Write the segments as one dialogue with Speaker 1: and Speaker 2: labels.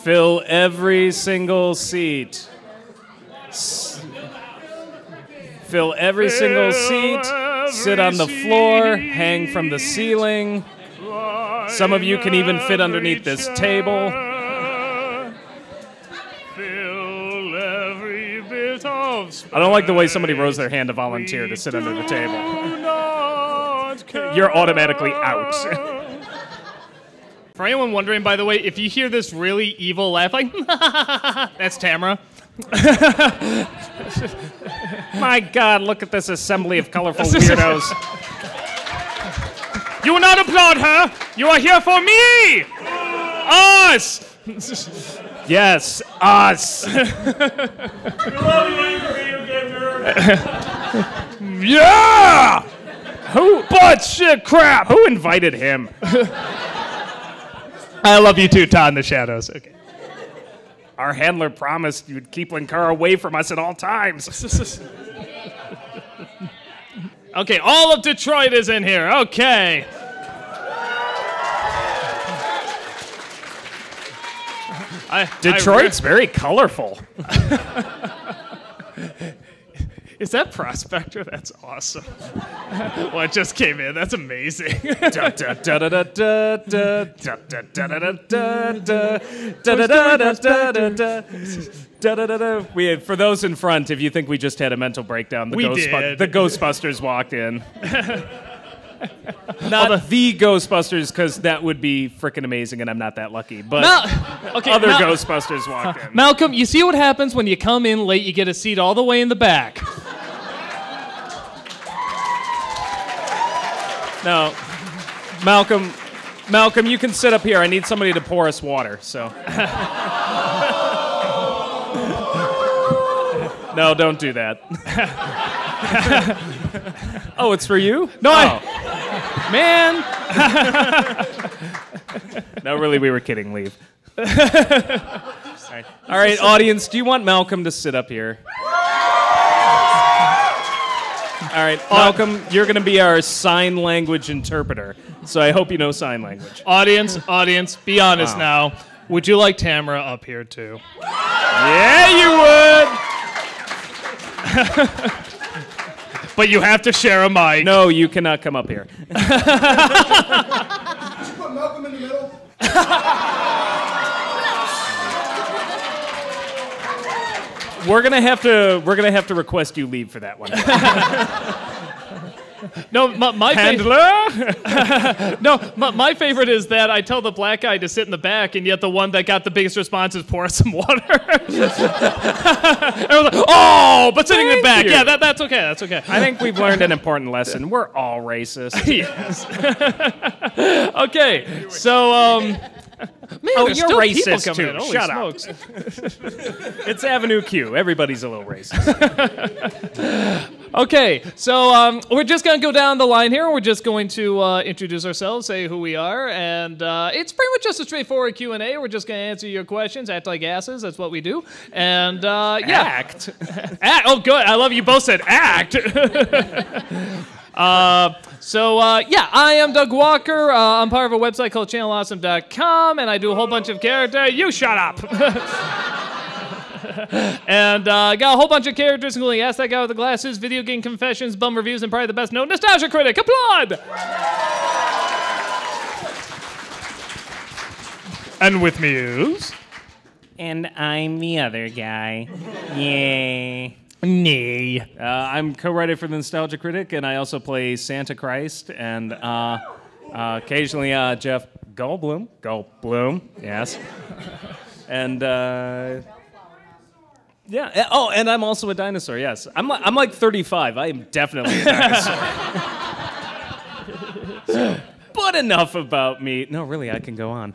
Speaker 1: Fill every single seat. Fill every single seat. Sit on the floor. Hang from the ceiling. Some of you can even fit underneath this table. I don't like the way somebody rose their hand to volunteer to sit under the table. You're automatically out.
Speaker 2: For anyone wondering, by the way, if you hear this really evil laugh, like, that's Tamara.
Speaker 1: My God, look at this assembly of colorful weirdos.
Speaker 2: You will not applaud her. You are here for me. Us.
Speaker 1: Yes, us.
Speaker 2: Yeah.
Speaker 1: Who? Butt shit crap. Who invited him?
Speaker 2: I love you too, Todd in the shadows. Okay.
Speaker 1: Our handler promised you'd keep Linkara away from us at all times.
Speaker 2: Okay, all of Detroit is in here. Okay.
Speaker 1: Detroit's very colorful.
Speaker 2: Is that Prospector? That's awesome. What just came in? That's amazing.
Speaker 1: For those in front, if you think we just had a mental breakdown, the Ghostbusters walked in. Not the Ghostbusters, because that would be freaking amazing, and I'm not that lucky. But other Ghostbusters walked in.
Speaker 2: Malcolm, you see what happens when you come in late? You get a seat all the way in the back.
Speaker 1: No, Malcolm, you can sit up here. I need somebody to pour us water. So. No, don't do that. Oh, it's for you?
Speaker 2: No,
Speaker 1: man. No, really, we were kidding. Leave. All right, audience, do you want Malcolm to sit up here? All right, Malcolm, you're going to be our sign language interpreter, so I hope you know sign language.
Speaker 2: Audience, be honest now. Would you like Tamara up here, too?
Speaker 1: Yeah, you would.
Speaker 2: But you have to share a mic.
Speaker 1: No, you cannot come up here.
Speaker 3: Did you put Malcolm in the middle?
Speaker 1: We're gonna have to request you leave for that one.
Speaker 2: No, my
Speaker 1: handler.
Speaker 2: No, my favorite is that I tell the black guy to sit in the back, and yet the one that got the biggest response is pour us some water. And I was like, oh, but sitting in the back, yeah, that's okay. That's okay.
Speaker 1: I think we've learned an important lesson. We're all racist.
Speaker 2: Yes. Okay, so man,
Speaker 1: oh,
Speaker 2: there's
Speaker 1: you're
Speaker 2: still
Speaker 1: racist
Speaker 2: people
Speaker 1: too.
Speaker 2: Holy
Speaker 1: Shut
Speaker 2: smokes.
Speaker 1: up. It's Avenue Q. Everybody's a little racist.
Speaker 2: Okay, so we're just going to go down the line here. We're just going to introduce ourselves, say who we are, and it's pretty much just a straightforward Q&A. We're just going to answer your questions, act like asses. That's what we do. And yeah.
Speaker 1: Act.
Speaker 2: Oh, good. I love you both said act. Yeah, I am Doug Walker. I'm part of a website called channelawesome.com, and I do a whole bunch of characters. You shut up. And got a whole bunch of characters, including Ask That Guy with the Glasses, Video Game Confessions, Bum Reviews, and probably the best known, Nostalgia Critic. Applaud! And with me is...
Speaker 1: And I'm the other guy. Yay.
Speaker 2: Nee.
Speaker 1: I'm co-writer for the Nostalgia Critic, and I also play Santa Christ, and occasionally Jeff Goldblum, yes. And yeah. Oh, and I'm also a dinosaur. Yes, I'm like 35. I am definitely a dinosaur. But enough about me. No, really, I can go on.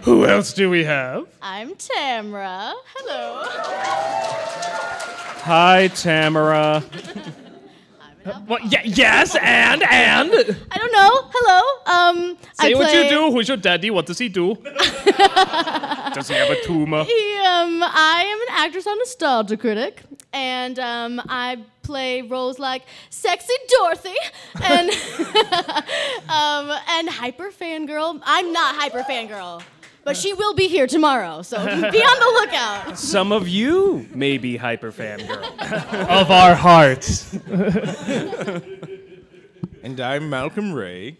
Speaker 2: Who else do we have?
Speaker 4: I'm Tamara. Hello.
Speaker 1: Hi, Tamara.
Speaker 2: What? Yes, and?
Speaker 4: I don't know. Hello.
Speaker 2: Say what you do. Who's your daddy? What does he do?
Speaker 1: Does he have a tumor?
Speaker 4: I am an actress on Nostalgia Critic, and I play roles like Sexy Dorothy and Hyper Fangirl. I'm not Hyper Fangirl. But she will be here tomorrow, so be on the lookout.
Speaker 1: Some of you may be hyper fangirl.
Speaker 2: Of our hearts.
Speaker 3: And I'm Malcolm Ray,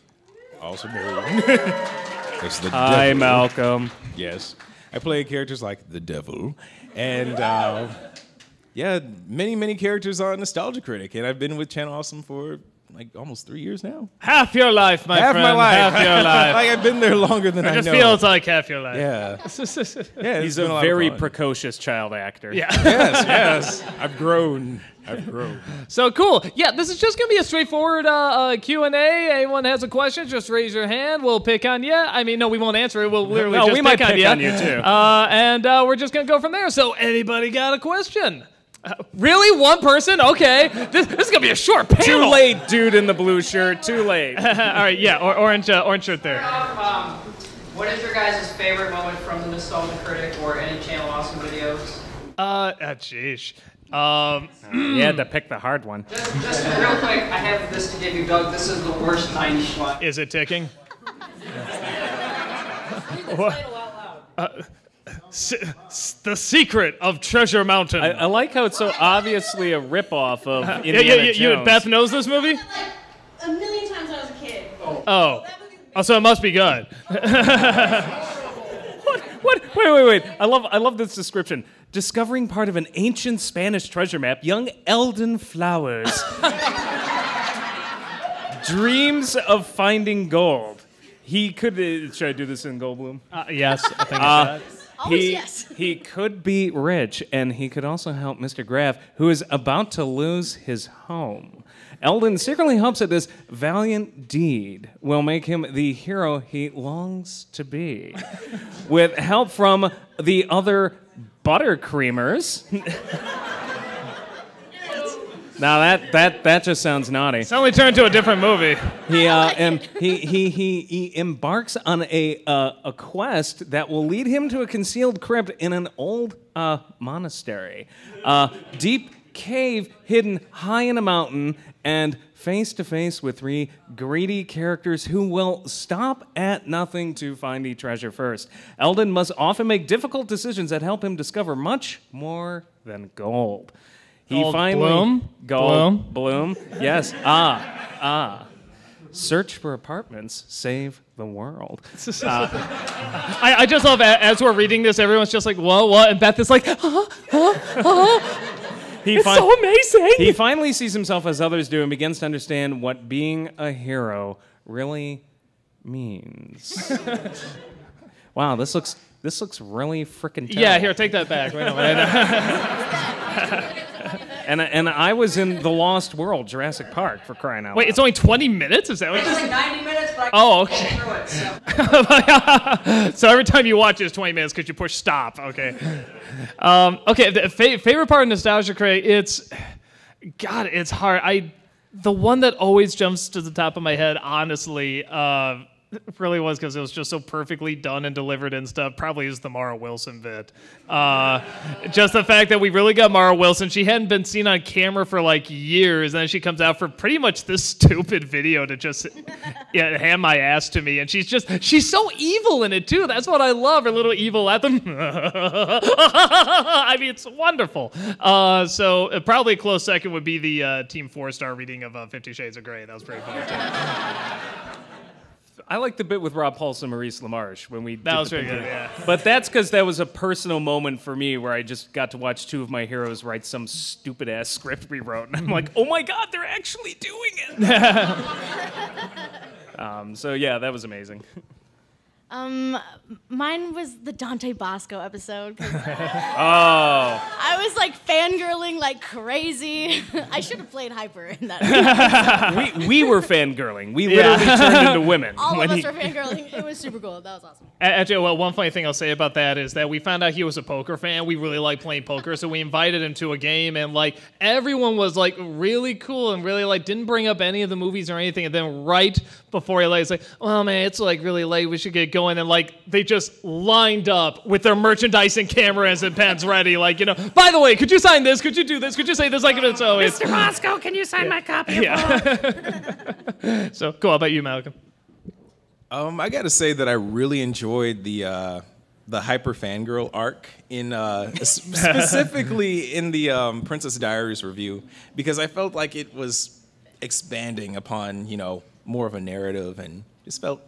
Speaker 3: also known as the
Speaker 1: Hi,
Speaker 3: Devil.
Speaker 1: Malcolm.
Speaker 3: Yes, I play characters like the Devil, and yeah, many characters on Nostalgia Critic, and I've been with Channel Awesome for like almost 3 years now.
Speaker 2: Half your life, my
Speaker 3: Half
Speaker 2: friend.
Speaker 3: my life.
Speaker 2: Half your life.
Speaker 3: Like I've been there longer than I
Speaker 2: It just
Speaker 3: know.
Speaker 2: feels like half your life.
Speaker 3: Yeah. Yeah,
Speaker 1: He's a very precocious child actor.
Speaker 2: Yeah.
Speaker 3: Yes. I've grown.
Speaker 2: So cool. Yeah, this is just going to be a straightforward Q&A. Anyone has a question, just raise your hand. We'll pick on you. I mean, no, we won't answer it. We'll literally
Speaker 1: No,
Speaker 2: just
Speaker 1: we might
Speaker 2: pick
Speaker 1: pick
Speaker 2: on
Speaker 1: on you, too.
Speaker 2: And we're just going to go from there. So anybody got a question? Really? One person? Okay. This is going to be a short panel.
Speaker 1: Too late, dude in the blue shirt. Too late.
Speaker 2: All right, yeah, orange shirt there.
Speaker 5: What is your guys' favorite moment from the Nostalgia Critic or any Channel Awesome videos?
Speaker 2: Jeez.
Speaker 1: You had to pick the hard one.
Speaker 5: Just real quick, I have this to give you, Doug. This is the worst 90s schlock.
Speaker 2: Is it ticking? The secret of Treasure Mountain.
Speaker 1: I like how it's so obviously a ripoff of Indiana Jones.
Speaker 2: Beth knows this movie?
Speaker 4: Like a million times when I was a kid.
Speaker 2: Oh, so it must be good.
Speaker 1: What? Wait. I love this description. Discovering part of an ancient Spanish treasure map, young Eldon Flowers dreams of finding gold. He could. Should I do this in Goldblum?
Speaker 2: Yes, I think I should.
Speaker 4: Always yes.
Speaker 1: He could be rich, and he could also help Mr. Graff, who is about to lose his home. Eldon secretly hopes that this valiant deed will make him the hero he longs to be. With help from the other buttercreamers. Now that just sounds naughty.
Speaker 2: Suddenly turned to a different movie.
Speaker 1: He embarks on a quest that will lead him to a concealed crypt in an old monastery, deep cave hidden high in a mountain, and face to face with three greedy characters who will stop at nothing to find the treasure first. Eldon must often make difficult decisions that help him discover much more than gold. Bloom. Yes. Search for apartments, save the world.
Speaker 2: I just love as we're reading this, everyone's just like, whoa, what? And Beth is like, it's so amazing.
Speaker 1: He finally sees himself as others do and begins to understand what being a hero really means. Wow, this looks really freaking tough.
Speaker 2: Yeah, here, take that back. Wait a minute.
Speaker 1: And I was in The Lost World, Jurassic Park, for crying out loud.
Speaker 2: Wait, it's only 20 minutes? Is that what
Speaker 5: It's
Speaker 2: it is?
Speaker 5: like 90 minutes, but
Speaker 2: Oh,
Speaker 5: I can't get through it. So.
Speaker 2: So every time you watch it, it's 20 minutes because you push stop. Okay. Okay, the favorite part of Nostalgia Critic, it's hard. The one that always jumps to the top of my head, honestly, really was because it was just so perfectly done and delivered and stuff. Probably is the Mara Wilson bit. Just the fact that we really got Mara Wilson. She hadn't been seen on camera for like years, and then she comes out for pretty much this stupid video to just hand my ass to me. And she's so evil in it too. That's what I love. Her little evil at them. I mean, it's wonderful. So probably a close second would be the Team 4-star reading of 50 Shades of Grey. That was pretty funny too.
Speaker 1: I like the bit with Rob Paulson and Maurice LaMarche when we.
Speaker 2: That was very good, yeah.
Speaker 1: But that's because that was a personal moment for me where I just got to watch two of my heroes write some stupid ass script we wrote, and I'm like, oh my god, they're actually doing it. So yeah, that was amazing.
Speaker 4: Mine was the Dante Bosco episode.
Speaker 1: Oh.
Speaker 4: I was like fangirling like crazy. I should have played Hyper in that.
Speaker 1: We were fangirling. We literally turned into women.
Speaker 4: All of us were fangirling. It was super cool. That was awesome.
Speaker 2: Actually, well, one funny thing I'll say about that is that we found out he was a poker fan. We really like playing poker, so we invited him to a game, and like everyone was like really cool and really like didn't bring up any of the movies or anything. And then right before he left, he's like, "Well, man, it's like really late. We should get going." And like they just lined up with their merchandising cameras and pens ready, like, you know. By the way, could you sign this? Could you do this? Could you say this? Like, so it's
Speaker 1: Mr. Bosco, can you sign my copy of
Speaker 2: So cool. How about you, Malcolm?
Speaker 3: I gotta say that I really enjoyed the the hyper fangirl arc in specifically in the Princess Diaries review, because I felt like it was expanding upon, you know, more of a narrative and just felt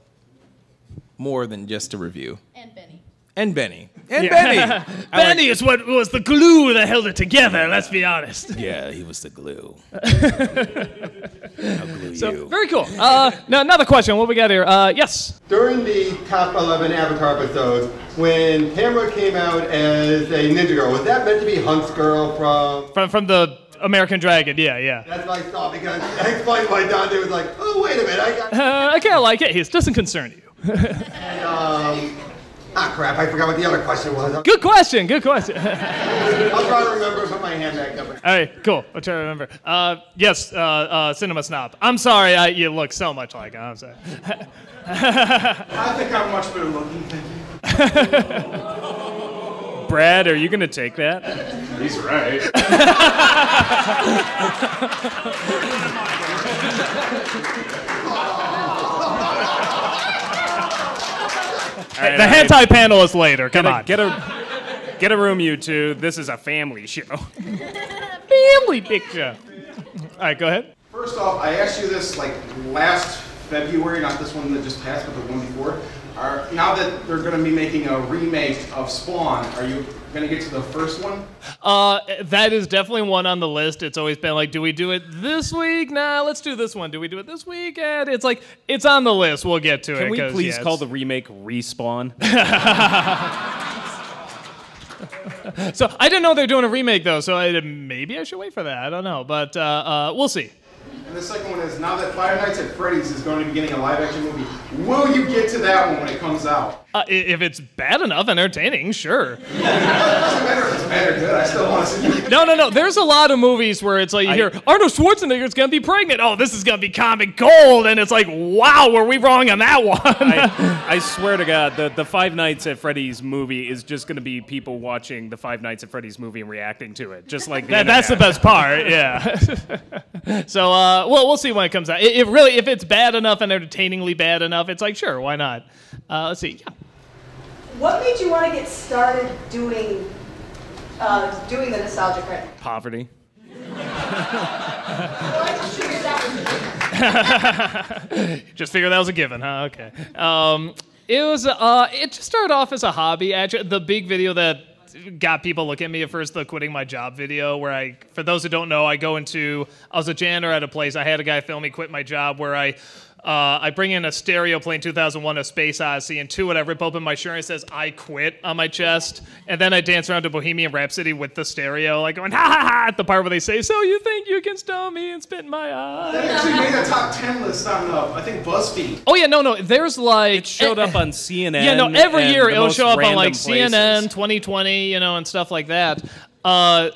Speaker 3: more than just a review.
Speaker 4: And Benny.
Speaker 3: And Benny. And Benny.
Speaker 2: Benny is what was the glue that held it together, let's be honest.
Speaker 3: Yeah, he was the glue. I'll glue
Speaker 2: So,
Speaker 3: you.
Speaker 2: very cool. Now, another question. What we got here? Yes.
Speaker 6: During the top 11 Avatar episodes, when Tamara came out as a ninja girl, was that meant to be Hunt's girl
Speaker 2: From the American Dragon, yeah.
Speaker 6: That's what I thought, because I explained why Dante was like, oh, wait a minute, I got...
Speaker 2: I kind of like it. It doesn't concern you.
Speaker 6: And, crap, I forgot what the other question was.
Speaker 2: Good question.
Speaker 6: I'll try to remember and put my hand back up.
Speaker 2: All right, cool. I'll try to remember. Yes, Cinema Snob. I'm sorry, you look so much like him. I'm sorry.
Speaker 6: I think I'm much better looking, thank you.
Speaker 1: Brad, are you going to take that?
Speaker 6: He's right.
Speaker 2: The hentai panel is later. Come on.
Speaker 1: Get a room, you two. This is a family show.
Speaker 2: Family picture. All right, go ahead.
Speaker 7: First off, I asked you this like last February, not this one that just passed, but the one before. Now that they're going to be making a remake of Spawn, are you going to get to the first one?
Speaker 2: That is definitely one on the list. It's always been like, do we do it this week? Nah, let's do this one. Do we do it this week? And it's like, it's on the list. We'll get to it.
Speaker 1: Can we please call the remake Respawn?
Speaker 2: So I didn't know they're doing a remake though, so maybe I should wait for that. I don't know, but we'll see.
Speaker 7: And the second one is, now that Five Nights at Freddy's is going to be getting a live-action movie, will you get to that one when it comes out?
Speaker 2: If it's bad enough, entertaining, sure.
Speaker 7: It doesn't matter if it's bad or good. I still want to see it.
Speaker 2: No. There's a lot of movies where it's like you hear Arnold Schwarzenegger's gonna be pregnant. Oh, this is gonna be comic gold, and it's like, wow, were we wrong on that one?
Speaker 1: I swear to God, the Five Nights at Freddy's movie is just going to be people watching the Five Nights at Freddy's movie and reacting to it, just like
Speaker 2: that's the best part, yeah. So, we'll see when it comes out. If it's bad enough and entertainingly bad enough, it's like, sure, why not? Let's see. Yeah.
Speaker 8: What made you want to get started doing the nostalgia critic?
Speaker 1: Poverty.
Speaker 2: Just figured that was a given, huh? Okay. It just started off as a hobby. Actually, the big video that got people looking at me at first, the quitting my job video, where for those who don't know, I was a janitor at a place. I had a guy film me quit my job, where I bring in a stereo playing 2001: A Space Odyssey, and I rip open my shirt and it says "I quit" on my chest, and then I dance around to Bohemian Rhapsody with the stereo, like going ha ha ha at the part where they say, "So you think you can stone me and spit in my eye?"
Speaker 7: They actually made a top 10 list on, I think, BuzzFeed.
Speaker 2: Oh yeah, no. There's like
Speaker 1: It showed up on CNN.
Speaker 2: yeah, no. Every
Speaker 1: and
Speaker 2: year
Speaker 1: the
Speaker 2: it'll
Speaker 1: most
Speaker 2: show up on
Speaker 1: random
Speaker 2: like
Speaker 1: places.
Speaker 2: CNN, 2020, and stuff like that.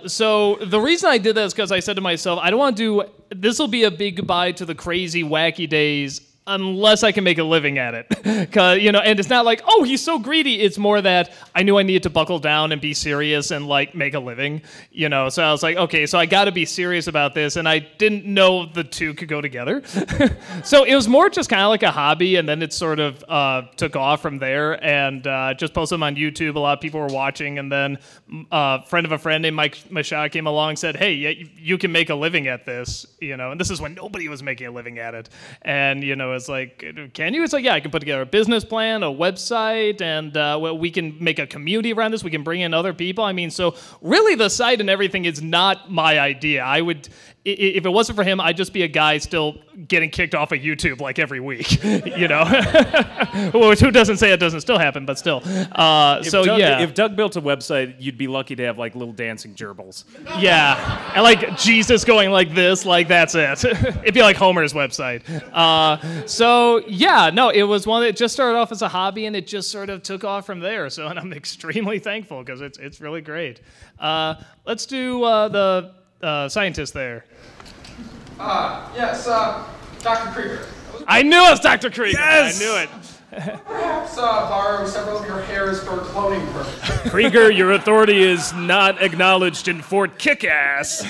Speaker 2: So the reason I did that is because I said to myself, I don't want to do. This will be a big goodbye to the crazy, wacky days, unless I can make a living at it. And it's not like, oh, he's so greedy. It's more that I knew I needed to buckle down and be serious and like make a living, So I was like, okay, so I got to be serious about this. And I didn't know the two could go together. So it was more just kind of like a hobby. And then it sort of took off from there, and just posted them on YouTube. A lot of people were watching. And then a friend of a friend named Mike Mashah came along and said, hey, you can make a living at this, and this is when nobody was making a living at it. And, it's like, can you? It's like, yeah, I can put together a business plan, a website, and we can make a community around this. We can bring in other people. I mean, so really the site and everything is not my idea. If it wasn't for him, I'd just be a guy still getting kicked off of YouTube like every week, Which who doesn't say it doesn't still happen, but still.
Speaker 1: If Doug built a website, you'd be lucky to have like little dancing gerbils.
Speaker 2: Yeah, and like Jesus going like this, like that's it. It'd be like Homer's website. It was one that just started off as a hobby, and it just sort of took off from there. So, and I'm extremely thankful because it's really great. Let's do the scientist there.
Speaker 9: Yes, Dr. Krieger.
Speaker 2: I knew it was Dr. Krieger.
Speaker 1: Yes!
Speaker 2: I knew it.
Speaker 9: Perhaps borrow several of your hairs for cloning purposes.
Speaker 1: Krieger, your authority is not acknowledged in Fort Kickass.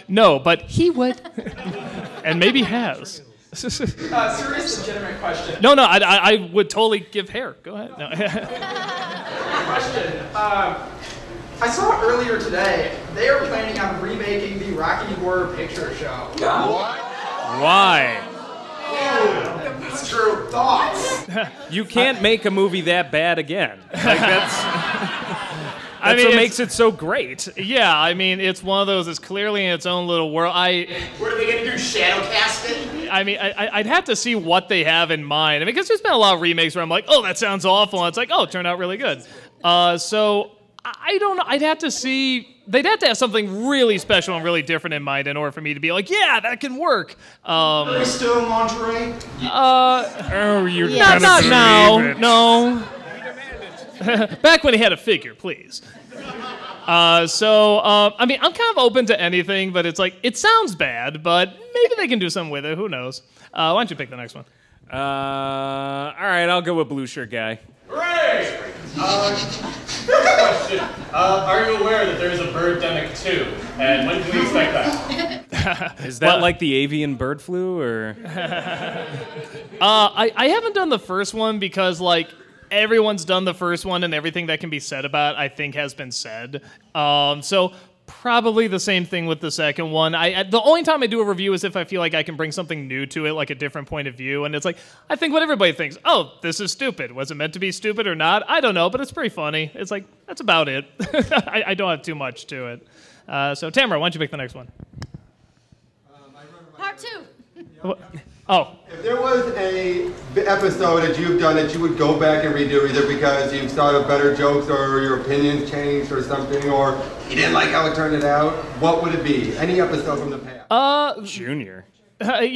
Speaker 2: No, but he would. And maybe has.
Speaker 9: Serious, legitimate question.
Speaker 2: No, I would totally give hair. Go ahead. No.
Speaker 9: Question. I saw earlier today they are planning on remaking the Rocky Horror Picture Show.
Speaker 1: Why?
Speaker 9: It's true. Thoughts?
Speaker 1: You can't make a movie that bad again. Like that's what makes it so great.
Speaker 2: Yeah, I mean, it's one of those. It's clearly in its own little world.
Speaker 10: What are they gonna do? Shadow cast it?
Speaker 2: I mean, I'd have to see what they have in mind. I mean, because there's been a lot of remakes where I'm like, oh, that sounds awful, and it's like, oh, it turned out really good. So I don't know. I'd have to see. They'd have to have something really special and really different in mind in order for me to be like, yeah, that can work.
Speaker 7: Are we still in lingerie?
Speaker 1: Oh, you're
Speaker 2: not now. No. Back when he had a figure, please. I mean, I'm kind of open to anything, but it's like, it sounds bad, but maybe they can do something with it. Who knows? Why don't you pick the next one?
Speaker 1: All right, I'll go with blue shirt guy.
Speaker 11: Hooray! Question. Are you aware that there's a Birdemic 2? And when can we expect that?
Speaker 1: Is that like the avian bird flu, or?
Speaker 2: I haven't done the first one because, like, everyone's done the first one, and everything that can be said about it, I think, has been said. So probably the same thing with the second one. The only time I do a review is if I feel like I can bring something new to it, like a different point of view. And it's like, I think what everybody thinks. Oh, this is stupid. Was it meant to be stupid or not? I don't know, but it's pretty funny. It's like, that's about it. I don't have too much to it. So Tamara, why don't you pick the next one?
Speaker 4: Part 2.
Speaker 2: Oh.
Speaker 6: If there was a episode that you've done that you would go back and redo, either because you've thought of better jokes or your opinions changed or something, or you didn't like how it turned out, what would it be? Any episode from the past?
Speaker 1: Junior.
Speaker 2: I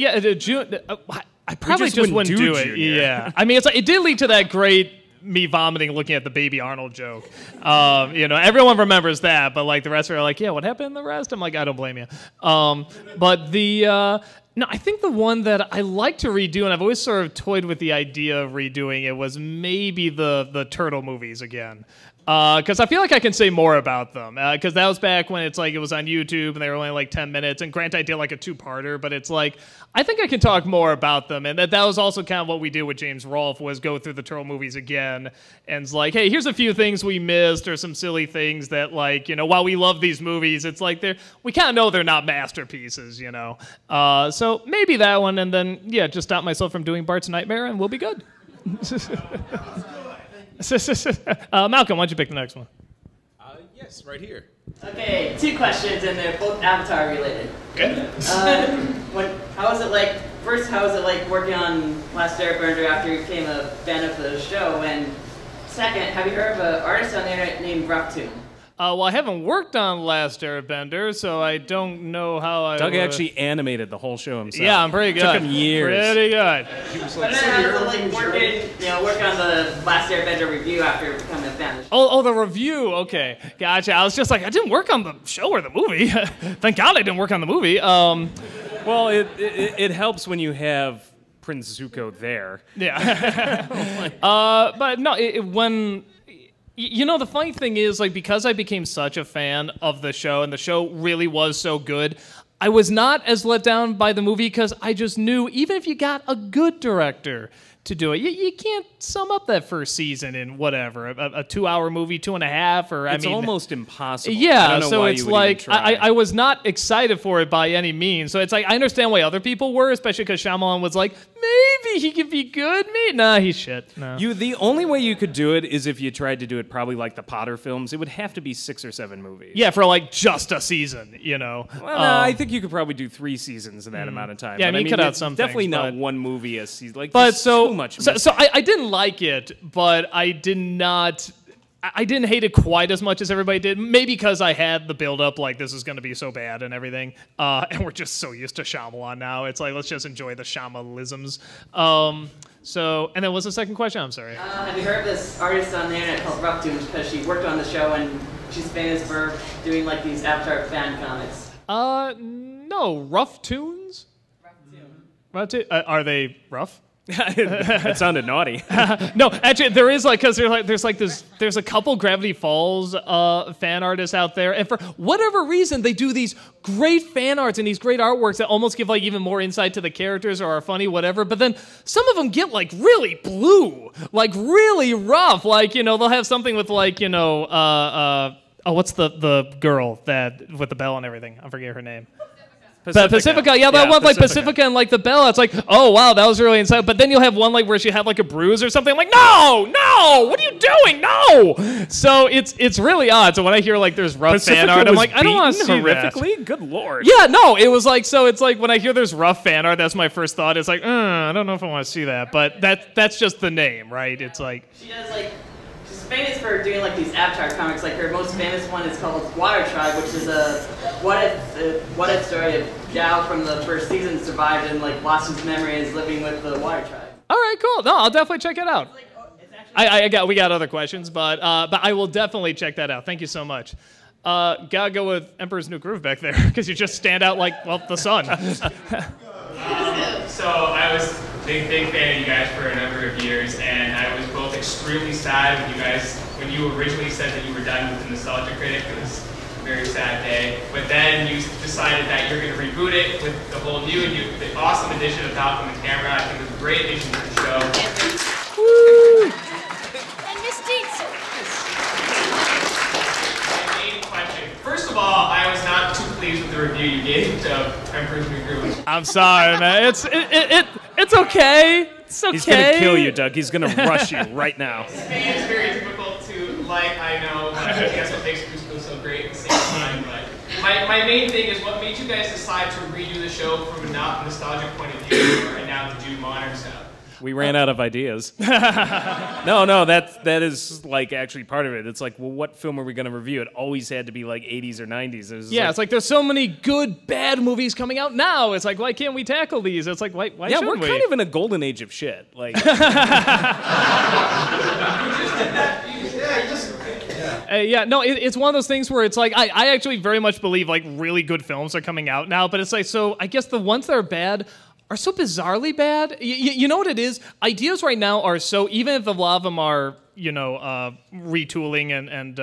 Speaker 2: probably just wouldn't do it.
Speaker 1: Junior.
Speaker 2: Yeah. I mean, it's like, it did lead to that great me vomiting looking at the Baby Arnold joke. You know, everyone remembers that, but like the rest are like, yeah, what happened in the rest? I'm like, I don't blame you. But no, I think the one that I like to redo, and I've always sort of toyed with the idea of redoing it, was maybe the Turtle movies again. Because I feel like I can say more about them. Because that was back when it's like it was on YouTube and they were only like 10 minutes. And granted, I did like a 2-parter, but it's like, I think I can talk more about them. And that was also kind of what we did with James Rolfe, was go through the Turtle movies again. And it's like, hey, here's a few things we missed, or some silly things that, like, you know, while we love these movies, it's like we kind of know they're not masterpieces, you know. So maybe that one, and then, yeah, just stop myself from doing Bart's Nightmare and we'll be good. Malcolm, why don't you pick the next one?
Speaker 3: Yes, right here.
Speaker 10: Okay, 2 questions, and they're both Avatar related.
Speaker 2: Okay.
Speaker 10: How was it like? First, how was it like working on Last Airbender after you became a fan of the show? And second, have you heard of an artist on the internet named Rough Tune?
Speaker 2: Well, I haven't worked on Last Airbender, so I don't know how I
Speaker 1: Doug actually animated the whole show himself.
Speaker 2: Yeah, I'm pretty good.
Speaker 1: Took him years.
Speaker 2: Pretty good.
Speaker 10: But then how was it like work on the Last Airbender review after becoming a fan of the show?
Speaker 2: Oh, the review. Okay, gotcha. I was just like, I didn't work on the show or the movie. Thank God I didn't work on the movie.
Speaker 1: Well, it helps when you have Prince Zuko there.
Speaker 2: Yeah. But no, when... You know, the funny thing is, like, because I became such a fan of the show, and the show really was so good, I was not as let down by the movie, because I just knew, even if you got a good director to do it, you can't sum up that first season in whatever, a 2-hour movie, 2.5, or
Speaker 1: it's almost impossible.
Speaker 2: Yeah,
Speaker 1: I don't know
Speaker 2: so
Speaker 1: why
Speaker 2: it's
Speaker 1: you would
Speaker 2: like,
Speaker 1: even try.
Speaker 2: I was not excited for it by any means. So it's like, I understand why other people were, especially because Shyamalan was like, maybe he could be good. Nah, he's shit. No.
Speaker 1: The only way you could do it is if you tried to do it probably like the Potter films. It would have to be 6 or 7 movies.
Speaker 2: Yeah, for like just a season, you know.
Speaker 1: Well, no, I think you could probably do 3 seasons in that amount of time.
Speaker 2: Yeah,
Speaker 1: but
Speaker 2: I mean, cut out
Speaker 1: it's
Speaker 2: some
Speaker 1: definitely
Speaker 2: things,
Speaker 1: not
Speaker 2: but,
Speaker 1: one movie a season. Like,
Speaker 2: but so
Speaker 1: too much.
Speaker 2: So I didn't like it, but I didn't hate it quite as much as everybody did. Maybe because I had the build-up, like, this is going to be so bad and everything. And we're just so used to Shyamalan now. It's like, let's just enjoy the Shyamalisms. And then what's the second question? I'm sorry.
Speaker 10: Have you heard of this artist on the internet called Rough Tunes? Because she worked on the show, and she's famous for doing, like, these Avatar fan comics.
Speaker 2: No. Rough Tunes? Rough Tunes. Are they rough?
Speaker 1: It sounded naughty.
Speaker 2: No, actually, there is like, because there's a couple Gravity Falls fan artists out there, and for whatever reason, they do these great fan arts and these great artworks that almost give like even more insight to the characters or are funny, whatever. But then some of them get like really blue, like really rough. Like, you know, they'll have something with like, you know, what's the girl that with the bell and everything? I forget her name. Pacifica, yeah, that one like Pacifica and like the bell. It's like, oh wow, that was really insane. But then you'll have one like where she had like a bruise or something. I'm like, no, what are you doing? No. So it's really odd. So when I hear like there's rough
Speaker 1: Pacifica
Speaker 2: fan art, I'm
Speaker 1: was
Speaker 2: like, I don't want to see
Speaker 1: horrifically.
Speaker 2: that.
Speaker 1: Good lord.
Speaker 2: Yeah, no, it was like, so it's like when I hear there's rough fan art, that's my first thought. It's like, I don't know if I want to see that. But that's just the name, right? It's like
Speaker 10: she does like. She's famous for doing like these Avatar comics. Like her most famous one is called Water Tribe, which is a what if story of Zhao from the first season survived and like lost his memories living with the Water Tribe.
Speaker 2: All right, cool. No, I'll definitely check it out. We got other questions, but I will definitely check that out. Thank you so much. Gotta go with Emperor's New Groove back there because you just stand out like, well, the sun.
Speaker 11: So I was a big fan of you guys for a number of years, and I was both extremely sad when you originally said that you were done with the Nostalgia Critic. It was a very sad day. But then you decided that you're going to reboot it with the whole the awesome addition of Malcolm and Tamara. I think it was a great addition to the show.
Speaker 4: Woo! And Miss Deets.
Speaker 11: First of all, I was not too pleased with the review you gave to Emperor's New Groove.
Speaker 2: I'm sorry, man. It's okay. It's okay.
Speaker 1: He's gonna kill you, Doug. He's gonna rush you right now.
Speaker 11: Spain is very difficult to like, I know, but that's what makes Bruce Lee so great at the same time. But my main thing is what made you guys decide to redo the show from a nostalgic point of view and now to do modern stuff.
Speaker 1: We ran out of ideas. No, that is like actually part of it. It's like, well, what film are we going to review? It always had to be like 80s or 90s.
Speaker 2: It's like there's so many good, bad movies coming out now. It's like, why can't we tackle these? It's like, why shouldn't we?
Speaker 1: Yeah, we're kind of in a golden age of shit. Like,
Speaker 2: it's one of those things where it's like, I actually very much believe like really good films are coming out now, but it's like, so I guess the ones that are bad are so bizarrely bad. You know what it is? Ideas right now are so, even if a lot of them are, you know, retooling and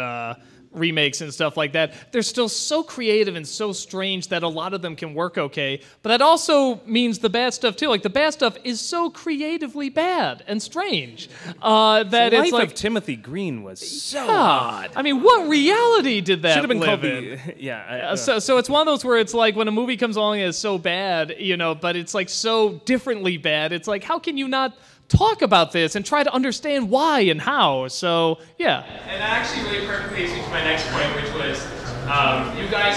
Speaker 2: remakes and stuff like that, they're still so creative and so strange that a lot of them can work okay. But that also means the bad stuff too. Like the bad stuff is so creatively bad and strange that
Speaker 1: the
Speaker 2: it's
Speaker 1: life
Speaker 2: like
Speaker 1: of Timothy Green was so odd.
Speaker 2: I mean, what reality did that
Speaker 1: Should have been
Speaker 2: live
Speaker 1: called
Speaker 2: in? So it's one of those where it's like when a movie comes along and it's so bad, you know, but it's like so differently bad. It's like, how can you not talk about this and try to understand why and how? So, yeah.
Speaker 11: And that actually really perfectly leads me to my next point, which was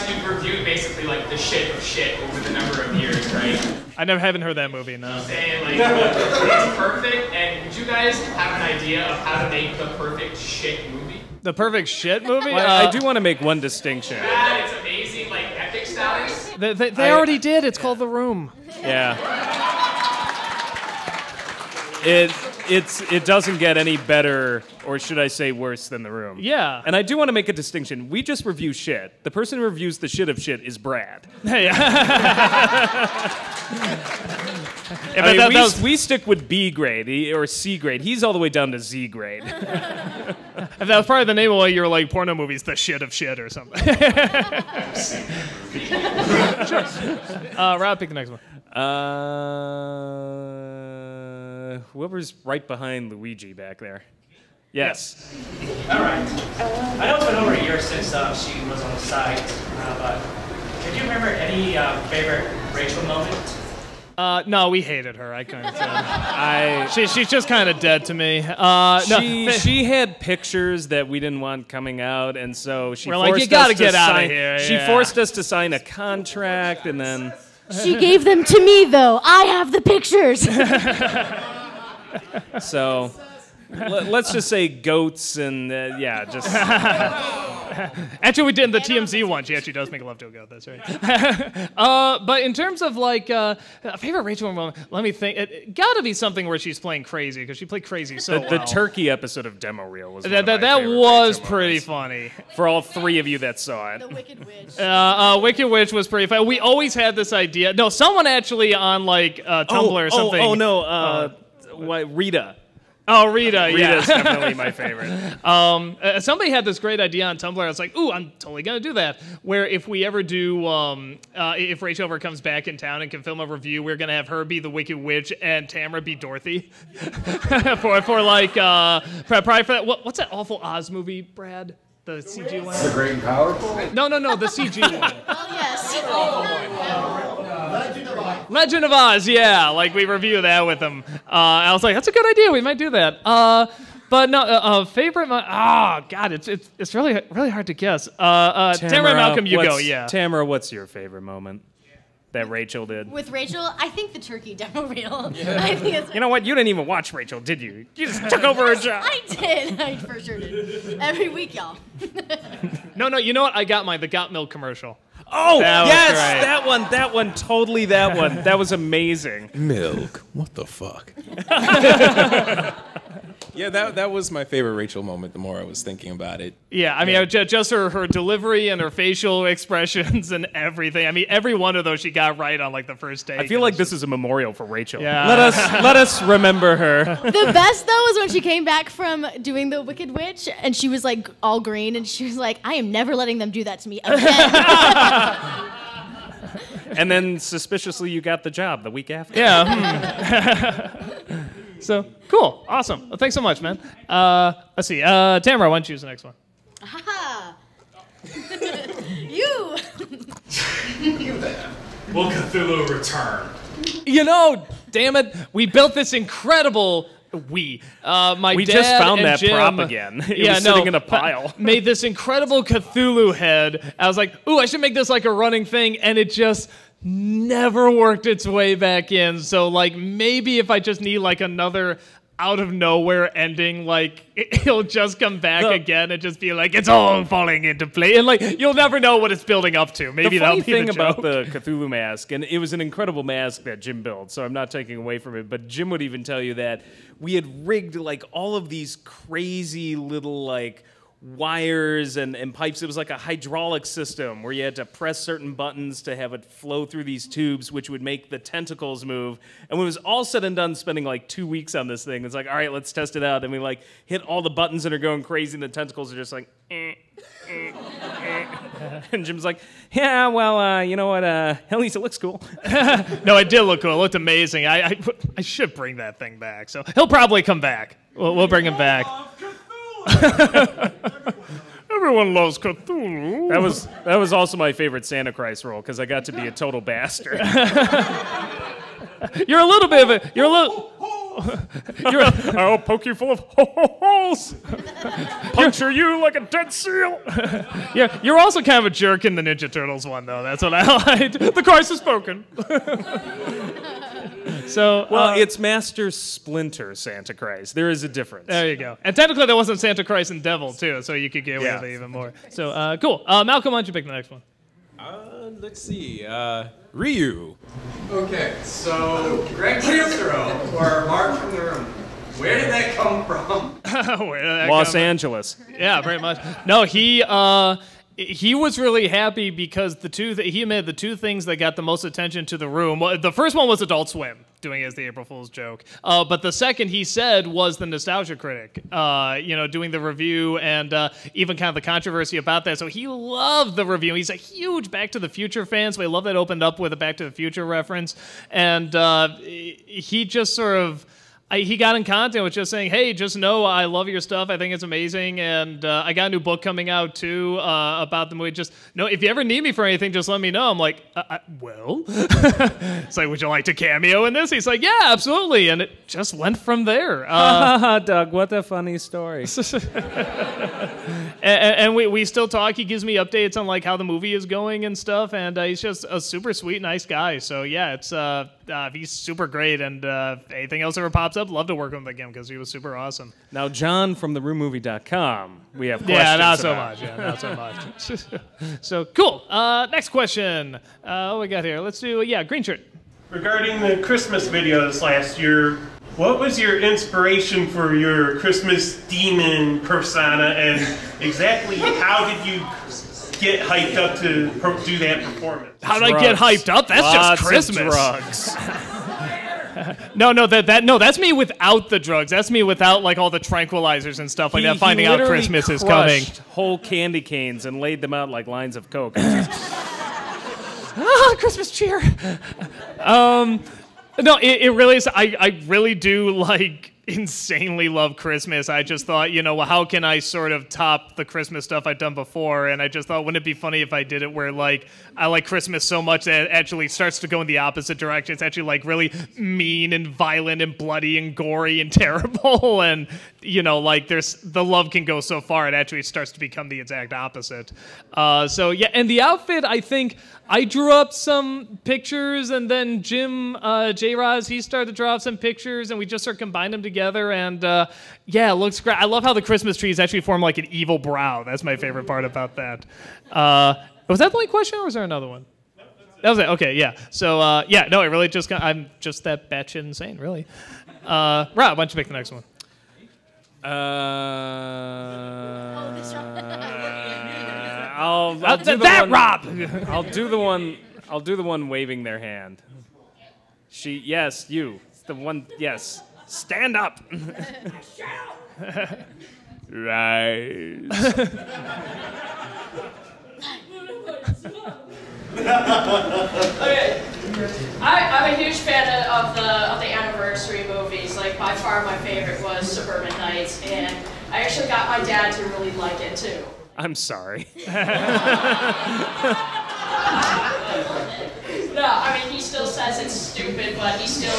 Speaker 11: you've reviewed basically like the shit of shit over the number of years, right?
Speaker 2: I haven't heard that movie, no.
Speaker 11: Saying like it's perfect, and would you guys have an idea of how to make the perfect shit movie?
Speaker 2: The perfect shit movie?
Speaker 1: I do want to make one distinction.
Speaker 11: Bad, it's amazing, like epic status.
Speaker 2: They already did. It's called The Room.
Speaker 1: Yeah. It doesn't get any better, or should I say worse, than The Room.
Speaker 2: Yeah.
Speaker 1: And I do want to make a distinction. We just review shit. The person who reviews the shit of shit is Brad. We stick with B grade or C grade. He's all the way down to Z grade.
Speaker 2: If that was probably the name of one of your like porno movies, The Shit of Shit or something. Sure. Rob, pick the next one.
Speaker 1: Whoever's right behind Luigi back there. Yes.
Speaker 12: All right. I know it's been over a year since she was on the site, but can you remember any favorite Rachel moment?
Speaker 2: No, we hated her. I couldn't. She's just kind of dead to me.
Speaker 1: She had pictures that we didn't want coming out, and so she
Speaker 2: We're
Speaker 1: forced
Speaker 2: like, you gotta
Speaker 1: us
Speaker 2: get
Speaker 1: to
Speaker 2: out of
Speaker 1: sign,
Speaker 2: here.
Speaker 1: She forced us to sign a contract, and then
Speaker 4: She gave them to me, though. I have the pictures.
Speaker 1: So let's just say goats and just.
Speaker 2: Actually, we did in the TMZ one. She actually does make love to a goat. That's right. But in terms of like favorite Rachel moment, let me think. It gotta be something where she's playing crazy because she played crazy so well.
Speaker 1: The turkey episode of Demo Reel was
Speaker 2: that was pretty funny
Speaker 1: for all three of you that saw it.
Speaker 4: The Wicked Witch.
Speaker 2: Wicked Witch was pretty funny. We always had this idea. No, someone actually on like Tumblr or something.
Speaker 1: Rita.
Speaker 2: Oh, Rita, yeah.
Speaker 1: Rita's definitely my favorite.
Speaker 2: Somebody had this great idea on Tumblr. I was like, ooh, I'm totally going to do that. Where if we ever do, if Rachel ever comes back in town and can film a review, we're going to have her be the Wicked Witch and Tamara be Dorothy. for like, probably for that. What's that awful Oz movie, Brad? The CG one?
Speaker 6: The Great and Powerful?
Speaker 2: No, the CG one.
Speaker 4: Well, yes.
Speaker 2: Legend of Oz, yeah. Like, we review that with him. I was like, that's a good idea. We might do that. But no, favorite... God, it's really really hard to guess. Tamara and Malcolm, you go, yeah.
Speaker 1: Tamara, what's your favorite moment that Rachel did?
Speaker 4: With Rachel, I think the turkey demo reel. I think it's...
Speaker 1: You know what? You didn't even watch Rachel, did you? You just took over her job.
Speaker 4: I did. I for sure did. Every week, y'all.
Speaker 2: No, you know what? I got mine. The Got Milk commercial.
Speaker 1: Oh, yes,
Speaker 2: great.
Speaker 1: that one, totally that one. That was amazing.
Speaker 3: Milk. What the fuck? Yeah, that was my favorite Rachel moment the more I was thinking about it.
Speaker 2: Yeah, I mean, just her delivery and her facial expressions and everything. I mean, every one of those she got right on like the first day.
Speaker 1: I feel like this is a memorial for Rachel.
Speaker 2: Yeah.
Speaker 1: Let us remember her.
Speaker 4: The best, though, was when she came back from doing the Wicked Witch, and she was like all green, and she was like, I am never letting them do that to me again.
Speaker 1: And then suspiciously you got the job the week after.
Speaker 2: Yeah. So, cool. Awesome. Well, thanks so much, man. Let's see. Tamara, why don't you choose the next one?
Speaker 4: Aha. You.
Speaker 13: Will Cthulhu return?
Speaker 2: You know, damn it, we built this incredible... We
Speaker 1: dad
Speaker 2: just found
Speaker 1: and
Speaker 2: that
Speaker 1: Jim,
Speaker 2: prop
Speaker 1: again. It was sitting in a pile.
Speaker 2: Made this incredible Cthulhu head. I was like, ooh, I should make this like a running thing, and it just never worked its way back in. So like maybe if I just need like another out of nowhere ending, like he'll just come back again and just be like, it's all falling into place, and like you'll never know what it's building up to. Maybe that'll be the
Speaker 1: thing
Speaker 2: joke.
Speaker 1: about the Cthulhu mask, and it was an incredible mask that Jim built, so I'm not taking away from it, but Jim would even tell you that we had rigged like all of these crazy little like wires and pipes. It was like a hydraulic system where you had to press certain buttons to have it flow through these tubes, which would make the tentacles move. And when it was all said and done, spending like 2 weeks on this thing, it's like, all right, let's test it out. And we like hit all the buttons and are going crazy, and the tentacles are just like, And Jim's like, yeah, well, you know what? At least it looks cool.
Speaker 2: No, it did look cool. It looked amazing. I should bring that thing back. So he'll probably come back. We'll bring him back. Everyone loves Cthulhu.
Speaker 1: That was also my favorite Santa Christ role because I got to be a total bastard.
Speaker 2: You're a little bit of a.
Speaker 1: I'll poke you full of holes. Puncture you like a dead seal.
Speaker 2: Yeah, you're also kind of a jerk in the Ninja Turtles one, though. That's what I liked. The Christ has spoken. So,
Speaker 1: it's Master Splinter Santa Christ. There is a difference.
Speaker 2: There you go. And technically, there wasn't Santa Christ and Devil, too, so you could get away with it even more. So, cool. Malcolm, why don't you pick the next one?
Speaker 3: Let's see. Ryu.
Speaker 14: Okay, so Greg Cicero, or Mark from the Room. Where did that come from?
Speaker 1: Los Angeles.
Speaker 2: Yeah, pretty much. No, he was really happy because he made the two things that got the most attention to the room. Well, the first one was Adult Swim, doing it as the April Fool's joke. But the second, he said, was the Nostalgia Critic, doing the review and even kind of the controversy about that. So he loved the review. He's a huge Back to the Future fan, so I love that it opened up with a Back to the Future reference. And he just sort of... he got in contact with just saying, hey, just know I love your stuff. I think it's amazing. And I got a new book coming out, too, about the movie. Just know, if you ever need me for anything, just let me know. I'm like, well? It's like, would you like to cameo in this? He's like, yeah, absolutely. And it just went from there.
Speaker 1: Doug, what a funny story.
Speaker 2: And we still talk. He gives me updates on like how the movie is going and stuff. And he's just a super sweet, nice guy. So, yeah, it's he's super great. And anything else ever pops up, love to work with him again because he was super awesome.
Speaker 1: Now, John from theroommovie.com, we have questions.
Speaker 2: Yeah, not so much. Yeah, not so much. So, cool. Next question. What we got here? Let's do, green shirt.
Speaker 15: Regarding the Christmas videos last year, what was your inspiration for your Christmas demon persona, and exactly how did you get hyped up to do that performance?
Speaker 2: How did I get hyped up? That's
Speaker 1: Lots
Speaker 2: just Christmas.
Speaker 1: Of drugs.
Speaker 2: No, that's me without the drugs. That's me without like all the tranquilizers and stuff like that. Finding out Christmas is coming.
Speaker 1: Whole candy canes and laid them out like lines of coke.
Speaker 2: Christmas cheer. No, it really is. I really do like insanely love Christmas. I just thought, well, how can I sort of top the Christmas stuff I've done before? And I just thought, wouldn't it be funny if I did it where like I like Christmas so much that it actually starts to go in the opposite direction. It's actually like really mean and violent and bloody and gory and terrible. And like the love can go so far it actually starts to become the exact opposite. So yeah, and the outfit, I think I drew up some pictures, and then Jim J-Roz, he started to draw up some pictures, and we just sort of combined them together, and yeah, it looks great. I love how the Christmas trees actually form like an evil brow. That's my favorite part about that. Was that the only question, or was there another one? That was it. Okay, yeah. So yeah, no, it really just I'm just that batshit insane, really. Rob, why don't you pick the next one?
Speaker 1: I'll do the one waving their hand. Yes, you. The one, yes. Stand up. Rise.
Speaker 5: Okay. I'm a huge fan of the anniversary movies. Like by far my favorite was Suburban Nights, and I actually got my dad to really like it too.
Speaker 1: I'm sorry.
Speaker 5: No, I mean he still says it's stupid, but he still.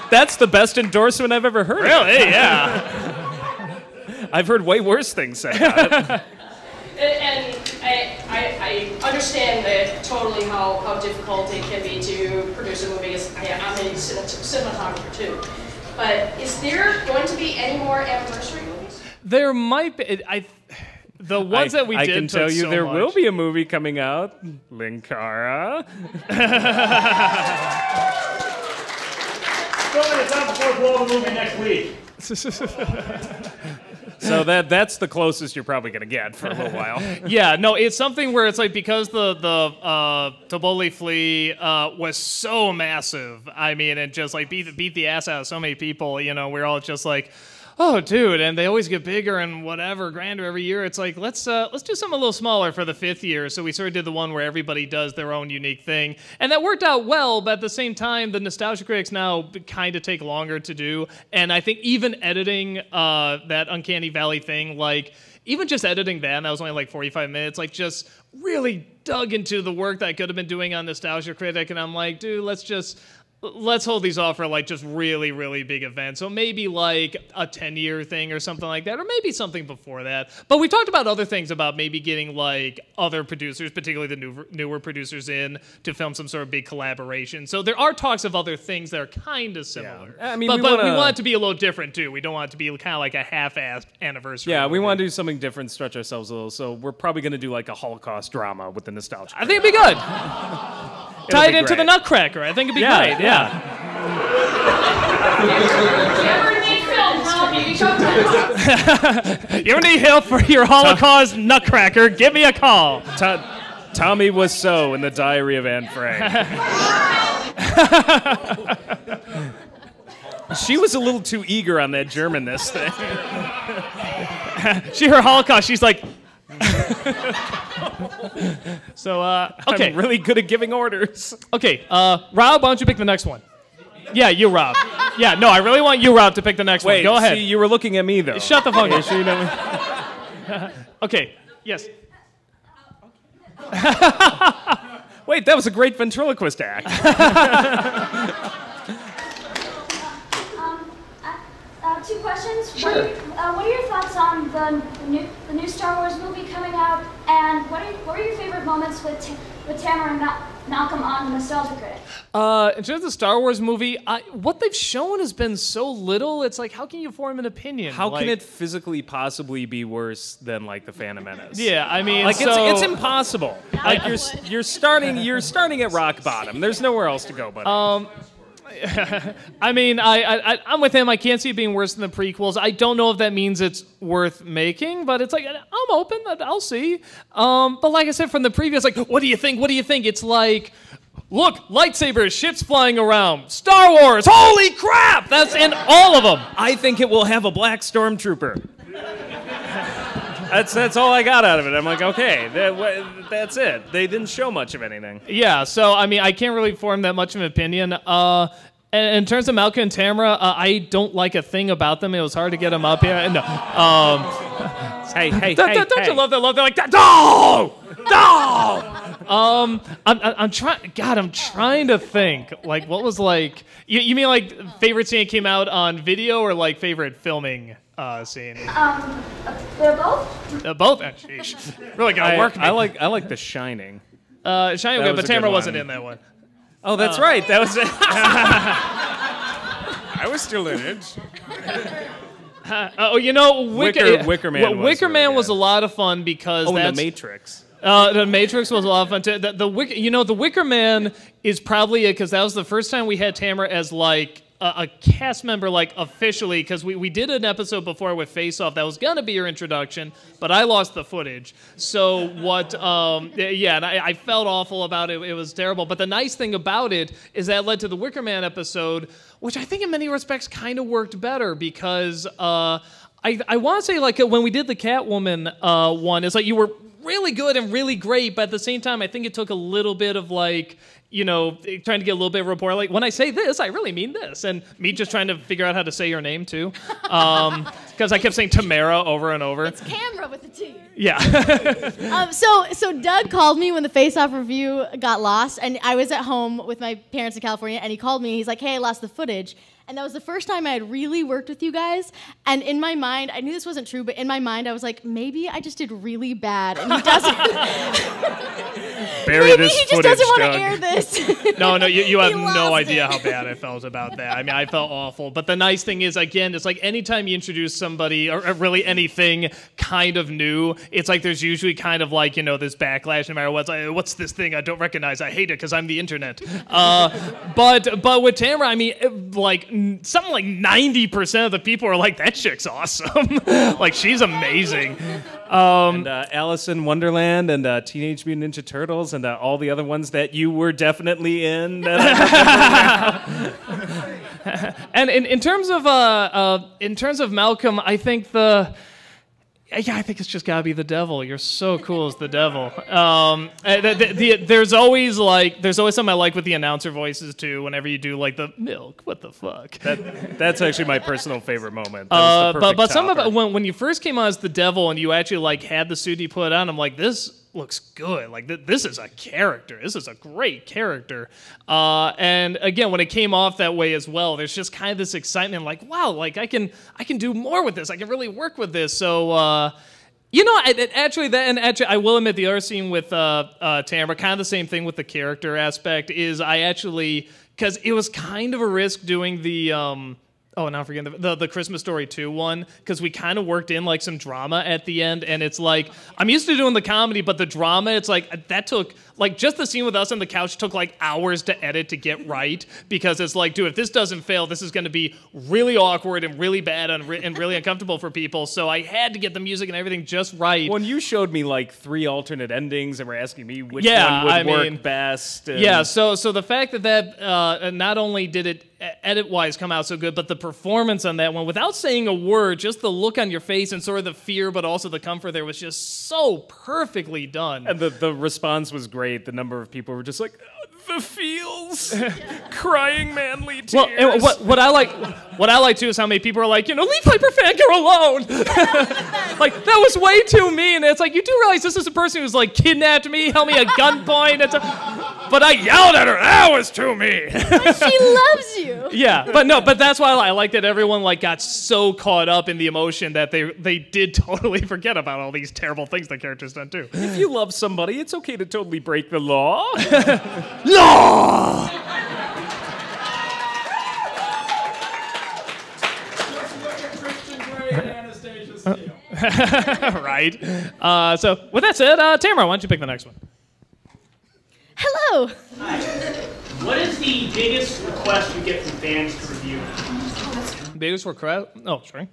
Speaker 1: That's the best endorsement I've ever heard.
Speaker 2: Really? Yeah.
Speaker 1: I've heard way worse things said about it.
Speaker 5: And I understand that totally how difficult it can be to produce a movie. I'm a cinematographer too. But is there going to be any more anniversary movies?
Speaker 2: There might be. The ones that we did.
Speaker 1: I can tell you
Speaker 2: so
Speaker 1: there
Speaker 2: much.
Speaker 1: will be a movie coming out. Linkara.
Speaker 15: It's out before we'll the movie next week.
Speaker 1: So that's the closest you're probably going to get for a little while.
Speaker 2: Yeah, no, it's something where it's like because the Taboli Flea was so massive. I mean, it just like beat the ass out of so many people. We're all just like, oh, dude, and they always get bigger and whatever, grander every year. It's like let's do something a little smaller for the 5th year. So we sort of did the one where everybody does their own unique thing, and that worked out well. But at the same time, the nostalgia critics now kind of take longer to do, and I think even editing that Uncanny Valley thing, like even just editing that was only like 45 minutes, like just really dug into the work that I could have been doing on Nostalgia Critic, and I'm like, dude, let's hold these off for like just really, really big events. So maybe like a 10-year thing or something like that, or maybe something before that. But we talked about other things about maybe getting like other producers, particularly the newer producers in to film some sort of big collaboration. So there are talks of other things that are kind of similar.
Speaker 1: Yeah. I mean,
Speaker 2: but we want it to be a little different too. We don't want it to be kind of like a half-assed anniversary.
Speaker 1: Yeah, we want to do something different, stretch ourselves a little. So we're probably going to do like a Holocaust drama with the nostalgia.
Speaker 2: I think it'd be good. Tie it into the Nutcracker. I think it'd be great. Yeah. You ever need help for your Holocaust Nutcracker? Give me a call.
Speaker 1: Tommy was so in the Diary of Anne Frank. She was a little too eager on that Germanness thing.
Speaker 2: She heard Holocaust. She's like. So, okay.
Speaker 1: I'm really good at giving orders.
Speaker 2: Okay, Rob, why don't you pick the next one? Yeah, you, Rob. Yeah, no, I really want you, Rob, to pick the next one. Go ahead.
Speaker 1: See, you were looking at me, though.
Speaker 2: Shut the fuck up.
Speaker 1: Sure you know
Speaker 2: Okay, yes.
Speaker 1: Wait, that was a great ventriloquist act.
Speaker 16: 2 questions.
Speaker 2: Sure.
Speaker 16: What are your thoughts on the new Star Wars movie coming out, and what are your favorite moments with Tamara and Malcolm on the Nostalgia Critic?
Speaker 2: In terms of the Star Wars movie, what they've shown has been so little. It's like, how can you form an opinion?
Speaker 1: How can it physically possibly be worse than like the Phantom Menace?
Speaker 2: Yeah, I mean,
Speaker 1: like it's impossible. Like you're starting at rock bottom. There's nowhere else to go but.
Speaker 2: I mean, I'm with him. I can't see it being worse than the prequels. I don't know if that means it's worth making, but it's like, I'm open. I'll see. But like I said from the previous, like, what do you think? What do you think? It's like, Look, lightsabers, ships flying around, Star Wars, holy crap! That's in all of them.
Speaker 1: I think it will have a black stormtrooper. That's all I got out of it. I'm like, okay, that's it. They didn't show much of anything.
Speaker 2: Yeah, so, I mean, I can't really form that much of an opinion. In terms of Malcolm and Tamara, I don't like a thing about them. It was hard to get them up here. No.
Speaker 1: Hey,
Speaker 2: don't you love that? Love that? Like that? No! I'm trying. God, I'm trying to think. Like, what was like? You mean like favorite scene that came out on video, or like favorite filming scene?
Speaker 16: They're both.
Speaker 2: Both. Sheesh. Really gotta work me.
Speaker 1: I like The Shining.
Speaker 2: Shining, okay, but Tamara wasn't in that one.
Speaker 1: Oh, that's right. That was it.
Speaker 3: I was still in it.
Speaker 2: You know,
Speaker 1: Wicker Man.
Speaker 2: Wicker Man was a lot of fun because
Speaker 1: The Matrix.
Speaker 2: The Matrix was a lot of fun too. The Wicker Man is probably it because that was the first time we had Tamara as like a cast member, like officially, because we did an episode before with Face Off that was gonna be your introduction, but I lost the footage. So what? And I felt awful about it. It was terrible. But the nice thing about it is that led to the Wicker Man episode, which I think in many respects kind of worked better because I want to say like when we did the Catwoman one, it's like you were really good and really great, but at the same time, I think it took a little bit of like, you know, trying to get a little bit of rapport. Like, when I say this, I really mean this. And me just trying to figure out how to say your name, too. Because I kept saying Tamara over and over.
Speaker 4: It's camera with a T.
Speaker 2: Yeah.
Speaker 4: So Doug called me when the Face Off review got lost, and I was at home with my parents in California, and he called me. He's like, hey, I lost the footage. And that was the first time I had really worked with you guys. And in my mind, I knew this wasn't true, but in my mind, I was like, maybe I just did really bad. And he doesn't. Maybe he just doesn't want to air this.
Speaker 2: No, you have no idea how bad I felt about that. I mean, I felt awful. But the nice thing is, again, it's like anytime you introduce somebody, or really anything kind of new, it's like there's usually kind of like, you know, this backlash no matter what. Like, what's this thing I don't recognize? I hate it because I'm the internet. But with Tamara, I mean, like, something like 90% of the people are like, that chick's awesome. Like, she's amazing.
Speaker 1: And Alice in Wonderland and Teenage Mutant Ninja Turtles and all the other ones that you were definitely in.
Speaker 2: And in terms of Malcolm, I think I think it's just gotta be the devil. You're so cool as the devil. There's always something I like with the announcer voices too. Whenever you do like the milk, what the fuck?
Speaker 1: That's actually my personal favorite moment. But
Speaker 2: some of it, when you first came on as the devil and you actually like had the suit he put on, I'm like, this looks good. Like this is a character. This is a great character. And again, when it came off that way as well, there's just kind of this excitement, like, wow, like I can do more with this. I can really work with this. So you know, actually, I will admit the other scene with Tamara, kind of the same thing with the character aspect. Is I actually, because it was kind of a risk doing the. Oh, now I'm forgetting the Christmas Story 2 one, because we kind of worked in like some drama at the end, and it's like, I'm used to doing the comedy, but the drama, it's like, that took, like, just the scene with us on the couch took like hours to edit to get right, because it's like, dude, if this doesn't fail, this is going to be really awkward and really bad and really uncomfortable for people, so I had to get the music and everything just right.
Speaker 1: When you showed me like 3 alternate endings and were asking me which one would work best.
Speaker 2: Yeah, so the fact that not only did it edit-wise come out so good, but the performance on that one, without saying a word, just the look on your face and sort of the fear, but also the comfort there was just so perfectly done.
Speaker 1: And the response was great. The number of people were just like, the feels, crying manly tears.
Speaker 2: Well, and what I like too is how many people are like, you know, leave Hyper Fangirl alone. Like, that was way too mean. It's like, you do realize this is a person who's like kidnapped me, held me at gunpoint. But I yelled at her. That was too mean.
Speaker 4: But she loves you.
Speaker 2: Yeah, but that's why I like that everyone like got so caught up in the emotion that they did totally forget about all these terrible things the characters done too.
Speaker 1: If you love somebody, it's okay to totally break the law.
Speaker 2: Law! Right. So with that said, Tamara, why don't you pick the next one?
Speaker 4: Hello.
Speaker 12: Hi. What is the biggest request you get from fans to review?
Speaker 2: Biggest request? Oh, sorry.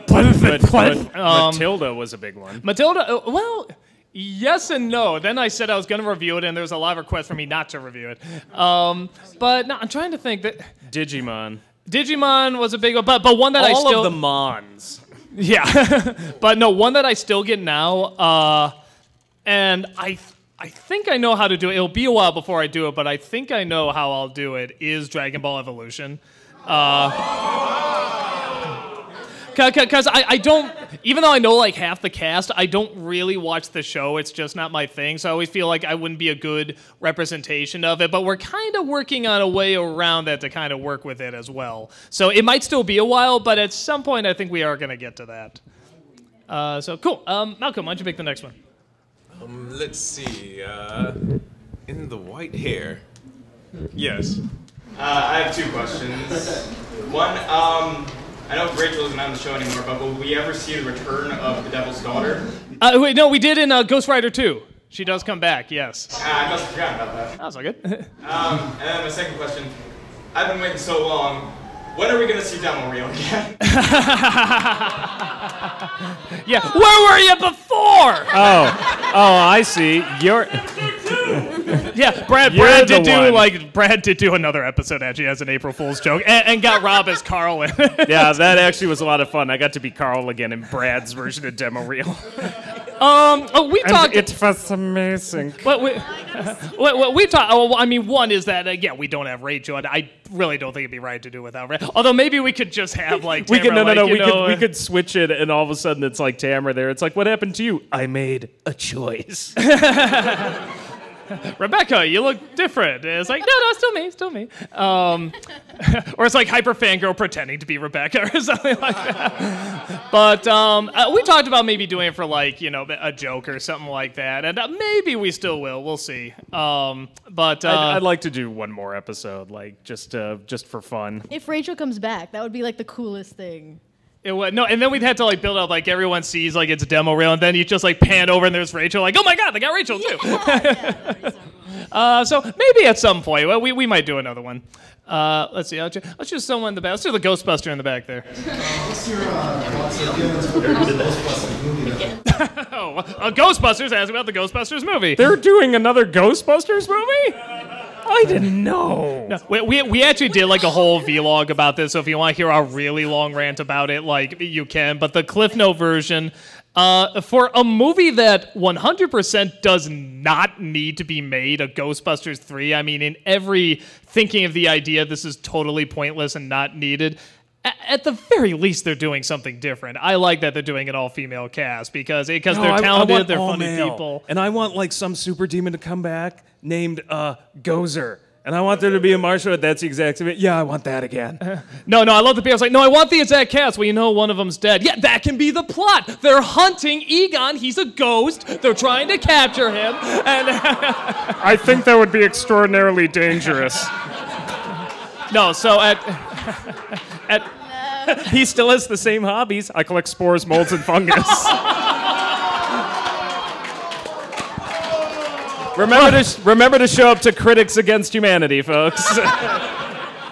Speaker 1: Matilda was a big one.
Speaker 2: Matilda, well, Yes and no. Then I said I was going to review it, and there was a lot of requests for me not to review it. But no, I'm trying to think that
Speaker 1: Digimon.
Speaker 2: Digimon was a big one, but one that I still...
Speaker 1: All of the Mons.
Speaker 2: Yeah. But no, one that I still get now, and I think I know how to do it. It'll be a while before I do it, but I think I know how I'll do it, is Dragon Ball Evolution. Because I don't, even though I know like half the cast, I don't really watch the show. It's just not my thing. So I always feel like I wouldn't be a good representation of it. But we're kind of working on a way around that to kind of work with it as well. So it might still be a while, but at some point I think we are going to get to that. So cool. Malcolm, why don't you pick the next one?
Speaker 3: Let's see. In the white hair. Yes.
Speaker 11: I have 2 questions. One, I know Rachel isn't on the show anymore, but will we ever see the return of the Devil's Daughter?
Speaker 2: Wait, no, we did in Ghost Rider 2. She does come back, yes.
Speaker 11: I must have forgotten about that.
Speaker 2: That was all good.
Speaker 11: And then my second question, I've been waiting so long. When are we going to see Demo Reel again?
Speaker 2: Yeah, where were you before?
Speaker 1: Oh, I see.
Speaker 2: Yeah, Brad did do another episode actually as an April Fool's joke and got Rob as Carl in it.
Speaker 1: Yeah, that actually was a lot of fun. I got to be Carl again in Brad's version of Demo Reel.
Speaker 2: We talked.
Speaker 1: It was amazing.
Speaker 2: We talked. Oh, I mean, one is that we don't have Rachel, and I really don't think it'd be right to do without Rachel. Although maybe we could just have like Tamara,
Speaker 1: we could switch it, and all of a sudden it's like Tamara there. It's like, what happened to you? I made a choice.
Speaker 2: Rebecca, you look different. And it's like, no, still me. Or it's like hyper fangirl pretending to be Rebecca or something like that. But we talked about maybe doing it for like, a joke or something like that. And maybe we still will. We'll see. But
Speaker 1: I'd like to do one more episode, like just for fun.
Speaker 4: If Rachel comes back, that would be like the coolest thing.
Speaker 2: It would, no, and then we'd have to like build up like everyone sees like it's a demo reel, and then you just like pan over and there's Rachel, like, oh my god, they got Rachel too. So maybe at some point we might do another one. Let's see. Let's just someone in the back. Let's do the Ghostbuster in the back there.
Speaker 17: What's your Ghostbusters movie?
Speaker 2: Oh, Ghostbusters. Ask about the Ghostbusters movie.
Speaker 1: They're doing another Ghostbusters movie? I didn't know.
Speaker 2: No, we actually did like a whole vlog about this, so if you want to hear our really long rant about it, like you can. But the Cliff Note version, for a movie that 100% does not need to be made, a Ghostbusters 3, I mean, in every thinking of the idea, this is totally pointless and not needed. At the very least, they're doing something different. I like that they're doing an all-female cast because they're talented, they're funny people.
Speaker 1: And I want like some super demon to come back named Gozer. And I want there to be a martial art. That's the exact same. Yeah, I want that again.
Speaker 2: No, I love the people. It's like, no, I want the exact cast. Well, one of them's dead. Yeah, that can be the plot. They're hunting Egon. He's a ghost. They're trying to capture him. And
Speaker 1: I think that would be extraordinarily dangerous.
Speaker 2: No, so
Speaker 1: he still has the same hobbies. I collect spores, molds, and fungus. Remember to show up to Critics Against Humanity, folks.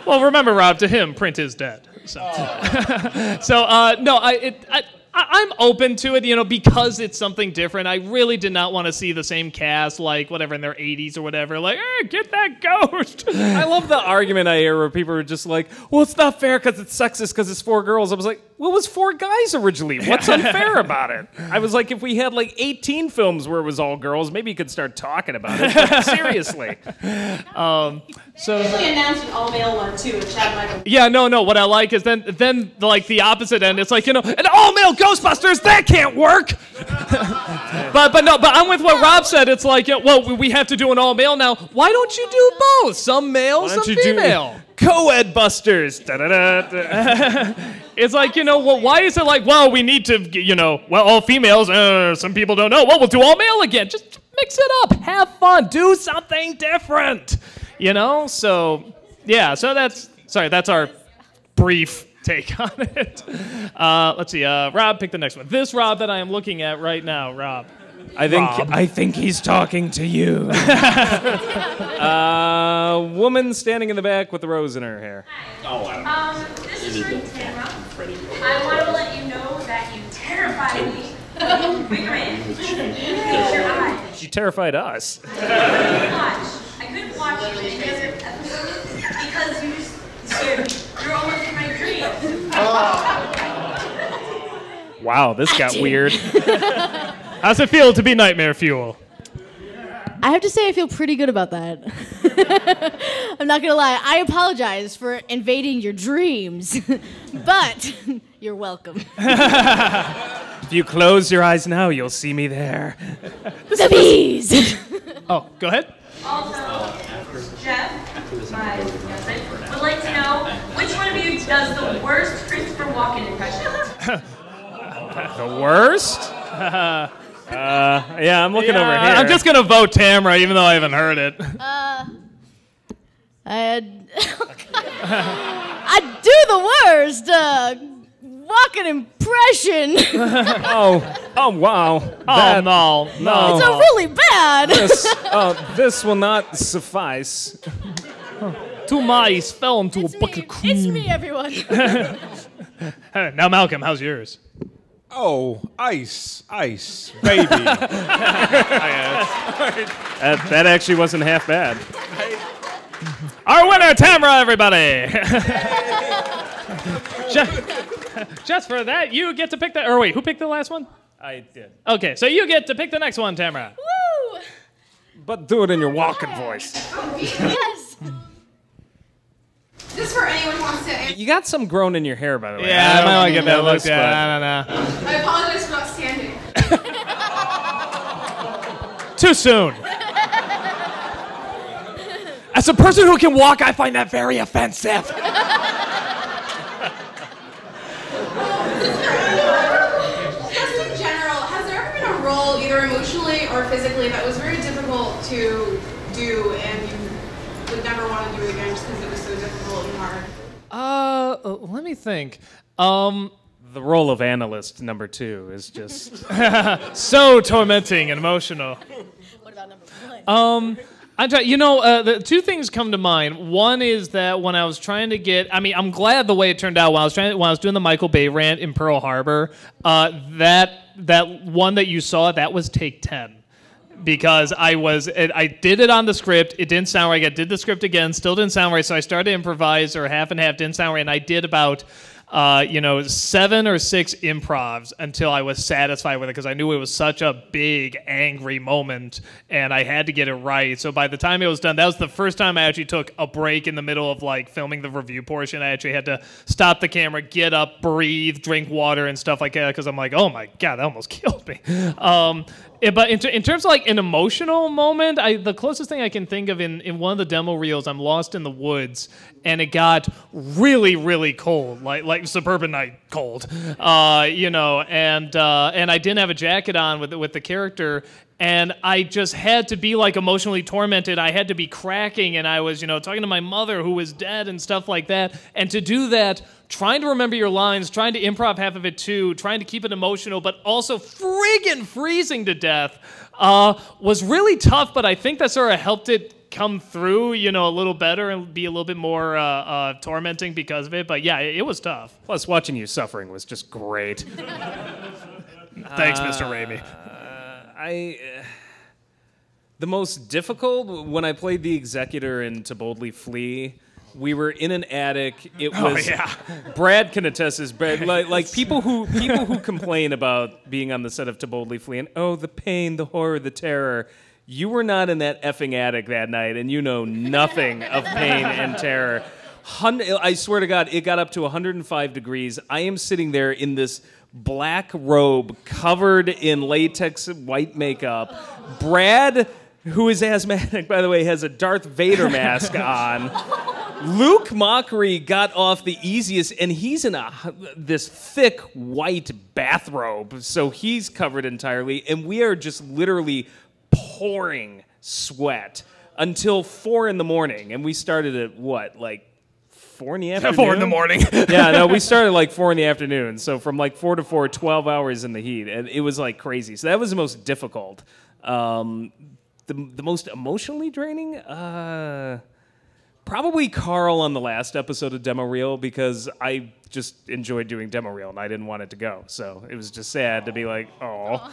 Speaker 2: Well, remember, Rob, to him, print is dead. So, I'm open to it, because it's something different. I really did not want to see the same cast, like, whatever, in their 80s or whatever. Like, get that ghost.
Speaker 1: I love the argument I hear where people are just like, well, it's not fair because it's sexist because it's 4 girls. I was like, well, it was 4 guys originally. What's unfair about it? I was like, if we had like 18 films where it was all girls, maybe you could start talking about it. But seriously.
Speaker 5: So they announced an all-male one too, and Chad Michael.
Speaker 2: Yeah, no. What I like is then like the opposite end. It's like an all-male Ghostbusters that can't work. but I'm with what Rob said. It's like we have to do an all-male now. Why don't you do both? Some male, some female.
Speaker 1: Co-ed busters.
Speaker 2: It's like, why is it like, we need to, all females, some people don't know. Well, we'll do all male again. Just mix it up. Have fun. Do something different. So, yeah, so that's our brief take on it. Let's see, Rob, pick the next one. This Rob that I am looking at right now, Rob.
Speaker 1: I think he's talking to you. Woman standing in the back with the rose in her hair.
Speaker 18: This is from Tamara. I want to let you know that you terrify me Wickerman, fix your eyes.
Speaker 1: She terrified us.
Speaker 18: I couldn't watch you in the other episodes because you just scared me. You're almost in my dreams.
Speaker 2: Wow, this got weird. How's it feel to be nightmare fuel?
Speaker 4: I have to say I feel pretty good about that. I'm not gonna lie. I apologize for invading your dreams, but you're welcome.
Speaker 1: If you close your eyes now, you'll see me there.
Speaker 4: The bees!
Speaker 2: Oh, go ahead.
Speaker 18: Also, Jeff, my husband, would like to know which one of you does the worst Christopher Walken impression.
Speaker 1: The worst? Yeah, I'm looking over here.
Speaker 2: I'm just gonna vote Tamara, even though I haven't heard it.
Speaker 4: I do the worst. Walking impression.
Speaker 1: Oh, wow.
Speaker 2: Oh, no.
Speaker 4: It's a really bad.
Speaker 1: This will not suffice.
Speaker 2: Two mice fell into a bucket of cream.
Speaker 4: It's me, everyone.
Speaker 2: Now, Malcolm, how's yours?
Speaker 3: Oh, ice, baby.
Speaker 1: That actually wasn't half bad.
Speaker 2: Our winner, Tamara, everybody. Just for that, you get to pick that. Or wait, who picked the last one?
Speaker 1: I did.
Speaker 2: Okay, so you get to pick the next one, Tamara.
Speaker 4: Woo!
Speaker 1: But do it in your walking voice.
Speaker 4: Yes.
Speaker 19: Just for anyone who wants to answer.
Speaker 1: You got some grown in your hair, by the way.
Speaker 2: Yeah, I might want to get that
Speaker 1: looks,
Speaker 2: looked at. I don't know.
Speaker 19: I apologize for not standing.
Speaker 2: Too soon. As a person who can walk, I find that very offensive.
Speaker 19: Just in general, has there ever been a role, either emotionally or physically, that was very difficult to do and you would never want to do it again just because it was so difficult and hard?
Speaker 2: Let me think.
Speaker 1: The role of analyst number 2 is just
Speaker 2: so tormenting and emotional.
Speaker 4: What about number 1?
Speaker 2: The two things come to mind. One is that when I was trying to get, I'm glad the way it turned out. When I was doing the Michael Bay rant in Pearl Harbor, that one that you saw, that was take 10. Because I did it on the script, it didn't sound right. I did the script again, still didn't sound right. So I started to improvise, or half and half, didn't sound right, and I did about 7 or 6 improvs until I was satisfied with it, because I knew it was such a big, angry moment, and I had to get it right. So by the time it was done, that was the first time I actually took a break in the middle of filming the review portion. I actually had to stop the camera, get up, breathe, drink water, and stuff like that, because I'm like, oh my god, that almost killed me. But in terms of an emotional moment, the closest thing I can think of in one of the demo reels, I'm lost in the woods, and it got really, really cold, like suburban night cold, and I didn't have a jacket on with the character, and I just had to be emotionally tormented. I had to be cracking, and I was talking to my mother who was dead and stuff like that, and to do that, trying to remember your lines, trying to improv half of it too, trying to keep it emotional, but also friggin' freezing to death, was really tough, but I think that sort of helped it come through, a little better and be a little bit more tormenting because of it. But yeah, it was tough.
Speaker 1: Plus, watching you suffering was just great.
Speaker 2: Thanks, Mr. Raimi.
Speaker 1: The most difficult, when I played the executor in To Boldly Flee, we were in an attic. It was Brad can attest this. Brad, like people who complain about being on the set of To Boldly Flee and the pain, the horror, the terror. You were not in that effing attic that night, and you know nothing of pain and terror. I swear to God, it got up to 105 degrees. I am sitting there in this black robe covered in latex white makeup. Brad, who is asthmatic, by the way, has a Darth Vader mask on. Luke Mockery got off the easiest, and he's in this thick white bathrobe, so he's covered entirely, and we are just literally pouring sweat until 4 in the morning, and we started at 4 in the afternoon?
Speaker 2: 4 in the morning.
Speaker 1: Yeah, no, we started 4 in the afternoon, so from 4 to 4, 12 hours in the heat, and it was crazy. So that was the most difficult. The most emotionally draining? Probably Carl on the last episode of Demo Reel, because I just enjoyed doing Demo Reel and I didn't want it to go. So it was just sad to be like, oh.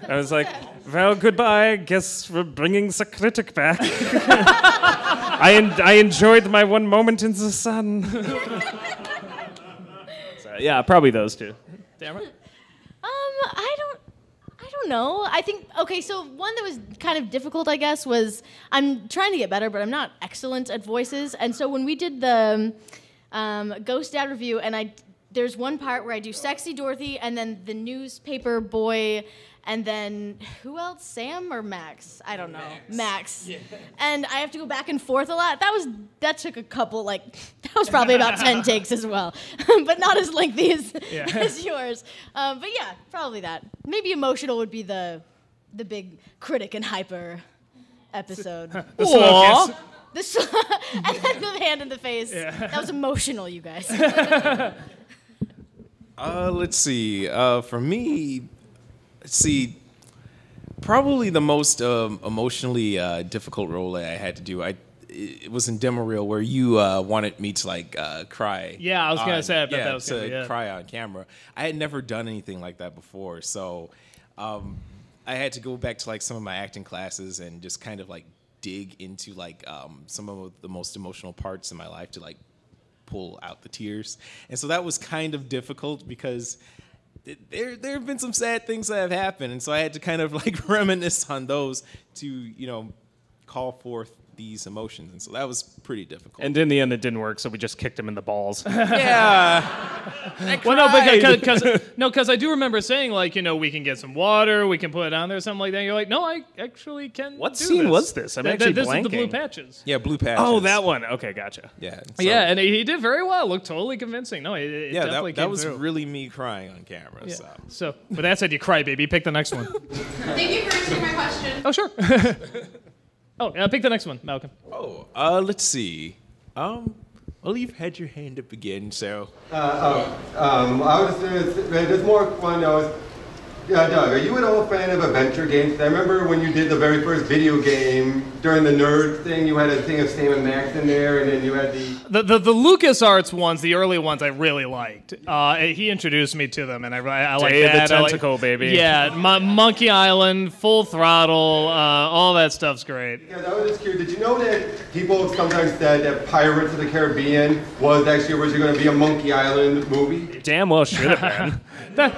Speaker 1: I was like, well, goodbye. Guess we're bringing the critic back. I enjoyed my one moment in the sun. So, yeah, probably those two.
Speaker 2: Tamara?
Speaker 4: I don't know. I think, okay, so one that was kind of difficult, I guess, was I'm trying to get better, but I'm not excellent at voices. And so when we did the Ghost Dad review, and there's one part where I do Sexy Dorothy, and then the newspaper boy, and then who else? Sam or Max? I don't know. Max. Yeah. And I have to go back and forth a lot. That took a couple, that was probably about 10 takes as well, but not as lengthy as yours. But yeah, probably that. Maybe emotional would be the big critic and hyper episode.
Speaker 2: The slow kiss.
Speaker 4: And then the hand in the face. Yeah. That was emotional, you guys.
Speaker 3: Let's see. For me, probably the most emotionally difficult role that I had to do. It was in Demo Reel where you wanted me to cry.
Speaker 2: Yeah, I was gonna say. I bet that was
Speaker 3: to
Speaker 2: gonna be
Speaker 3: cry on camera. I had never done anything like that before, so I had to go back to some of my acting classes and just kind of dig into some of the most emotional parts in my life to pull out the tears. And so that was kind of difficult because there have been some sad things that have happened, and so I had to kind of reminisce on those to call forth these emotions, and so that was pretty difficult.
Speaker 1: And in the end, it didn't work, so we just kicked him in the balls.
Speaker 3: Yeah.
Speaker 2: Well, no, because I do remember saying we can get some water, we can put it on there, something like that. And you're like, no, I actually can.
Speaker 1: What
Speaker 2: do
Speaker 1: scene
Speaker 2: this.
Speaker 1: was this? I'm actually
Speaker 2: this
Speaker 1: blanking.
Speaker 2: Is the blue patches.
Speaker 3: Yeah, blue patches.
Speaker 1: Oh, that one. Okay, gotcha.
Speaker 3: Yeah.
Speaker 2: Yeah, and he did very well. Looked totally convincing. No, it definitely came
Speaker 3: that was
Speaker 2: through.
Speaker 3: really me crying on camera.
Speaker 2: Yeah.
Speaker 3: So,
Speaker 2: with that said, you cry, baby. Pick the next one.
Speaker 19: Thank you for answering my question.
Speaker 2: Oh, sure. Pick the next one, Malcolm.
Speaker 3: Let's see. Well, you've had your hand up again, so.
Speaker 6: I was there's more fun. Doug, are you an old fan of adventure games? I remember when you did the very first video game during the nerd thing, you had a thing of Sam and Max in there, and then you had
Speaker 2: the LucasArts ones, the early ones, I really liked. He introduced me to them, and I like
Speaker 1: Day
Speaker 2: that.
Speaker 1: of the Tentacle, baby.
Speaker 2: Yeah, Monkey Island, Full Throttle, all that stuff's great.
Speaker 6: Yeah, I was just curious. Did you know that people sometimes said that Pirates of the Caribbean was actually originally going to be a Monkey Island movie?
Speaker 1: Damn well should have been.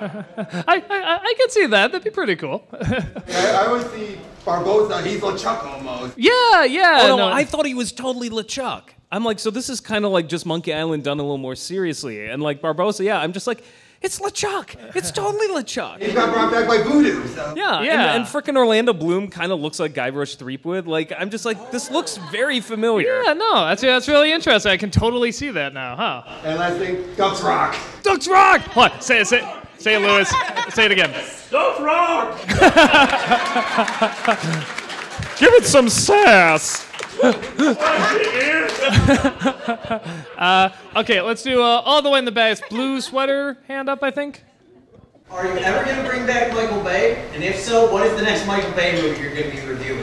Speaker 2: I could see that. That'd be pretty cool.
Speaker 6: I always see Barbosa. He's LeChuck almost.
Speaker 2: Yeah.
Speaker 1: Oh, no, I thought he was totally LeChuck. I'm like, so this is kind of like just Monkey Island done a little more seriously. And Barbosa, yeah, I'm just like, it's LeChuck. It's totally LeChuck.
Speaker 6: He got brought back by voodoo. So.
Speaker 1: Yeah. And frickin' Orlando Bloom kind of looks like Guybrush Threepwood. I'm just like, this looks very familiar.
Speaker 2: Yeah, no, that's really interesting. I can totally see that now, huh?
Speaker 6: And I think Ducks Rock.
Speaker 2: Ducks Rock! What? Say it, Lewis. Say it again.
Speaker 13: Ducks Rock!
Speaker 1: Give it some sass.
Speaker 2: Okay, let's do all the way in the back. It's blue sweater, hand up, I think.
Speaker 20: Are you ever going to bring back Michael Bay? And if so, what is the next Michael Bay movie you're going to be reviewing?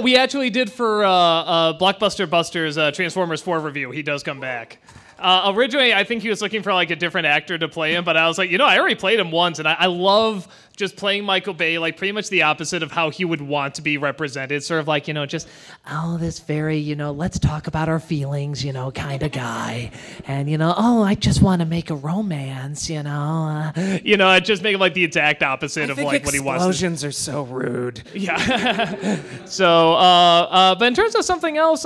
Speaker 2: We actually did for Blockbuster Buster's Transformers 4 review. He does come back. Originally, I think he was looking for a different actor to play him, but I was like, I already played him once, and I love just playing Michael Bay, pretty much the opposite of how he would want to be represented. Sort of just, this very, let's talk about our feelings, kind of guy. And, I just want to make a romance, I just make him the exact opposite of what he wants.
Speaker 1: Explosions are so rude.
Speaker 2: Yeah. So, but in terms of something else,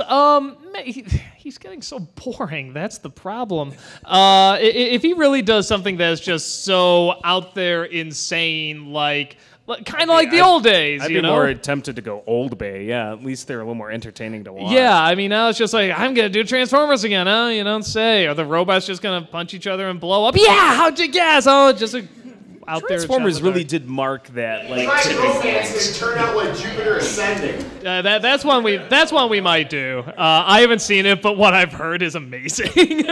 Speaker 2: he's getting so boring. That's the problem. If he really does something that's just so out there insane, kind of like the old days,
Speaker 1: I'd be more tempted to go Old Bay. Yeah, at least they're a little more entertaining to watch.
Speaker 2: Yeah, I mean, now it's just I'm going to do Transformers again, huh? You don't say. Are the robots just going to punch each other and blow up? Yeah, how'd you guess? Oh, just out there.
Speaker 1: Transformers really did mark that.
Speaker 13: Romances turn out like Jupiter Ascending.
Speaker 2: That's one we might do. I haven't seen it, but what I've heard is amazing.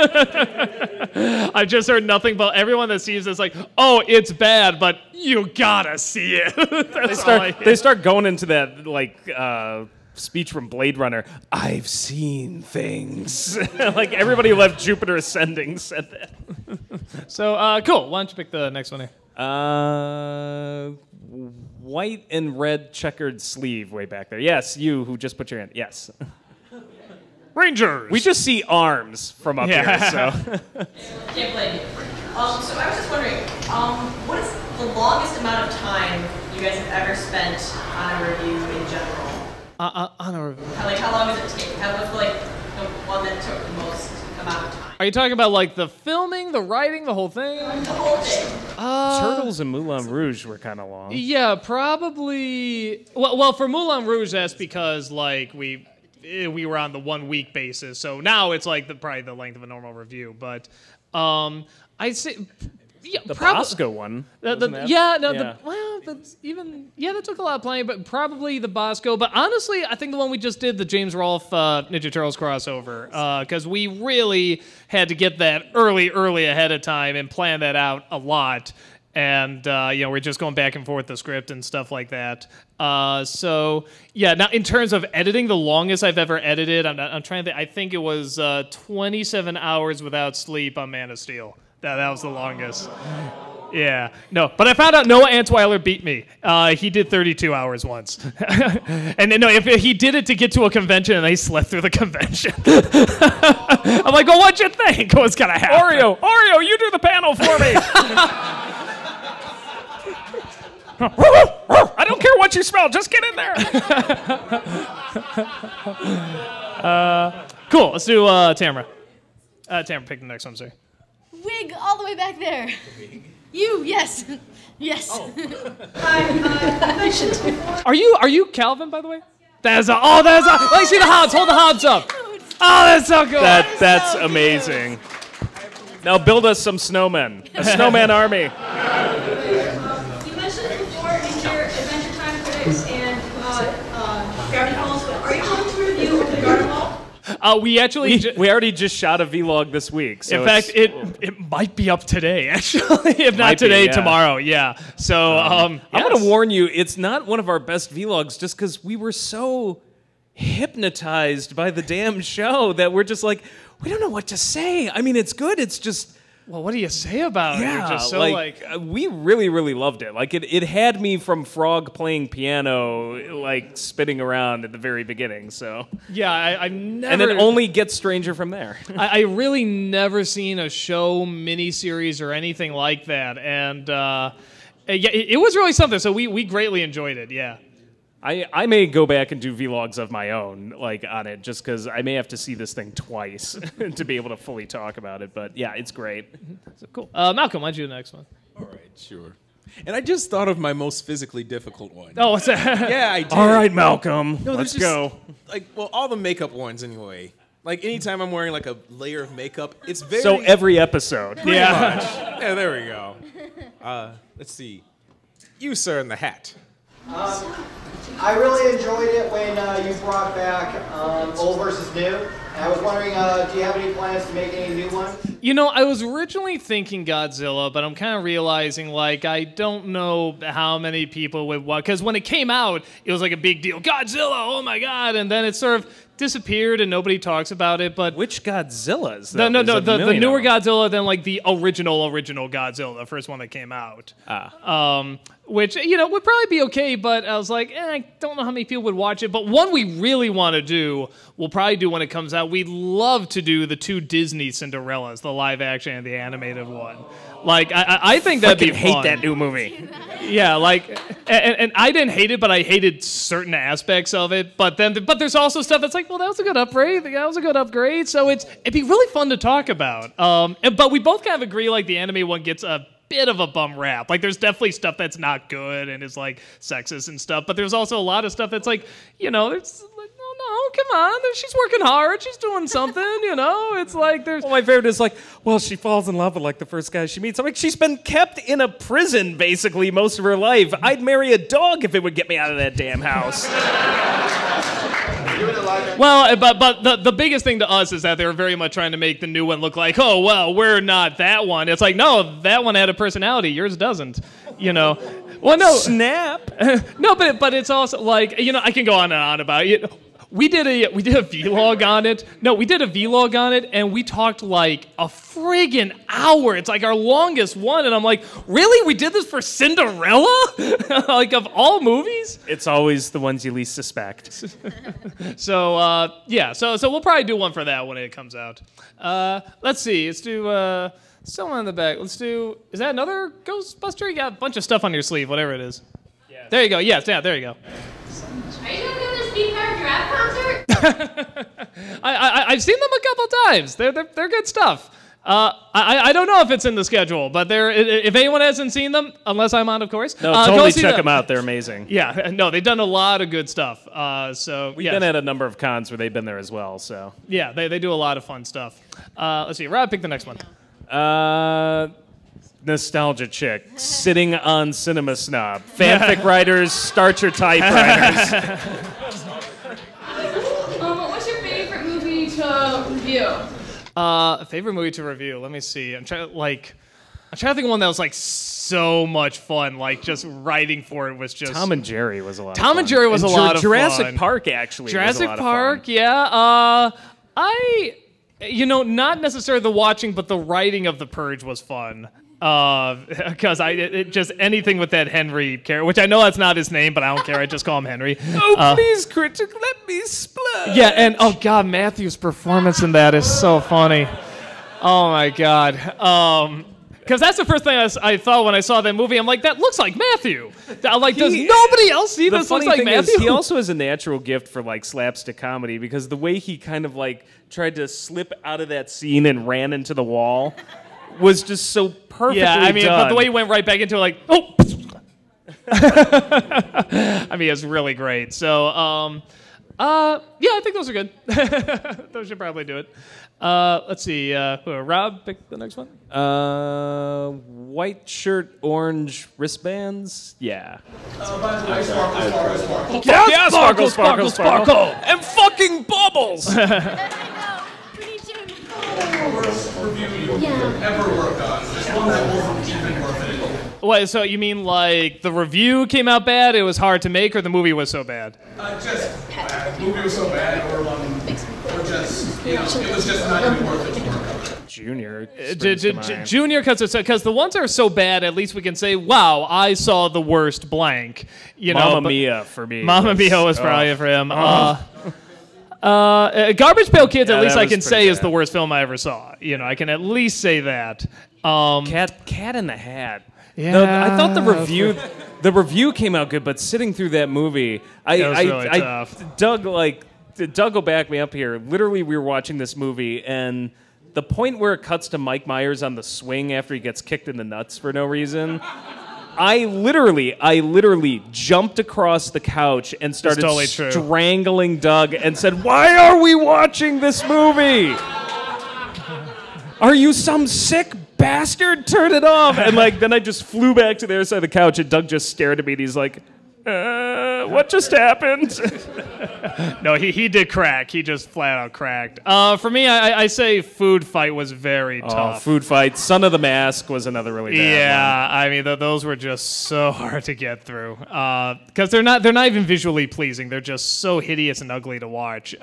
Speaker 2: I've just heard nothing but everyone that sees it's oh, it's bad, but you gotta see it.
Speaker 1: They start going into that speech from Blade Runner. I've seen things. Like everybody who left Jupiter Ascending said that.
Speaker 2: So cool. Why don't you pick the next one here?
Speaker 1: White and red checkered sleeve way back there. Yes, you who just put your hand. Yes.
Speaker 2: Rangers.
Speaker 1: We just see arms from up here. So.
Speaker 18: Can't blame you. So I was just wondering, what is the longest amount of time you guys have ever spent on a review in general?
Speaker 2: On a review.
Speaker 18: Like, how long does it take? What's like the one that took the most amount of time?
Speaker 2: Are you talking about like the filming, the writing, the whole thing?
Speaker 18: The whole thing.
Speaker 1: Turtles and Moulin Rouge were kind of long.
Speaker 2: Yeah, probably. Well, for Moulin Rouge, that's because like we were on the 1 week basis. So now it's like probably the length of a normal review. But I'd say. Yeah,
Speaker 1: the Bosco one.
Speaker 2: That took a lot of planning, but probably the Bosco. But honestly, I think the one we just did, the James Rolfe Ninja Turtles crossover, because we really had to get that early ahead of time and plan that out a lot. And we're just going back and forth the script and stuff like that. So yeah, now in terms of editing, the longest I've ever edited, I'm trying to think. I think it was 27 hours without sleep on Man of Steel. That was the longest. Yeah. No, but I found out Noah Antweiler beat me. He did 32 hours once. And no, if he did it to get to a convention and I slept through the convention. I'm like, well, what'd you think was going to happen?
Speaker 1: Oreo, you do the panel for me. I don't care what you smell, just get in there.
Speaker 2: Cool, let's do Tamara. Tamara, pick the next one, sorry.
Speaker 4: Wig all the way back there. You, yes. Yes.
Speaker 2: Oh. Are you Calvin, by the way? Let me see the hobs. Hold the hobs up. Oh, that's so good.
Speaker 1: That's amazing. Now build us some snowmen. A snowman army.
Speaker 18: You mentioned before in your Adventure Time critics and Gravity Falls, but are you going to review the Garden Wall?
Speaker 2: We
Speaker 1: already just shot a vlog this week. So
Speaker 2: in fact, it might be up today, actually. If not today, tomorrow. Yeah. So
Speaker 1: I'm going to warn you, it's not one of our best vlogs just because we were so hypnotized by the damn show that we're just like, we don't know what to say. I mean, it's good. It's just...
Speaker 2: Well, what do you say about it? You're just so
Speaker 1: we really, really loved it. Like it had me from Frog playing piano, like spinning around at the very beginning. So
Speaker 2: yeah, I've never.
Speaker 1: And it only gets stranger from there.
Speaker 2: I really never seen a show, miniseries, or anything like that, and it was really something. So we greatly enjoyed it. Yeah.
Speaker 1: I may go back and do vlogs of my own, like, on it, just because I may have to see this thing twice to be able to fully talk about it. But, yeah, it's great.
Speaker 2: So, cool. Malcolm, why'd you do the next one?
Speaker 3: All right, sure. And I just thought of my most physically difficult one.
Speaker 2: Oh, what's that?
Speaker 3: Yeah, I did.
Speaker 1: All right, Malcolm, let's go.
Speaker 3: Like, well, all the makeup ones, anyway. Like, anytime I'm wearing, like, a layer of makeup, it's very...
Speaker 1: So every episode.
Speaker 3: Pretty much. Yeah, there we go. Let's see. You, sir, in the hat.
Speaker 20: I really enjoyed it when you brought back old versus new. And I was wondering, do you have any plans to make any new ones?
Speaker 2: You know, I was originally thinking Godzilla, but I'm kind of realizing, like, I don't know how many people would watch. Because when it came out, it was like a big deal. Godzilla, oh my God. And then it sort of disappeared and nobody talks about it. But
Speaker 1: which Godzillas?
Speaker 2: The newer Godzilla, then like the original Godzilla, the first one that came out. Which, you know, would probably be okay, but I was like, I don't know how many people would watch it. But one we really want to do, we'll probably do when it comes out. We'd love to do the two Disney Cinderellas, the live action and the animated one. Like, I think that'd be fun.
Speaker 1: Hate that new movie.
Speaker 2: Yeah, like, and I didn't hate it, but I hated certain aspects of it. But there's also stuff that's like, well, that was a good upgrade. That was a good upgrade. So it'd be really fun to talk about. But we both kind of agree, like, the anime one gets a bit of a bum rap. Like, there's definitely stuff that's not good and is like sexist and stuff. But there's also a lot of stuff that's like, you know, it's like, no, come on. She's working hard. She's doing something, you know? It's like there's...
Speaker 1: Well, my favorite is like, well, she falls in love with like the first guy she meets. I'm like, she's been kept in a prison basically most of her life. I'd marry a dog if it would get me out of that damn house.
Speaker 6: Doing a
Speaker 2: Well, but the biggest thing to us is that they were very much trying to make the new one look like, oh, well, we're not that one. It's like, no, that one had a personality. Yours doesn't, you know. Well, no.
Speaker 1: Snap.
Speaker 2: No, but it's also like, you know, I can go on and on about it. We did a vlog on it. No, we did a vlog on it, and we talked like a friggin' hour. It's like our longest one, and I'm like, really? We did this for Cinderella? Like, of all movies?
Speaker 1: It's always the ones you least suspect.
Speaker 2: So, yeah, so we'll probably do one for that when it comes out. Let's see, let's do someone in the back. Let's do, is that another Ghostbuster? You got a bunch of stuff on your sleeve, whatever it is. Yeah. There you go, yes, yeah, there you go.
Speaker 21: Are you going to this Beat Power Giraffe concert?
Speaker 2: I've seen them a couple times. They're good stuff. I don't know if it's in the schedule, but if anyone hasn't seen them, unless I'm on, of course.
Speaker 1: No, totally check them out. They're amazing.
Speaker 2: Yeah, no, they've done a lot of good stuff. So
Speaker 1: we've been at a number of cons where they've been there as well. So
Speaker 2: yeah, they do a lot of fun stuff. Let's see, Rob, pick the next one.
Speaker 1: Nostalgia chick sitting on Cinema Snob. Fanfic writers, start your typewriters.
Speaker 19: What's your favorite movie to review?
Speaker 2: Favorite movie to review? Let me see. I'm trying to think of one that was like so much fun. Like just writing for it was just.
Speaker 1: Tom and Jerry was a lot.
Speaker 2: Tom and Jerry was a lot of fun.
Speaker 1: Jurassic Park actually.
Speaker 2: Jurassic
Speaker 1: was a lot
Speaker 2: Park,
Speaker 1: of fun.
Speaker 2: yeah. Not necessarily the watching, but the writing of The Purge was fun. Because just anything with that Henry character, which I know that's not his name, but I don't care. I just call him Henry.
Speaker 1: Oh, please, critic, let me splurge.
Speaker 2: Yeah, and oh god, Matthew's performance in that is so funny. Oh my god. Because that's the first thing I thought when I saw that movie. I'm like, that looks like Matthew. I'm like, does nobody else see this looks like Matthew?
Speaker 1: He also has a natural gift for like slapstick comedy because the way he kind of like tried to slip out of that scene and ran into the wall was just so perfectly
Speaker 2: I mean,
Speaker 1: done.
Speaker 2: but the way he went right back into it, like, oh. I mean, it's really great. So, yeah, I think those are good. Those should probably do it. Let's see. Rob, pick the next one.
Speaker 1: White shirt, orange wristbands. Yeah.
Speaker 9: By the way, sparkle.
Speaker 1: Yeah, sparkle. And fucking bubbles.
Speaker 9: Review ever worked on? There's one that wasn't even worth it.
Speaker 2: Wait, so you mean like the review came out bad, it was hard to make, or the movie was so bad?
Speaker 9: Just bad. The movie was so bad, or just, it was just not even worth it to work on.
Speaker 1: Junior.
Speaker 2: Junior, because the ones that are so bad, at least we can say, wow, I saw the worst blank.
Speaker 1: Mamma Mia for me.
Speaker 2: Mamma Mia was probably for him. Garbage Pail Kids, at least I can say, is the worst film I ever saw. I can at least say that.
Speaker 1: Cat in the Hat.
Speaker 2: Yeah.
Speaker 1: I thought the review came out good, but sitting through that movie,
Speaker 2: it was really tough.
Speaker 1: Doug will back me up here. Literally, we were watching this movie, and the point where it cuts to Mike Myers on the swing after he gets kicked in the nuts for no reason. I literally jumped across the couch and started strangling Doug and said, "Why are we watching this movie? Are you some sick bastard? Turn it off!" And then I just flew back to the other side of the couch, and Doug just stared at me, and he's like, what just happened?
Speaker 2: No, he did crack. He just flat out cracked. For me, I say Food Fight was very tough.
Speaker 1: Food Fight. Son of the Mask was another really bad one.
Speaker 2: Yeah, I mean, those were just so hard to get through. Because they're not even visually pleasing. They're just so hideous and ugly to watch.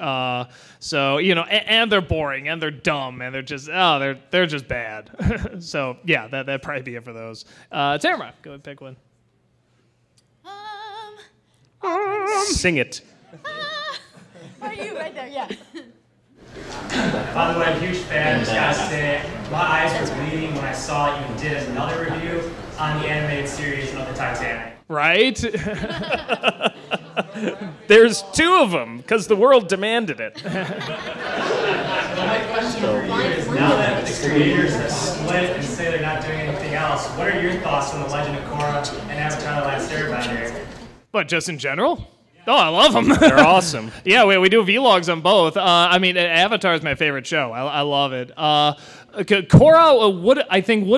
Speaker 2: So, and they're boring, and they're dumb, and they're just, they're just bad. So, yeah, that'd probably be it for those. Tamara, go ahead and pick one.
Speaker 1: Sing it.
Speaker 4: Are you right there? Yeah.
Speaker 12: By the way, I'm a huge fan. Just gotta say, my eyes were bleeding when I saw you did another review on the animated series of the Titanic.
Speaker 2: Right?
Speaker 1: There's two of them because the world demanded it.
Speaker 12: My question for you is, now that the creators have split and say they're not doing anything else, what are your thoughts on The Legend of Korra and Avatar: The Last Airbender?
Speaker 2: But just in general? Oh, I love them.
Speaker 1: They're awesome.
Speaker 2: Yeah, we do vlogs on both. I mean, Avatar is my favorite show. I love it. Korra would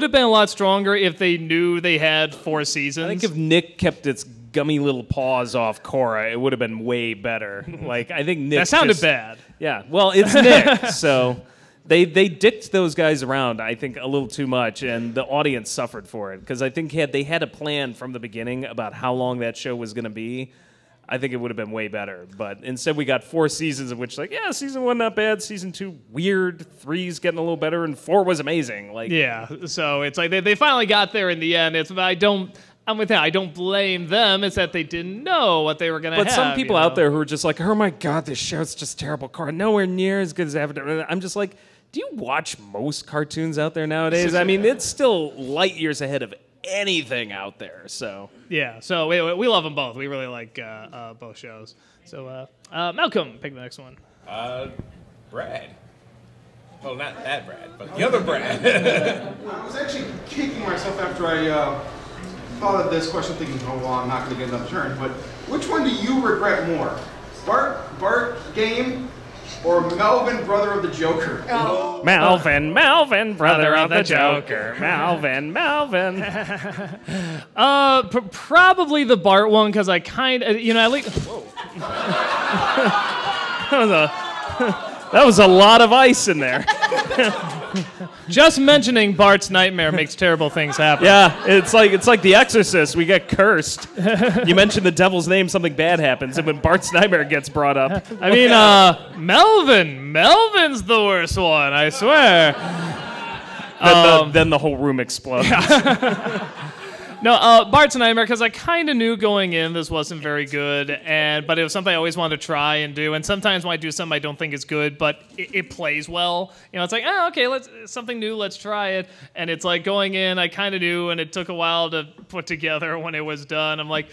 Speaker 2: have been a lot stronger if they knew they had 4 seasons.
Speaker 1: I think if Nick kept its gummy little paws off Cora, it would have been way better. Like, I think Nick
Speaker 2: That sounded
Speaker 1: just-
Speaker 2: bad.
Speaker 1: Yeah, well, it's Nick, so they dicked those guys around, I think, a little too much, and the audience suffered for it, because I think they had a plan from the beginning about how long that show was going to be. I think it would have been way better, but instead we got 4 seasons of which, like, yeah, season 1 not bad, season 2 weird, 3's getting a little better, and 4 was amazing. Like,
Speaker 2: yeah, so it's like they finally got there in the end. I'm with that. I don't blame them. It's that they didn't know what they were going to have.
Speaker 1: but some people out there who are just like, oh my god, this show's just terrible. Cora, nowhere near as good as Avatar. I'm just like, do you watch most cartoons out there nowadays? I mean, it's still light years ahead of anything out there. So
Speaker 2: yeah, so we love them both. We really like both shows. So Malcolm, pick the next one.
Speaker 3: Brad. Well, not that Brad, but the other Brad.
Speaker 7: I was actually kicking myself after I thought of this question, thinking, oh, well, I'm not going to get another turn. But which one do you regret more? Bart Game or Melvin, brother of the Joker?
Speaker 1: Oh. Melvin, brother of the Joker. Melvin.
Speaker 2: Probably the Bart one, because I kind of, at least. Whoa.
Speaker 1: That was a lot of ice in there.
Speaker 2: Just mentioning Bart's nightmare makes terrible things happen.
Speaker 1: Yeah, it's like The Exorcist. We get cursed. You mention the devil's name, something bad happens, and when Bart's nightmare gets brought up,
Speaker 2: I mean, Melvin's the worst one, I swear.
Speaker 1: Then the whole room explodes.
Speaker 2: No, Bart's Nightmare, because I kind of knew going in this wasn't very good, but it was something I always wanted to try and do. And sometimes when I do something I don't think is good, but it plays well, it's like, okay, something new, let's try it. And it's like going in, I kind of knew, and it took a while to put together when it was done. I'm like,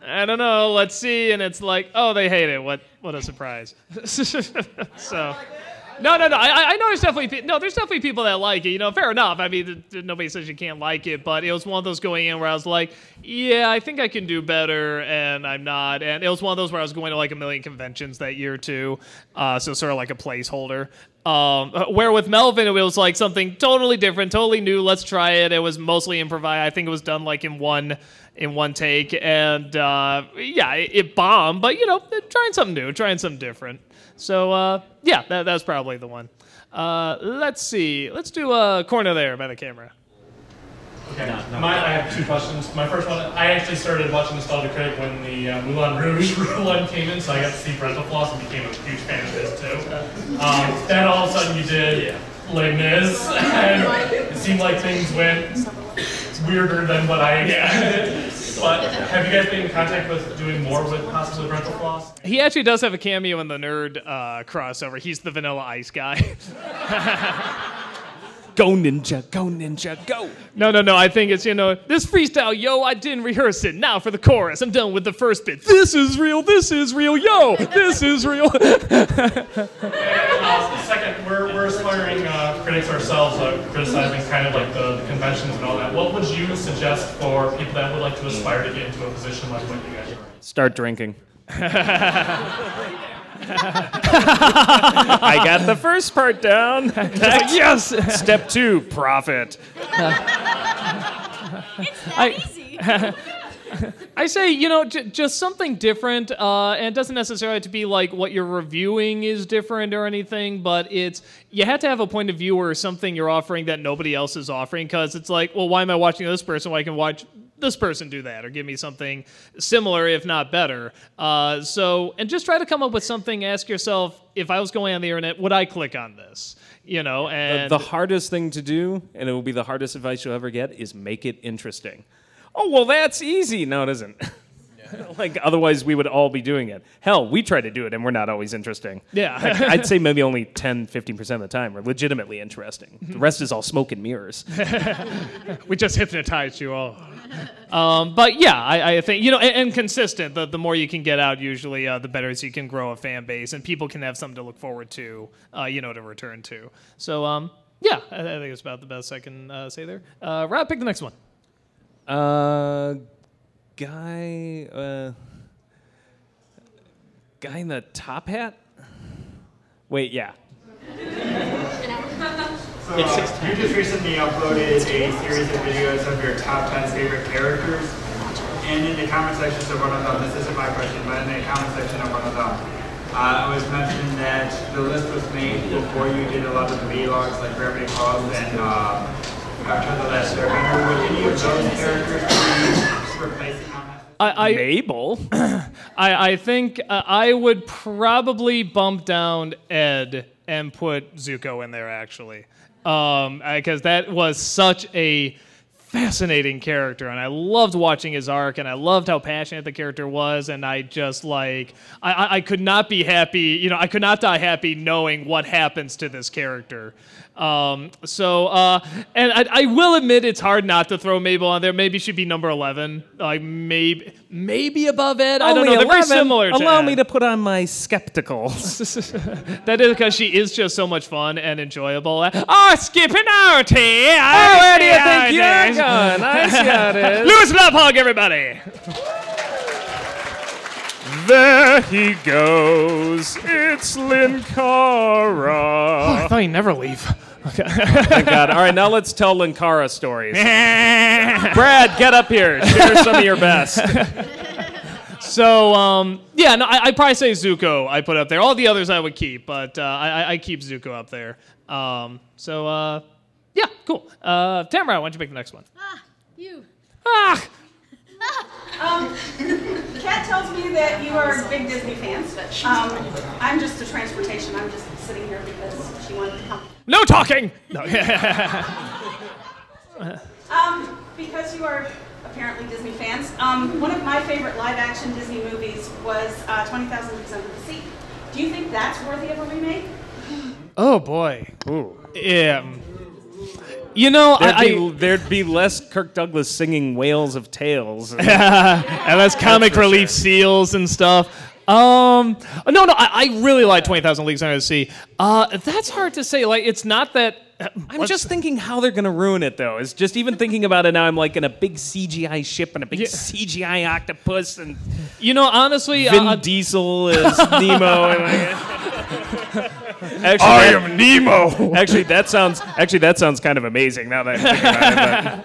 Speaker 2: I don't know, let's see. And it's like, oh, they hate it. What a surprise. So. No. I know there's definitely people that like it. Fair enough. I mean, nobody says you can't like it, but it was one of those going in where I was like, yeah, I think I can do better, and I'm not. And it was one of those where I was going to like a million conventions that year too, so sort of like a placeholder. Where with Melvin, it was like something totally different, totally new. Let's try it. It was mostly improvised. I think it was done like in one take, and it bombed. But trying something new, trying something different. So that's probably the one. Let's see. Let's do a corner there by the camera.
Speaker 8: Okay. I have 2 questions. My first one, I actually started watching Nostalgia Critic when the Moulin Rouge one came in, so I got to see Rental Floss and became a huge fan of his too. Then all of a sudden you did Les Mis, and it seemed like things went weirder than what I expected. But have you guys been in contact with doing more with possibly Rental Floss?
Speaker 2: He actually does have a cameo in the Nerd crossover. He's the Vanilla Ice guy.
Speaker 1: Go ninja, go.
Speaker 2: No. I think it's, this freestyle, yo, I didn't rehearse it. Now for the chorus. I'm done with the first bit. This is real, yo, this is real.
Speaker 8: Second, we're aspiring critics ourselves, criticizing kind of like the conventions and all that. What would you suggest for people that would like to aspire to get into a position like what you guys are in?
Speaker 1: Start drinking. I got the first part down. Yes. Step 2, profit.
Speaker 2: I say, just something different, and it doesn't necessarily have to be like what you're reviewing is different or anything, but you have to have a point of view or something you're offering that nobody else is offering, because it's like, well, why am I watching this person when I can watch this person do that, or give me something similar, if not better. And just try to come up with something. Ask yourself, if I was going on the internet, would I click on this? And
Speaker 1: the hardest thing to do, and it will be the hardest advice you'll ever get, is make it interesting. Oh, well, that's easy. No, it isn't. Otherwise, we would all be doing it. Hell, we try to do it, and we're not always interesting.
Speaker 2: Yeah.
Speaker 1: I'd say maybe only 10, 15% of the time we're legitimately interesting. The rest is all smoke and mirrors.
Speaker 2: We just hypnotized you all. But yeah, I think, and consistent. The more you can get out, usually, the better you can grow a fan base, and people can have something to look forward to, to return to. So, I think it's about the best I can say there. Rob, pick the next one.
Speaker 1: Guy in the top hat? Wait, yeah.
Speaker 22: So, you just recently uploaded a series of videos of your top 10 favorite characters.
Speaker 10: and in the comment sections of one of them, this isn't my question, but in the comment section of one of them, it was mentioned that the list was made before you did a lot of the vlogs like Gravity Falls and after the Last Airbender. Would any of those characters be replacing on that?
Speaker 1: Mabel?
Speaker 2: I think I would probably bump down Ed and put Zuko in there, actually. Because that was such a fascinating character, and I loved watching his arc, and I loved how passionate the character was, and I just, like, I could not be happy, you know, I could not die happy knowing what happens to this character. And I will admit it's hard not to throw Mabel on there. Maybe she'd be number 11. Like, maybe above Ed. I don't know. They're very similar to
Speaker 1: Allow
Speaker 2: Ed.
Speaker 1: me to put on my skepticals.
Speaker 2: That is because she is just so much fun and enjoyable. Oh, skipping out here.
Speaker 1: Oh, where do you think you're going? I see how it is.
Speaker 2: Lewis Love Hug, everybody.
Speaker 1: There he goes. It's Linkara.
Speaker 2: Oh, I thought he'd never leave. Okay.
Speaker 1: Thank God. All right, now let's tell Linkara stories. Brad, get up here. Share some of your best.
Speaker 2: So, yeah, no, I'd probably say Zuko I put up there. All the others I would keep, but I keep Zuko up there. Yeah, cool. Tamara, why don't you pick the next one?
Speaker 4: You.
Speaker 19: Kat tells me that you are big Disney fans. I'm just a transportation. I'm just sitting here because she wanted to come.
Speaker 2: No talking! No.
Speaker 19: Because you are apparently Disney fans, one of my favorite live-action Disney movies was 20,000 Leagues Under the Sea. Do you think that's worthy of a remake?
Speaker 2: Oh, boy.
Speaker 1: Ooh.
Speaker 2: Yeah. You know,
Speaker 1: there'd be less Kirk Douglas singing Whales of Tales.
Speaker 2: And less comic relief seals and stuff. No, I really like 20,000 Leagues Under the Sea. That's hard to say. Like, it's not that...
Speaker 1: I'm just thinking how they're going to ruin it, though. It's just even thinking about it now, I'm like in a big CGI ship and a big CGI octopus. And
Speaker 2: you know, honestly...
Speaker 1: Vin Diesel is Nemo. And actually,
Speaker 2: I am Nemo.
Speaker 1: Actually, that sounds kind of amazing now that I'm thinking about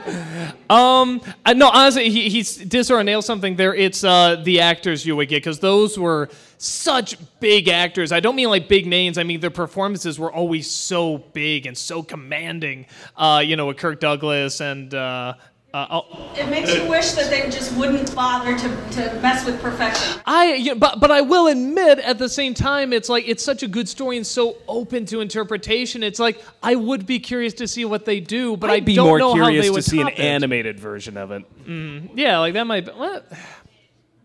Speaker 1: it.
Speaker 2: No, honestly, he's did sort of nail something there. It's the actors you would get, because those were such big actors. I don't mean like big names. I mean their performances were always so big and so commanding. With Kirk Douglas and.
Speaker 19: It makes you wish that they just wouldn't bother to mess with perfection.
Speaker 2: But I will admit at the same time, it's like it's such a good story and so open to interpretation. It's like I would be curious to see what they do, but I don't know how they would
Speaker 1: I'd be more curious to see an
Speaker 2: top it.
Speaker 1: animated version of it.
Speaker 2: Yeah, like that might be... What?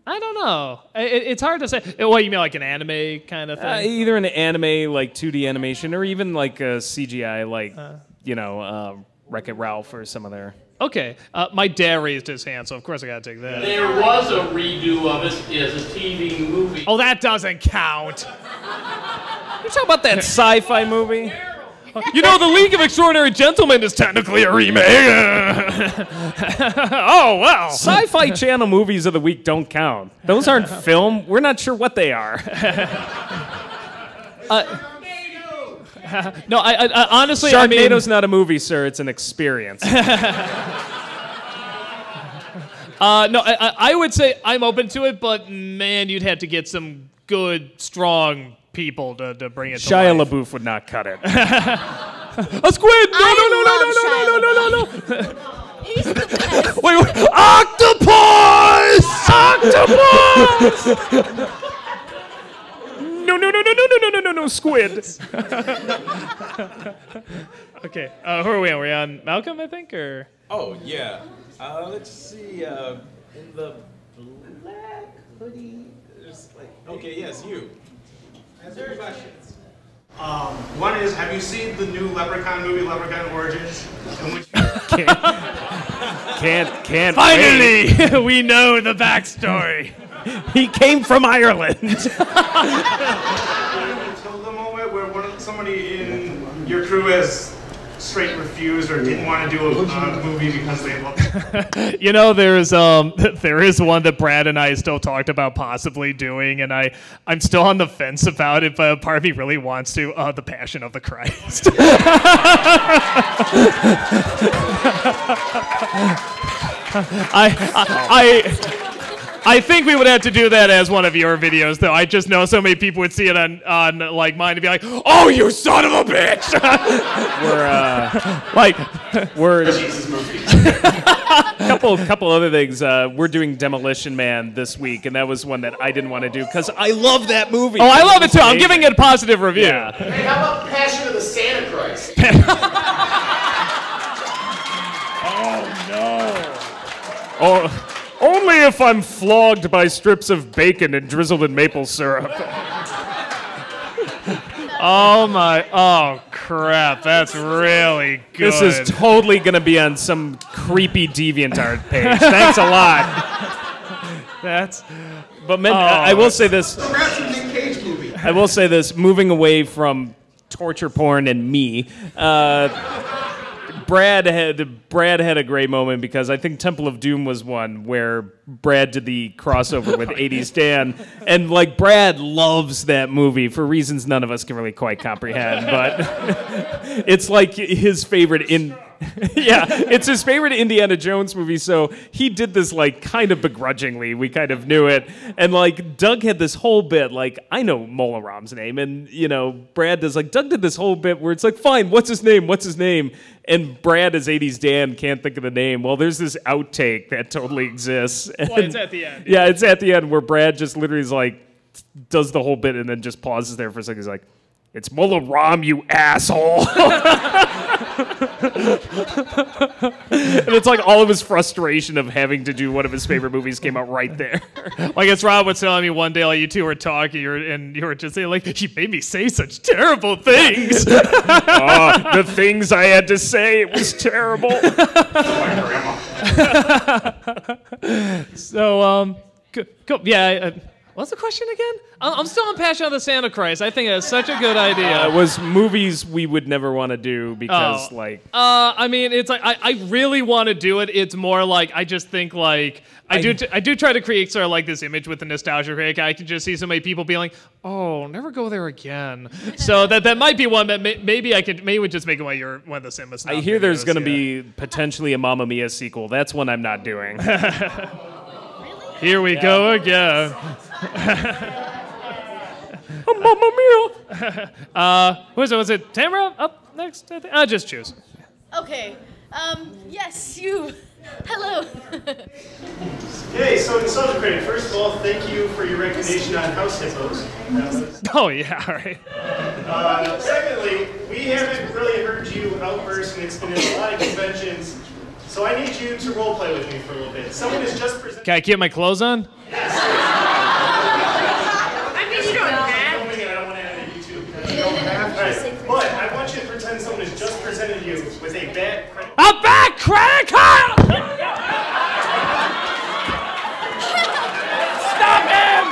Speaker 2: I don't know. It's hard to say. What, you mean like an anime kind of thing?
Speaker 1: Either an anime, like 2D animation, or even like a CGI, like, Wreck-It Ralph or some of their...
Speaker 2: Okay. My dad raised his hand, so of course I gotta take that.
Speaker 22: There was a redo of it as a TV movie.
Speaker 2: Oh, that doesn't count.
Speaker 1: You talking about that sci-fi movie?
Speaker 2: You know, The League of Extraordinary Gentlemen is technically a remake. Oh, well.
Speaker 1: Sci-Fi Channel movies of the week don't count. Those aren't film. We're not sure what they are.
Speaker 2: No, I honestly...
Speaker 1: Sharknado's not a movie, sir. It's an experience.
Speaker 2: I would say I'm open to it, but man, you'd have to get some good, strong people to bring it to
Speaker 1: Shia
Speaker 2: life.
Speaker 1: LaBeouf would not cut it.
Speaker 2: A squid! No.
Speaker 4: He's the best.
Speaker 2: Wait. Octopus! No, squid. Okay, who are we on? Are we on Malcolm, I think, or?
Speaker 3: Oh, yeah. Let's see, in the black hoodie, there's like, okay, yes, you. Answer your questions.
Speaker 10: One is, have you seen the new Leprechaun movie, Leprechaun Origins? In which
Speaker 1: Can't
Speaker 2: Finally, we know the backstory.
Speaker 1: He came from Ireland.
Speaker 10: Until the moment where somebody in your crew has straight refused or didn't want to do a movie because they loved it.
Speaker 2: You know, there is one that Brad and I still talked about possibly doing, and I'm still on the fence about it, but part of me really wants to. The Passion of the Christ. I think we would have to do that as one of your videos, though. I just know so many people would see it on like mine and be like, "Oh, you son of a bitch!"
Speaker 1: we're
Speaker 13: Jesus movie.
Speaker 1: couple other things. We're doing Demolition Man this week, and that was one that I didn't want to do because I love that movie.
Speaker 2: Oh, I love it too. I'm giving it a positive review.
Speaker 1: Yeah.
Speaker 13: Hey, how about Passion of the Santa Christ?
Speaker 1: Oh, only if I'm flogged by strips of bacon and drizzled in maple syrup.
Speaker 2: Oh crap, that's really good.
Speaker 1: This is totally gonna be on some creepy DeviantArt page. Thanks a lot. But I will say this.
Speaker 7: Perhaps a Nick Cage movie.
Speaker 1: I will say this, moving away from torture porn and me, Brad had a great moment because I think Temple of Doom was one where Brad did the crossover with 80s Dan, and like Brad loves that movie for reasons none of us can really quite comprehend, but it's like his favorite it's his favorite Indiana Jones movie, so he did this like kind of begrudgingly. We kind of knew it. And like Doug had this whole bit, like I know Mola Ram's name, and you know, Brad does like Doug did this whole bit where it's like, fine, what's his name? What's his name? And Brad as 80s Dan can't think of the name. Well, there's this outtake that totally exists.
Speaker 2: Well, it's at the end.
Speaker 1: Yeah, it's at the end where Brad just literally is like does the whole bit and then just pauses there for a second. He's like, "It's Mola Ram, you asshole." And it's like all of his frustration of having to do one of his favorite movies came out right there.
Speaker 2: Like it's Rob was telling me one day, like you two were talking, and you were just saying, like, he made me say such terrible things.
Speaker 1: The things I had to say, it was terrible.
Speaker 2: So, yeah. What's the question again? I'm still on Passion of the Santa Christ. I think that's such a good idea.
Speaker 1: It was movies we would never want to do because,
Speaker 2: I mean, it's like I really want to do it. It's more like I just think like I do try to create sort of like this image with the nostalgia critic. I can just see so many people being like, "Oh, never go there again." So that might be one that maybe we just make it one of the Cinema Snob
Speaker 1: I hear there's
Speaker 2: videos,
Speaker 1: going to be potentially a Mamma Mia sequel. That's one I'm not doing.
Speaker 2: Here we go again.
Speaker 1: Mamma Mia.
Speaker 2: Was it Tamara up next? I think. Just choose.
Speaker 4: Okay. Yes, you. Hello.
Speaker 14: Hey, so Nostalgia Critic, first of all, thank you for your recognition on House Hippos.
Speaker 2: Oh, yeah, all right.
Speaker 14: Secondly, we haven't really heard you outburst, and it's been in a lot of conventions, so I need you to role play with me for a little bit. Someone has just presented...
Speaker 2: Can I keep my clothes on?
Speaker 14: Yes.
Speaker 19: I mean, you don't have.
Speaker 14: Filming it, I don't want to add it to YouTube. You don't have to. Right. But I want you to pretend someone has just presented you with a bat credit.
Speaker 2: A bat credit card! Stop him!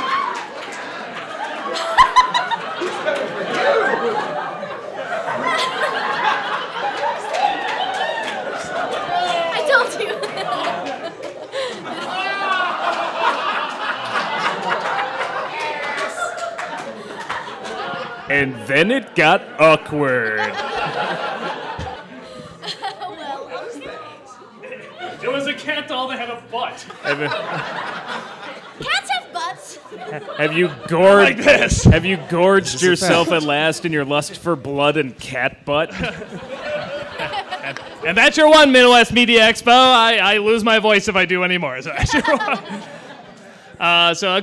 Speaker 4: I told you.
Speaker 1: And then it got awkward.
Speaker 2: It was a cat doll that had a butt.
Speaker 4: Cats have butts.
Speaker 1: Have you gorged
Speaker 2: Like this.
Speaker 1: Have you gorged yourself at last in your lust for blood and cat butt?
Speaker 2: And that's your one, Midwest Media Expo. I lose my voice if I do any more. So that's your one.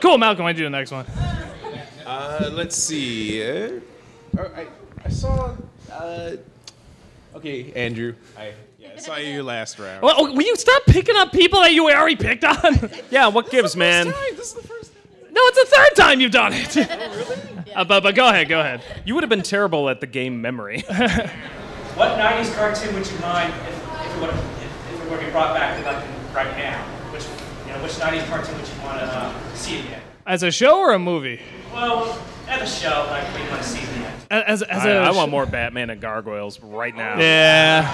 Speaker 2: Cool, Malcolm, why don't you do the next one?
Speaker 3: Let's see. I saw. Okay, Andrew. I saw you your last round.
Speaker 2: Well, will you stop picking up people that you already picked on?
Speaker 1: Yeah, what gives, man?
Speaker 3: This is the first time.
Speaker 2: No, it's the third time you've done it. But go ahead.
Speaker 1: You would have been terrible at the game memory.
Speaker 12: What 90s cartoon would you mind if it were to be brought back to like right now? Which 90s cartoon would you want to see again?
Speaker 2: As a show or a movie?
Speaker 12: Well, at a show, like we want to see again.
Speaker 1: I want more Batman and Gargoyles right now.
Speaker 2: Yeah.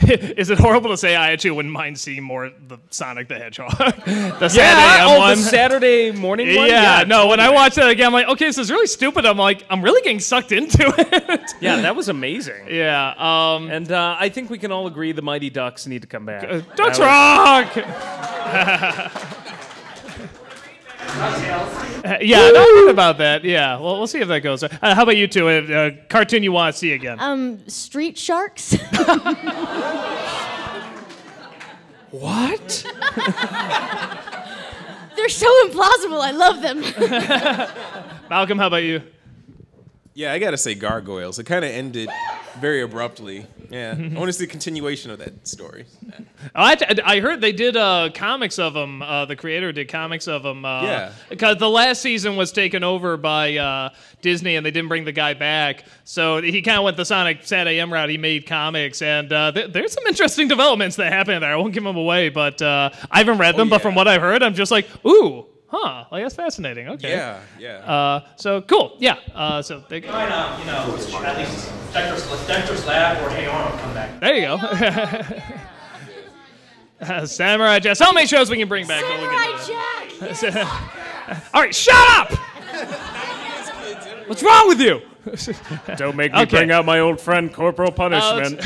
Speaker 2: Is it horrible to say I actually wouldn't mind seeing more the Sonic the Hedgehog? The Saturday AM one.
Speaker 1: The Saturday morning one?
Speaker 2: Yeah, no, when I watched that again, I'm like, okay, this is really stupid. I'm like, I'm really getting sucked into it.
Speaker 1: Yeah, that was amazing.
Speaker 2: Yeah.
Speaker 1: And I think we can all agree the Mighty Ducks need to come back.
Speaker 2: Ducks rock! Yeah, don't think about that. Yeah, well, we'll see if that goes. How about you two? Cartoon you want to see again?
Speaker 4: Street Sharks.
Speaker 1: What?
Speaker 4: They're so implausible. I love them.
Speaker 2: Malcolm, how about you?
Speaker 3: Yeah, I gotta say Gargoyles. It kind of ended very abruptly. Yeah, I want to see the continuation of that story.
Speaker 2: I heard they did comics of them. The creator did comics of them.
Speaker 3: Yeah.
Speaker 2: Because the last season was taken over by Disney, and they didn't bring the guy back. So he kind of went the Sonic Saturday AM route. He made comics, and there's some interesting developments that happen there. I won't give them away, but I haven't read them. But from what I've heard, I'm just like, ooh. Huh, like that's fascinating. Okay.
Speaker 3: Yeah.
Speaker 2: So cool. Yeah. So they
Speaker 12: Why not, at least Dexter's Lab or Hey Arnold come back.
Speaker 2: There you go. Samurai Jack. So many shows we can bring back.
Speaker 4: Samurai Jack.
Speaker 2: All right, shut up. What's wrong with you?
Speaker 1: Don't make me bring out my old friend Corporal Punishment.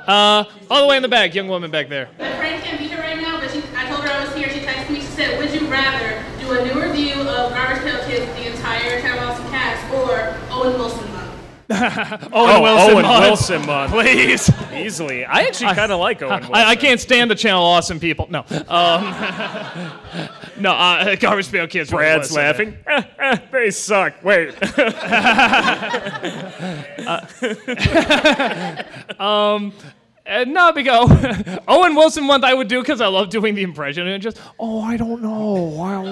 Speaker 2: All the way in the back, young woman back there.
Speaker 21: My friend can't be here right now, but I told her I was here. She texted me. She said, "Would you rather do a new review of Garbage Pail Kids, the entire Terrible Awesome cast, or Owen Wilson month?"
Speaker 2: Owen
Speaker 1: Wilson month.
Speaker 2: Please.
Speaker 1: Easily. I actually kind of like Owen Wilson.
Speaker 2: I can't stand the channel Awesome people. No. No, Garbage Pail Kids.
Speaker 1: Brad's laughing. They suck. Wait.
Speaker 2: No, because Owen Wilson month I would do because I love doing the impression and just, I don't know. Wow.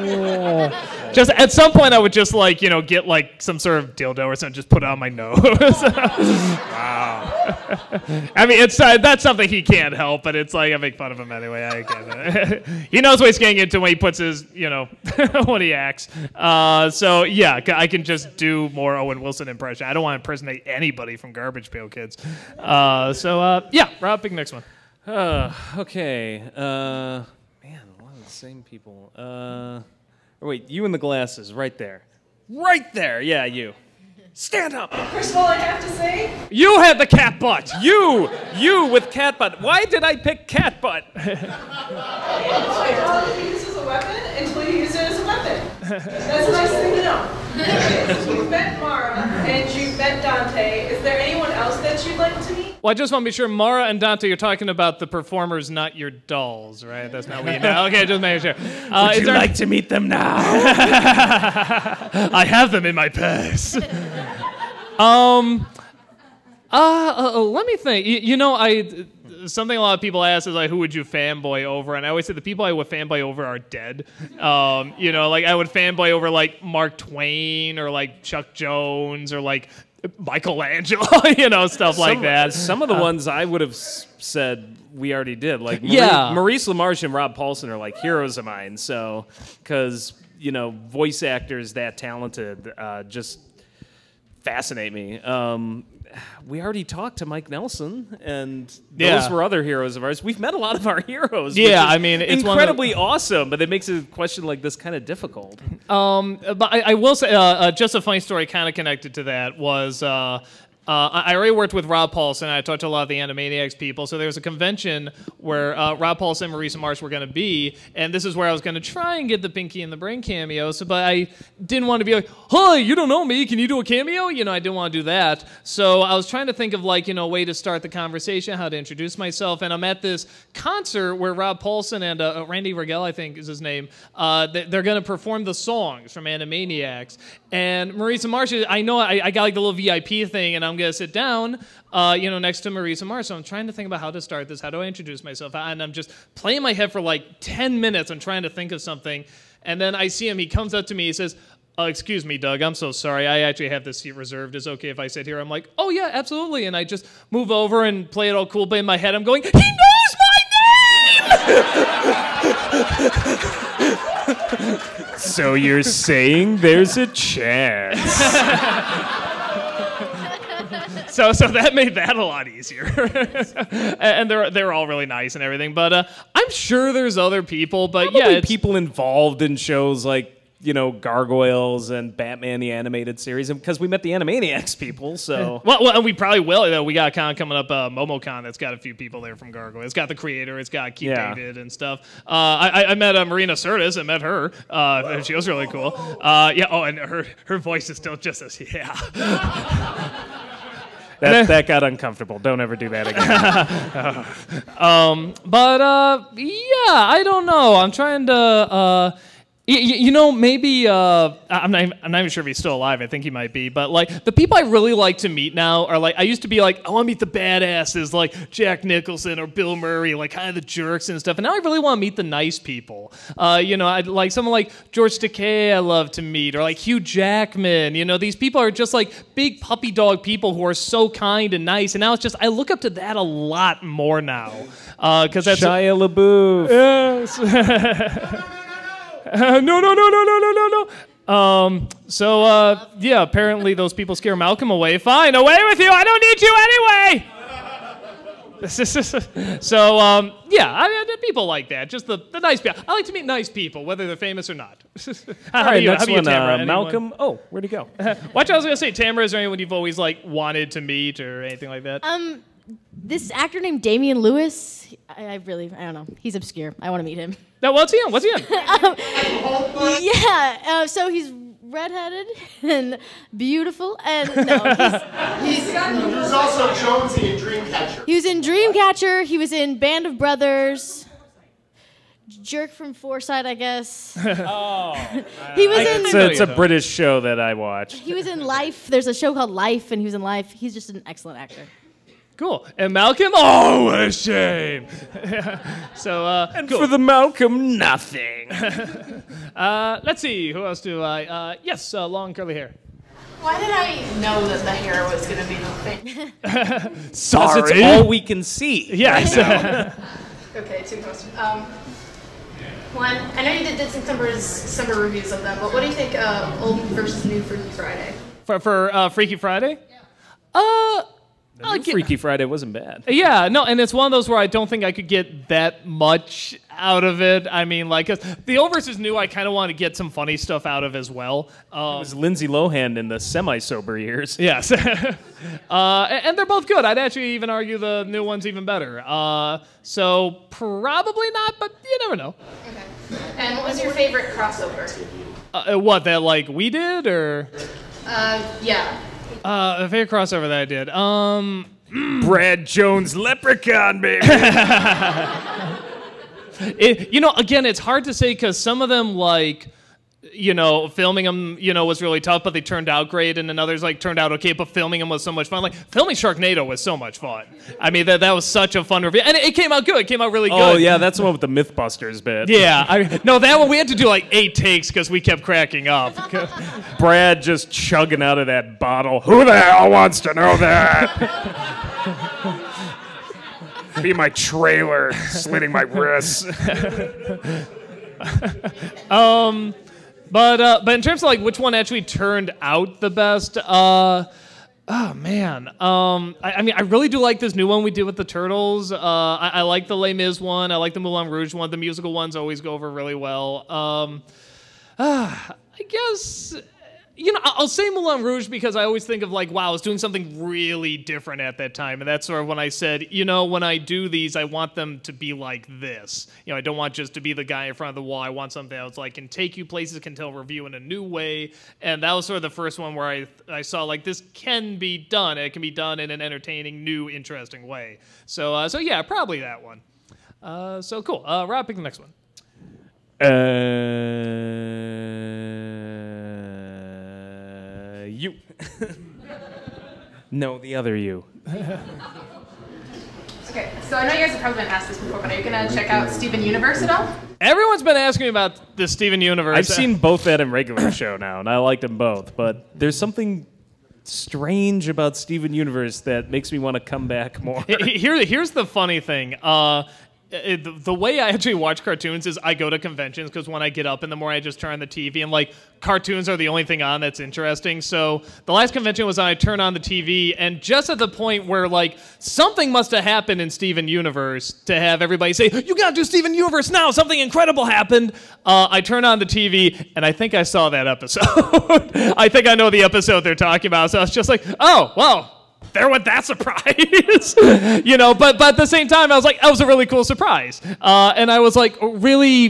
Speaker 2: Just at some point I would just get like some sort of dildo or something, just put it on my nose. Wow. I mean, it's that's something he can't help, but it's like I make fun of him anyway. I get he knows what he's getting into when he puts his, when he acts. So yeah, I can just do more Owen Wilson impression. I don't want to impersonate anybody from Garbage Pail Kids. Yeah. Rob, pick next one.
Speaker 1: Okay. Man, a lot of the same people. Wait, you in the glasses, right there. Right there. Yeah, you. Stand up.
Speaker 5: First of all, I have to say,
Speaker 2: you had the cat butt.
Speaker 1: You with cat butt. Why did I pick cat butt?
Speaker 5: my dog can be used as a weapon until you use it as a weapon. That's a nice thing to know. Anyways, you've met Mara and you've met Dante. Is there anyone else that you'd like to meet?
Speaker 2: Well, I just want to be sure, Mara and Dante, you're talking about the performers, not your dolls, right? That's not what you know. Okay, just making sure.
Speaker 1: Would you like to meet them now?
Speaker 2: I have them in my purse. Let me think. Something a lot of people ask is like, who would you fanboy over? And I always say the people I would fanboy over are dead. Like I would fanboy over like Mark Twain or like Chuck Jones or like Michelangelo, stuff like that.
Speaker 1: Some of the ones I would have said we already did. Like Maurice LaMarche and Rob Paulson are like heroes of mine. So, because, voice actors that talented just fascinate me. We already talked to Mike Nelson, and those were other heroes of ours. We've met a lot of our heroes.
Speaker 2: Yeah, I mean, it's
Speaker 1: incredibly awesome, but it makes a question like this kind of difficult.
Speaker 2: But I will say, just a funny story kind of connected to that was I already worked with Rob Paulson. I talked to a lot of the Animaniacs people. So there was a convention where Rob Paulson and Maurice and Marsh were going to be, and this is where I was going to try and get the Pinky and the Brain cameo. But I didn't want to be like, "Hi, you don't know me. Can you do a cameo?" I didn't want to do that. So I was trying to think of a way to start the conversation, how to introduce myself. And I'm at this concert where Rob Paulson and Randy Rigel, I think is his name, they're going to perform the songs from Animaniacs. And Maurice and Marsh, I know I got the little VIP thing, and I'm going to sit down, next to Maurice and Marsh. So I'm trying to think about how to start this. How do I introduce myself? And I'm just playing my head for 10 minutes. I'm trying to think of something. And then I see him. He comes up to me. He says, "Excuse me, Doug. I'm so sorry. I actually have this seat reserved. Is it okay if I sit here?" I'm like, "Oh, yeah, absolutely." And I just move over and play it all cool. But in my head, I'm going, "He knows my name!"
Speaker 1: So you're saying there's a chance?
Speaker 2: so that made that a lot easier. And they're all really nice and everything. But I'm sure there's other people. But
Speaker 1: Probably
Speaker 2: yeah, it's
Speaker 1: people involved in shows like, Gargoyles and Batman the Animated Series, and because we met the Animaniacs people, so...
Speaker 2: well, and we probably will. We got a con coming up, MomoCon, that's got a few people there from Gargoyle. It's got the creator, it's got Keith David and stuff. I met Marina Sirtis, I met her. She was really cool. And her voice is still just as,
Speaker 1: That got uncomfortable. Don't ever do that again.
Speaker 2: I don't know. I'm trying to... maybe I'm not even sure if he's still alive. I think he might be. But like the people I really like to meet now are like I used to be like I want to meet the badasses like Jack Nicholson or Bill Murray, like kind of the jerks and stuff. And now I really want to meet the nice people. I'd like someone like George Takei I love to meet, or like Hugh Jackman. These people are just like big puppy dog people who are so kind and nice. And now it's just I look up to that a lot more now because that's
Speaker 1: Shia LaBeouf.
Speaker 2: Yes. No. Apparently those people scare Malcolm away. Fine, away with you. I don't need you anyway. People like that. Just the nice people. I like to meet nice people, whether they're famous or not. How
Speaker 1: All right, next
Speaker 2: about you,
Speaker 1: one,
Speaker 2: Tamara? Anyone?
Speaker 1: Malcolm. Oh, where'd he go?
Speaker 2: Watch, I was gonna say, Tamara. Is there anyone you've always like wanted to meet or anything like that?
Speaker 4: This actor named Damian Lewis, I don't know. He's obscure. I want to meet him.
Speaker 2: No, what's he in?
Speaker 4: So he's redheaded and beautiful, and he's
Speaker 13: also Jonesy in Dreamcatcher.
Speaker 4: He was in Dreamcatcher. He was in Band of Brothers. Jerk from Foresight, I guess. He was in.
Speaker 1: It's a British show that I watched.
Speaker 4: He was in Life. There's a show called Life, and he was in Life. He's just an excellent actor.
Speaker 2: Cool. And Malcolm? Oh, what a shame.
Speaker 1: And
Speaker 2: cool.
Speaker 1: for the Malcolm, nothing.
Speaker 2: Let's see. Who else do I? Yes, long curly hair.
Speaker 19: Why did I know that the hair was going to be the thing?
Speaker 1: Sorry. It's all we can see.
Speaker 2: Yes.
Speaker 1: Right
Speaker 19: Okay, two questions. One, I know you did some summer reviews of them, but what do you think old versus new Freaky Friday?
Speaker 2: For Freaky Friday?
Speaker 1: Freaky Friday wasn't bad.
Speaker 2: Yeah, no, and it's one of those where I don't think I could get that much out of it. I mean, like, the old versus new, I kind of want to get some funny stuff out of as well.
Speaker 1: It was Lindsay Lohan in the semi-sober years.
Speaker 2: Yes. And they're both good. I'd actually even argue the new one's even better. So probably not, but you never know.
Speaker 19: Okay. And what was your favorite crossover?
Speaker 2: What, that, like, we did, or?
Speaker 19: Yeah.
Speaker 2: The favorite crossover that I did.
Speaker 1: Brad Jones Leprechaun, baby.
Speaker 2: Again, it's hard to say because some of them, like, filming them, was really tough, but they turned out great, and then others, like, turned out okay, but filming them was so much fun. Like, filming Sharknado was so much fun. I mean, that was such a fun review, and it came out good. It came out really good.
Speaker 1: Oh, yeah, that's the one with the Mythbusters bit.
Speaker 2: Yeah. No, that one, we had to do, like, 8 takes because we kept cracking up.
Speaker 1: Brad just chugging out of that bottle. Who the hell wants to know that? Be my trailer, slitting my wrists.
Speaker 2: But in terms of like which one actually turned out the best, oh man, I mean I really do like this new one we did with the Turtles. I like the Les Mis one. I like the Moulin Rouge one. The musical ones always go over really well. I guess. I'll say Moulin Rouge because I always think of like, wow, I was doing something really different at that time. And that's sort of when I said, when I do these, I want them to be like this. I don't want just to be the guy in front of the wall. I want something that's like can take you places, can tell a review in a new way. And that was sort of the first one where I saw like this can be done. It can be done in an entertaining, new, interesting way. So yeah, probably that one. So cool. Rob, pick the next one.
Speaker 1: You. No, the other you.
Speaker 19: Okay, so I know you guys have probably been asked this before, but are you going to check out Steven Universe at all?
Speaker 2: Everyone's been asking me about the Steven Universe.
Speaker 1: I've seen both that and regular show now, and I liked them both. But there's something strange about Steven Universe that makes me want to come back more.
Speaker 2: Here's the funny thing. the way I actually watch cartoons is I go to conventions because when I get up in the morning, I just turn on the TV and like cartoons are the only thing on that's interesting. So the last convention was I turned on the TV and just at the point where like something must have happened in Steven Universe to have everybody say, you gotta do Steven Universe now, something incredible happened. I turn on the TV and I think I saw that episode. I think I know the episode they're talking about. So I was just like, oh, well. There went that surprise, you know. But at the same time, I was like, that was a really cool surprise, and I was like really,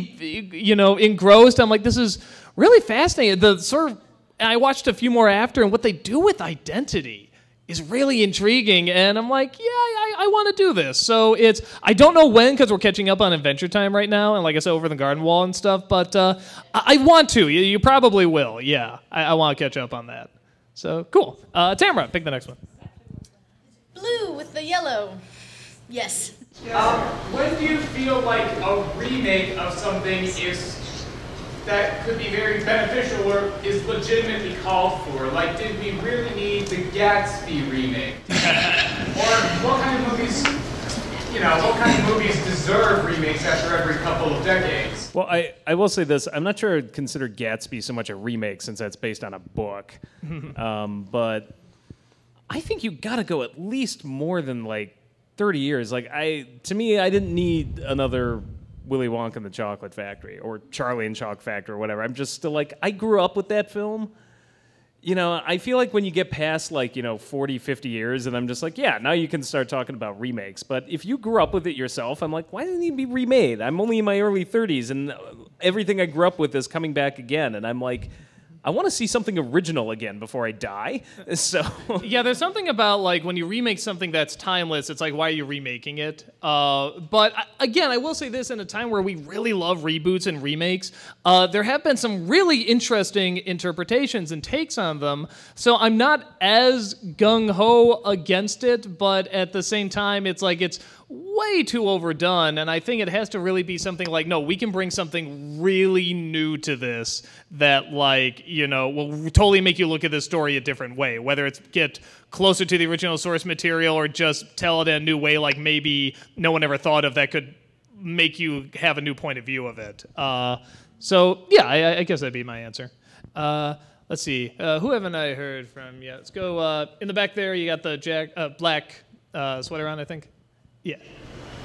Speaker 2: you know, engrossed. I'm like, this is really fascinating. The sort of, I watched a few more after, and what they do with identity is really intriguing. And I'm like, yeah, I want to do this. So I don't know when because we're catching up on Adventure Time right now, and like I said, over the garden wall and stuff. But I want to. You probably will. Yeah, I want to catch up on that. So cool. Tamara, pick the next one.
Speaker 4: Blue with the yellow. Yes.
Speaker 11: When do you feel like a remake of something that could be very beneficial or is legitimately called for? Like, did we really need the Gatsby remake? Or what kind of movies, what kind of movies deserve remakes after every couple of decades?
Speaker 1: Well, I will say this. I'm not sure I'd consider Gatsby so much a remake since that's based on a book. But I think you got to go at least more than like 30 years. Like to me, I didn't need another Willy Wonka and the Chocolate Factory or Charlie and Chalk Factory or whatever. I'm just still like, I grew up with that film. You know, I feel like when you get past like, 40, 50 years and I'm just like, yeah, now you can start talking about remakes. But if you grew up with it yourself, I'm like, why didn't it be remade? I'm only in my early 30s and everything I grew up with is coming back again. And I'm like, I want to see something original again before I die. So
Speaker 2: yeah, there's something about like when you remake something that's timeless, it's like, why are you remaking it? But again, I will say this, in a time where we really love reboots and remakes, there have been some really interesting interpretations and takes on them. So I'm not as gung-ho against it, but at the same time, it's like it's way too overdone, and I think it has to really be something like, no, we can bring something really new to this that, like, will totally make you look at this story a different way, whether it's get closer to the original source material or just tell it in a new way, like maybe no one ever thought of that could make you have a new point of view of it. So, yeah, I guess that'd be my answer. Let's see. Who haven't I heard from yet? Let's go in the back there. You got the black sweater on, I think. Yeah.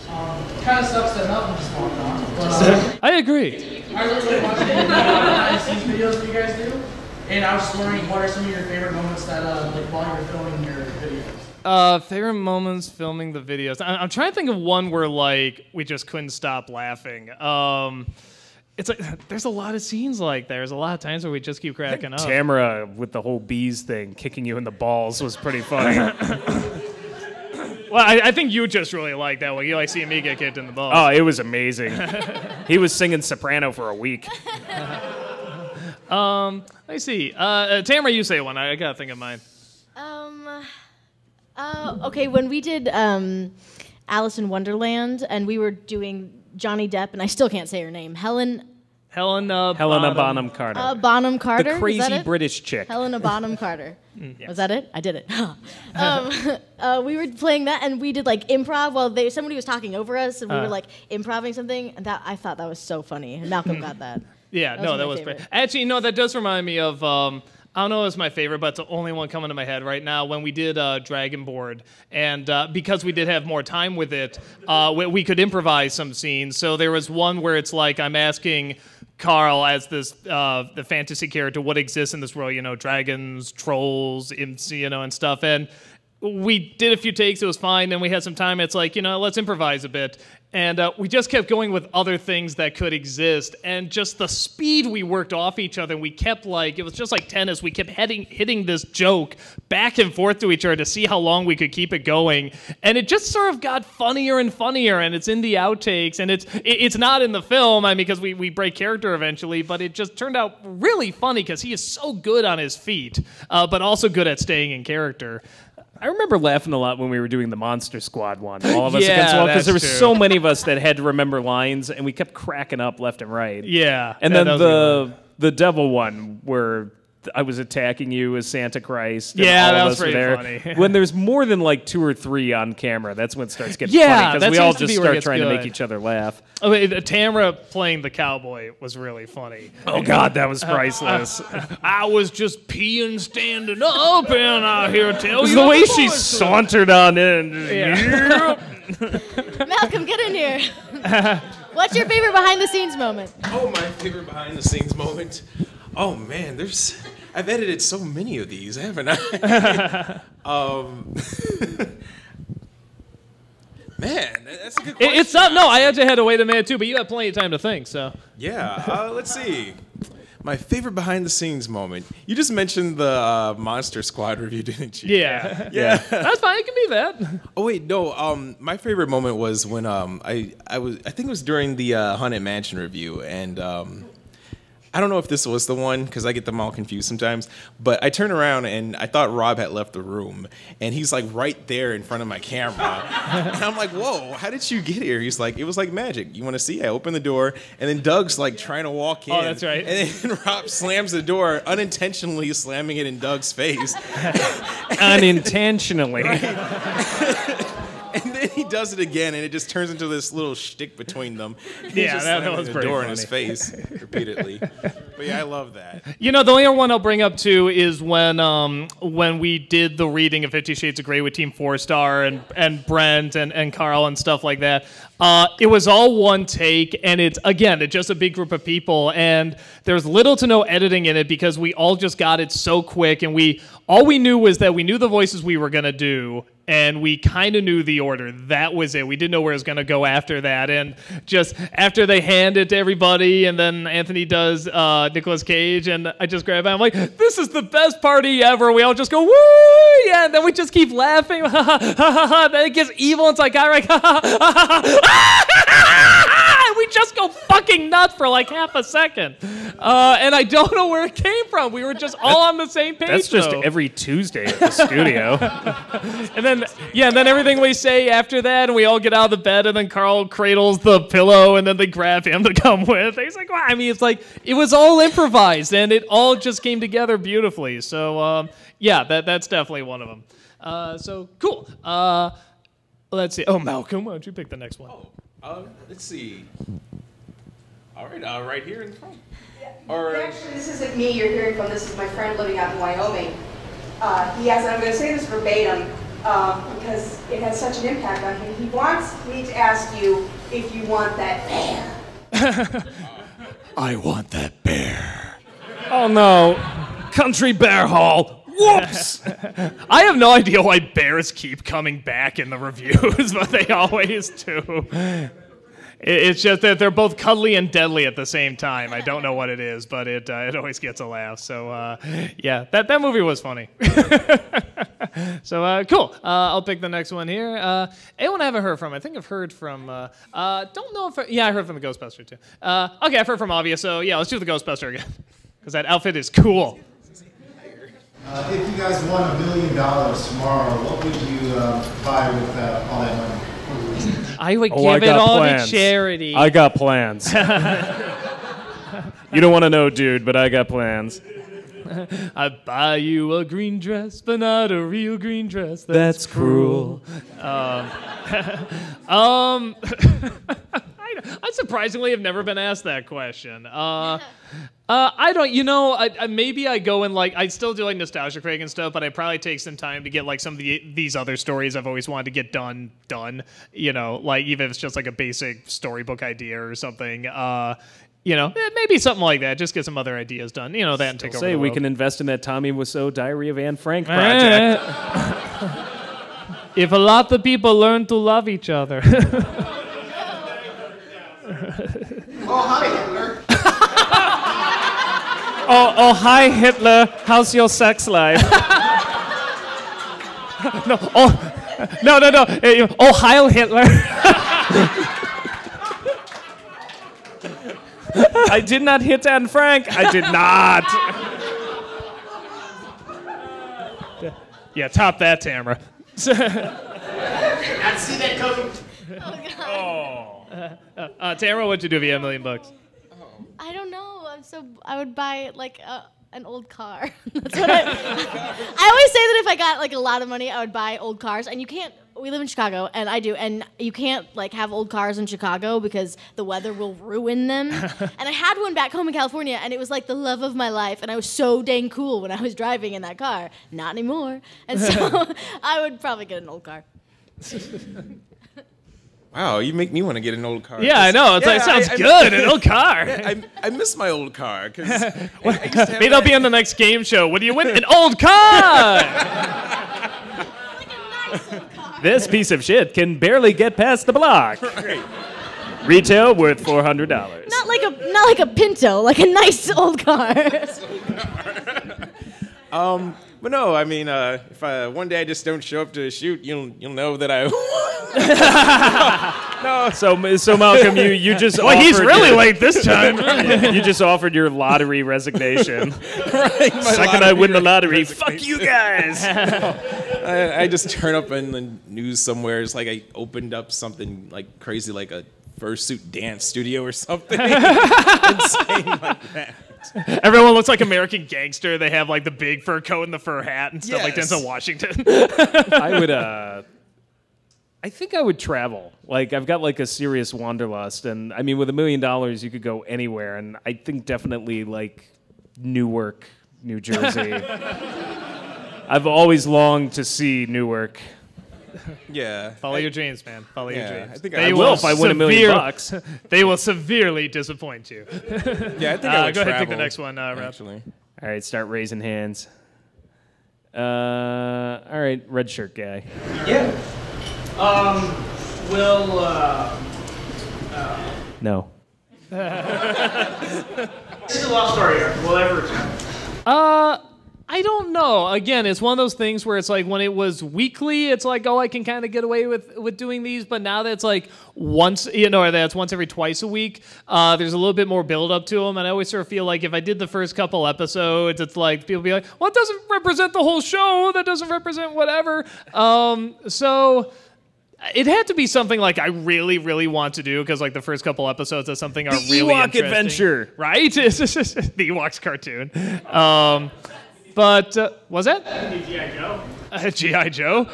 Speaker 15: Kind of sucks that Malcolm just walked on. But,
Speaker 2: I agree.
Speaker 15: I was really watching the behind-the-scenes videos that you guys do, and I was just wondering, what are some of your favorite moments that, while you're filming your videos?
Speaker 2: Favorite moments filming the videos. I'm trying to think of one where like we just couldn't stop laughing. It's like there's a lot of scenes like that. There's a lot of times where we just keep cracking up.
Speaker 1: Tamara with the whole bees thing, kicking you in the balls was pretty funny.
Speaker 2: Well, I think you just really like that one. You like seeing me get kicked in the balls.
Speaker 1: Oh, it was amazing. He was singing soprano for a week.
Speaker 2: Let me see. Tamara, you say one. I gotta think of mine.
Speaker 4: Okay, when we did Alice in Wonderland and we were doing Johnny Depp, and I still can't say her name, Helena
Speaker 1: Bonham Carter.
Speaker 4: Bonham Carter.
Speaker 1: The crazy British chick.
Speaker 4: Helena Bonham Carter.
Speaker 2: Yes.
Speaker 4: Was that it? I did it. We were playing that, and we did like improv while somebody was talking over us, and we were like improving something, and I thought that was so funny. And Malcolm got that.
Speaker 2: Yeah, that was great. Actually, that does remind me of. I don't know if it's my favorite, but it's the only one coming to my head right now. When we did Dragon Board, and because we did have more time with it, we could improvise some scenes. So there was one where it's like I'm asking Carl as this the fantasy character what exists in this world, dragons, trolls, imps, and stuff. And we did a few takes, it was fine, then we had some time, it's like, let's improvise a bit. And we just kept going with other things that could exist, and just the speed we worked off each other, and we kept it was just like tennis, we kept hitting this joke back and forth to each other to see how long we could keep it going, and it just sort of got funnier and funnier, and it's in the outtakes, and it's not in the film, because we break character eventually, but it just turned out really funny, because he is so good on his feet, but also good at staying in character.
Speaker 1: I remember laughing a lot when we were doing the Monster Squad one, all of us against one, because there were so many of us that had to remember lines, and we kept cracking up left and right.
Speaker 2: Yeah.
Speaker 1: And then the devil one, where I was attacking you as Santa Christ.
Speaker 2: Yeah,
Speaker 1: all
Speaker 2: that
Speaker 1: of
Speaker 2: was
Speaker 1: us were
Speaker 2: pretty
Speaker 1: there.
Speaker 2: funny.
Speaker 1: When there's more than like 2 or 3 on camera, that's when it starts getting
Speaker 2: Yeah,
Speaker 1: funny
Speaker 2: that
Speaker 1: because we all
Speaker 2: seems to
Speaker 1: just
Speaker 2: be where it
Speaker 1: start
Speaker 2: gets
Speaker 1: trying to make
Speaker 2: good.
Speaker 1: each other laugh.
Speaker 2: Oh, wait, Tamara playing the cowboy was really funny.
Speaker 1: Oh God, that was priceless.
Speaker 2: I was just peeing, standing up, and I here tell you
Speaker 1: the way
Speaker 2: about
Speaker 1: she
Speaker 2: it.
Speaker 1: sauntered on in.
Speaker 2: Yeah.
Speaker 4: Malcolm, get in here. What's your favorite behind-the-scenes moment?
Speaker 3: Oh, my favorite behind-the-scenes moment. Oh man, I've edited so many of these, haven't I? Man, that's a good question.
Speaker 2: It's not. No, I actually had to wait a minute too, but you had plenty of time to think. So
Speaker 3: Yeah, let's see. My favorite behind-the-scenes moment. You just mentioned the Monster Squad review, didn't you?
Speaker 2: yeah,
Speaker 3: Yeah.
Speaker 2: that's fine. It can be that.
Speaker 3: Oh wait, no. My favorite moment was when I think it was during the Haunted Mansion review, and I don't know if this was the one because I get them all confused sometimes. But I turned around and I thought Rob had left the room, and he's like right there in front of my camera, and I'm like, "Whoa, how did you get here?" He's like, "It was like magic. You want to see?" I open the door, and then Doug's like trying to walk in.
Speaker 2: Oh, that's right.
Speaker 3: And then Rob slams the door, unintentionally slamming it in Doug's face.
Speaker 1: Unintentionally.
Speaker 3: And then he does it again, and it just turns into this little shtick between them. He's
Speaker 2: Yeah,
Speaker 3: just
Speaker 2: that
Speaker 3: slamming
Speaker 2: was
Speaker 3: the
Speaker 2: pretty
Speaker 3: door
Speaker 2: funny.
Speaker 3: in his face repeatedly. But yeah, I love that.
Speaker 2: You know, the only other one I'll bring up too is when we did the reading of 50 Shades of Grey with Team 4-Star and Brent and Carl and stuff like that. It was all one take, and it's just a big group of people, and there's little to no editing in it because we all just got it so quick, and all we knew was that we knew the voices we were gonna do, and we kind of knew the order. That was it. We didn't know where it was going to go after that. And just after they hand it to everybody, and then Anthony does Nicolas Cage, and I just grab it. I'm like, this is the best party ever. We all just go, woo! Yeah, and then we just keep laughing. Then it gets evil. It's like, all right, we just go fucking nuts for like half a second. And I don't know where it came from. We were just all on the same page.
Speaker 1: That's just
Speaker 2: though.
Speaker 1: every Tuesday at the studio.
Speaker 2: And then everything we say after that, and we all get out of the bed, and then Carl cradles the pillow, and then they grab him to come with. He's like, wow. I mean, it's like, it was all improvised, and it all just came together beautifully. So, yeah, that's definitely one of them. So, cool. Let's see. Oh, Malcolm, why don't you pick the next one?
Speaker 3: Let's see. All right, right here in front.
Speaker 16: Actually, this isn't me you're hearing from. This is my friend living out in Wyoming. He has, and I'm going to say this verbatim because it has such an impact on him. He wants me to ask you if you want that bear.
Speaker 1: I want that bear. Oh no. Country Bear Hall. Whoops!
Speaker 2: I have no idea why bears keep coming back in the reviews, but they always do. It's just that they're both cuddly and deadly at the same time. I don't know what it is, but it always gets a laugh. So, yeah, that movie was funny. So, cool. I'll pick the next one here. Anyone I haven't heard from? I think I've heard from, don't know if, I heard from the Ghostbuster too. Okay, I've heard from Avia, so yeah, let's do the Ghostbuster again. Because that outfit is cool.
Speaker 17: If you guys won $1 million tomorrow, what would you buy with all that money?
Speaker 2: I would give it all to charity.
Speaker 1: I got plans. You don't want to know, dude, but I got plans.
Speaker 2: I'd buy you a green dress, but not a real green dress. That's cruel. I surprisingly have never been asked that question. I don't, maybe I go and I still do Nostalgia Critic and stuff, but I probably take some time to get some of these other stories I've always wanted to get done. Even if it's just a basic storybook idea or something. Maybe something like that. Just get some other ideas done. That and take over the
Speaker 1: we
Speaker 2: world.
Speaker 1: can invest in that Tommy Wiseau Diary of Anne Frank project.
Speaker 2: If a lot of people learn to love each other.
Speaker 7: Oh, hi, Hitler.
Speaker 1: Oh, hi, Hitler. How's your sex life? No. Oh, Heil Hitler. I did not hit Anne Frank. I did not.
Speaker 2: Yeah, top that, Tamara.
Speaker 13: Not see that coming.
Speaker 2: Tamara, what'd you do if you had $1 million?
Speaker 4: I don't know. I would buy An old car. That's what I always say that if I got like a lot of money, I would buy old cars. And you can't. We live in Chicago, and I do, and you can't like have old cars in Chicago because the weather will ruin them. And I had one back home in California, and it was like the love of my life, and I was so dang cool when I was driving in that car. Not anymore. And so I would probably get an old car.
Speaker 3: Wow, you make me want to get an old car.
Speaker 2: Yeah, I know. It's like, sounds good, an old car.
Speaker 3: Yeah, I miss my old car.
Speaker 2: Maybe that'll be on the next game show. What do you win? An old car! This piece of shit can barely get past the block.
Speaker 3: Right.
Speaker 2: Retail worth $400.
Speaker 4: Not like a Pinto, like a nice old car.
Speaker 3: But no, I mean, if one day I just don't show up to a shoot, you'll know that I.
Speaker 2: No. So Malcolm, you just. Well, he's really late this time. You just offered your lottery resignation.
Speaker 3: Right,
Speaker 2: Second I win the lottery, fuck you guys.
Speaker 3: I just turn up in the news somewhere. It's like I opened up something like crazy, like a fursuit dance studio or something. Insane like that.
Speaker 2: Everyone looks like American Gangster. They have like the big fur coat and the fur hat and stuff like Denzel Washington.
Speaker 1: I think I would travel. Like, I've got like a serious wanderlust, and I mean, with $1 million, you could go anywhere, and I think definitely like Newark, New Jersey. I've always longed to see Newark.
Speaker 3: Yeah.
Speaker 2: Follow your dreams, man. Follow your dreams.
Speaker 1: I think I will if I win $1 million.
Speaker 2: They will severely disappoint you.
Speaker 3: Yeah, I think I would
Speaker 2: go ahead and pick the
Speaker 3: travel,
Speaker 2: next one, Rob.
Speaker 3: actually.
Speaker 1: All right, start raising hands. All right, red shirt guy.
Speaker 12: Yeah.
Speaker 1: No.
Speaker 12: This is a love story arc. Will ever return?
Speaker 2: I don't know. Again, it's one of those things where it's like when it was weekly, it's like, oh, I can kind of get away with doing these. But now that it's like once, or that's once every twice a week, there's a little bit more build up to them. And I always sort of feel like if I did the first couple episodes, it's like people be like, well, it doesn't represent the whole show. That doesn't represent whatever. So it had to be something like I really, really want to do because like the first couple episodes of something are really
Speaker 1: Ewok
Speaker 2: interesting.
Speaker 1: Adventure.
Speaker 2: Right? It's just the Ewoks cartoon. But was that?
Speaker 12: G.I. Joe.
Speaker 2: G.I. Joe?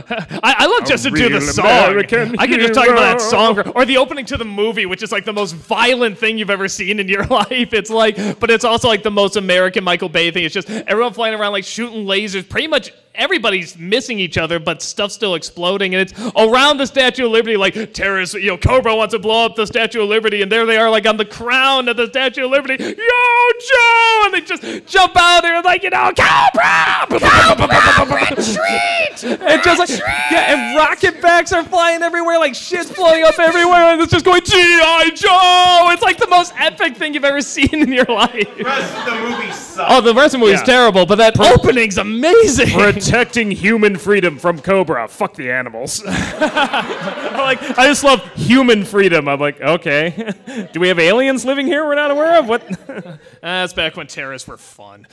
Speaker 2: I love just to do the
Speaker 1: real
Speaker 2: song.
Speaker 1: American
Speaker 2: I could just talk about that
Speaker 1: hero.
Speaker 2: song. Or the opening to the movie, which is like the most violent thing you've ever seen in your life. It's like, but it's also like the most American Michael Bay thing. It's just everyone flying around like shooting lasers. Pretty much everybody's missing each other, but stuff's still exploding. And it's around the Statue of Liberty, like terrorists, Cobra wants to blow up the Statue of Liberty. And there they are, like on the crown of the Statue of Liberty. Yo, Joe! And they just jump out there like, Cobra! Retreat! And just like, and rocket backs are flying everywhere, like shit's blowing up everywhere, and it's just going, G.I. Joe! It's like the most epic thing you've ever seen in your life.
Speaker 14: The rest of the movie sucks.
Speaker 2: Oh, the rest of the movie's terrible, but that opening's amazing.
Speaker 1: Protecting human freedom from Cobra. Fuck the animals. I just love human freedom. I'm like, okay. Do we have aliens living here we're not aware of? What?
Speaker 2: That's back when terrorists were fun.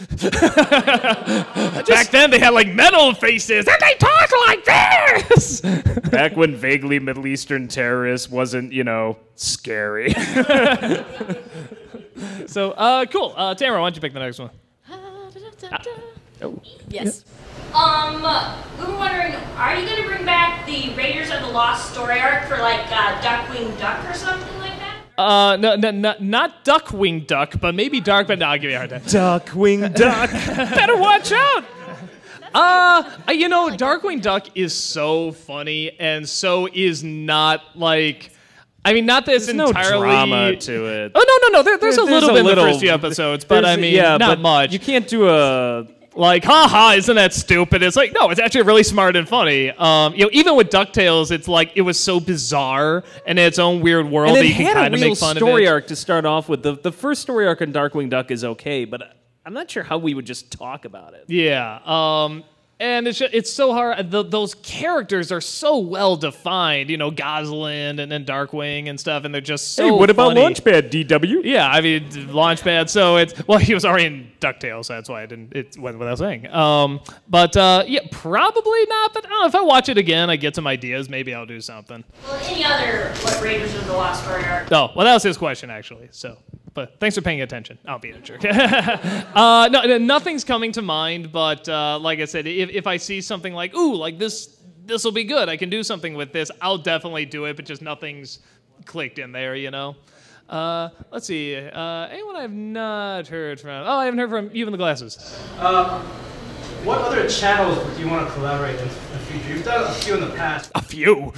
Speaker 2: Back then they had like metal faces and they talk like this.
Speaker 1: Back when vaguely Middle Eastern terrorists wasn't, scary.
Speaker 2: So, cool. Tamara, why don't you pick the next one?
Speaker 4: Yes.
Speaker 5: We were wondering, are you going to bring back the Raiders of the Lost story arc for like Duckwing Duck or something like that?
Speaker 2: No, not Duckwing Duck, but maybe Dark, but no, I'll give you a hard time.
Speaker 1: Duckwing Duck.
Speaker 2: Better watch out. Darkwing Duck is so funny, and so is not like. I mean, not that it's
Speaker 1: There's
Speaker 2: entirely
Speaker 1: no drama to it.
Speaker 2: Oh no, there's a little bit in the first few episodes, but I mean, not much.
Speaker 1: You can't do a.
Speaker 2: Like, haha, isn't that stupid? It's like, no, it's actually really smart and funny. Even with DuckTales, it's like, it was so bizarre and in its own weird world that you can kind of make fun of it.
Speaker 1: And it had a real story arc to start off with. The first story arc in Darkwing Duck is okay, but I'm not sure how we would just talk about it.
Speaker 2: Yeah, and it's so hard. Those characters are so well defined, Goslin and then Darkwing and stuff, and they're just so
Speaker 1: Hey, what about
Speaker 2: funny.
Speaker 1: Launchpad, DW?
Speaker 2: Yeah, I mean, Launchpad, so he was already in DuckTales, so that's why it went without saying. Yeah, probably not, but I don't know, if I watch it again, I get some ideas, maybe I'll do something.
Speaker 5: Well, any other Raiders of the Lost story arc?
Speaker 2: Oh, well, that was his question, actually, so. But thanks for paying attention. I'll be a jerk. No, nothing's coming to mind, but like I said, if I see something like, ooh, like this will be good, I can do something with this, I'll definitely do it, but just nothing's clicked in there, you know? Let's see. Anyone I've not heard from? Oh, I haven't heard from you in the glasses.
Speaker 12: What other channels do you want to collaborate in the future? You've done a few in the past.
Speaker 1: A few?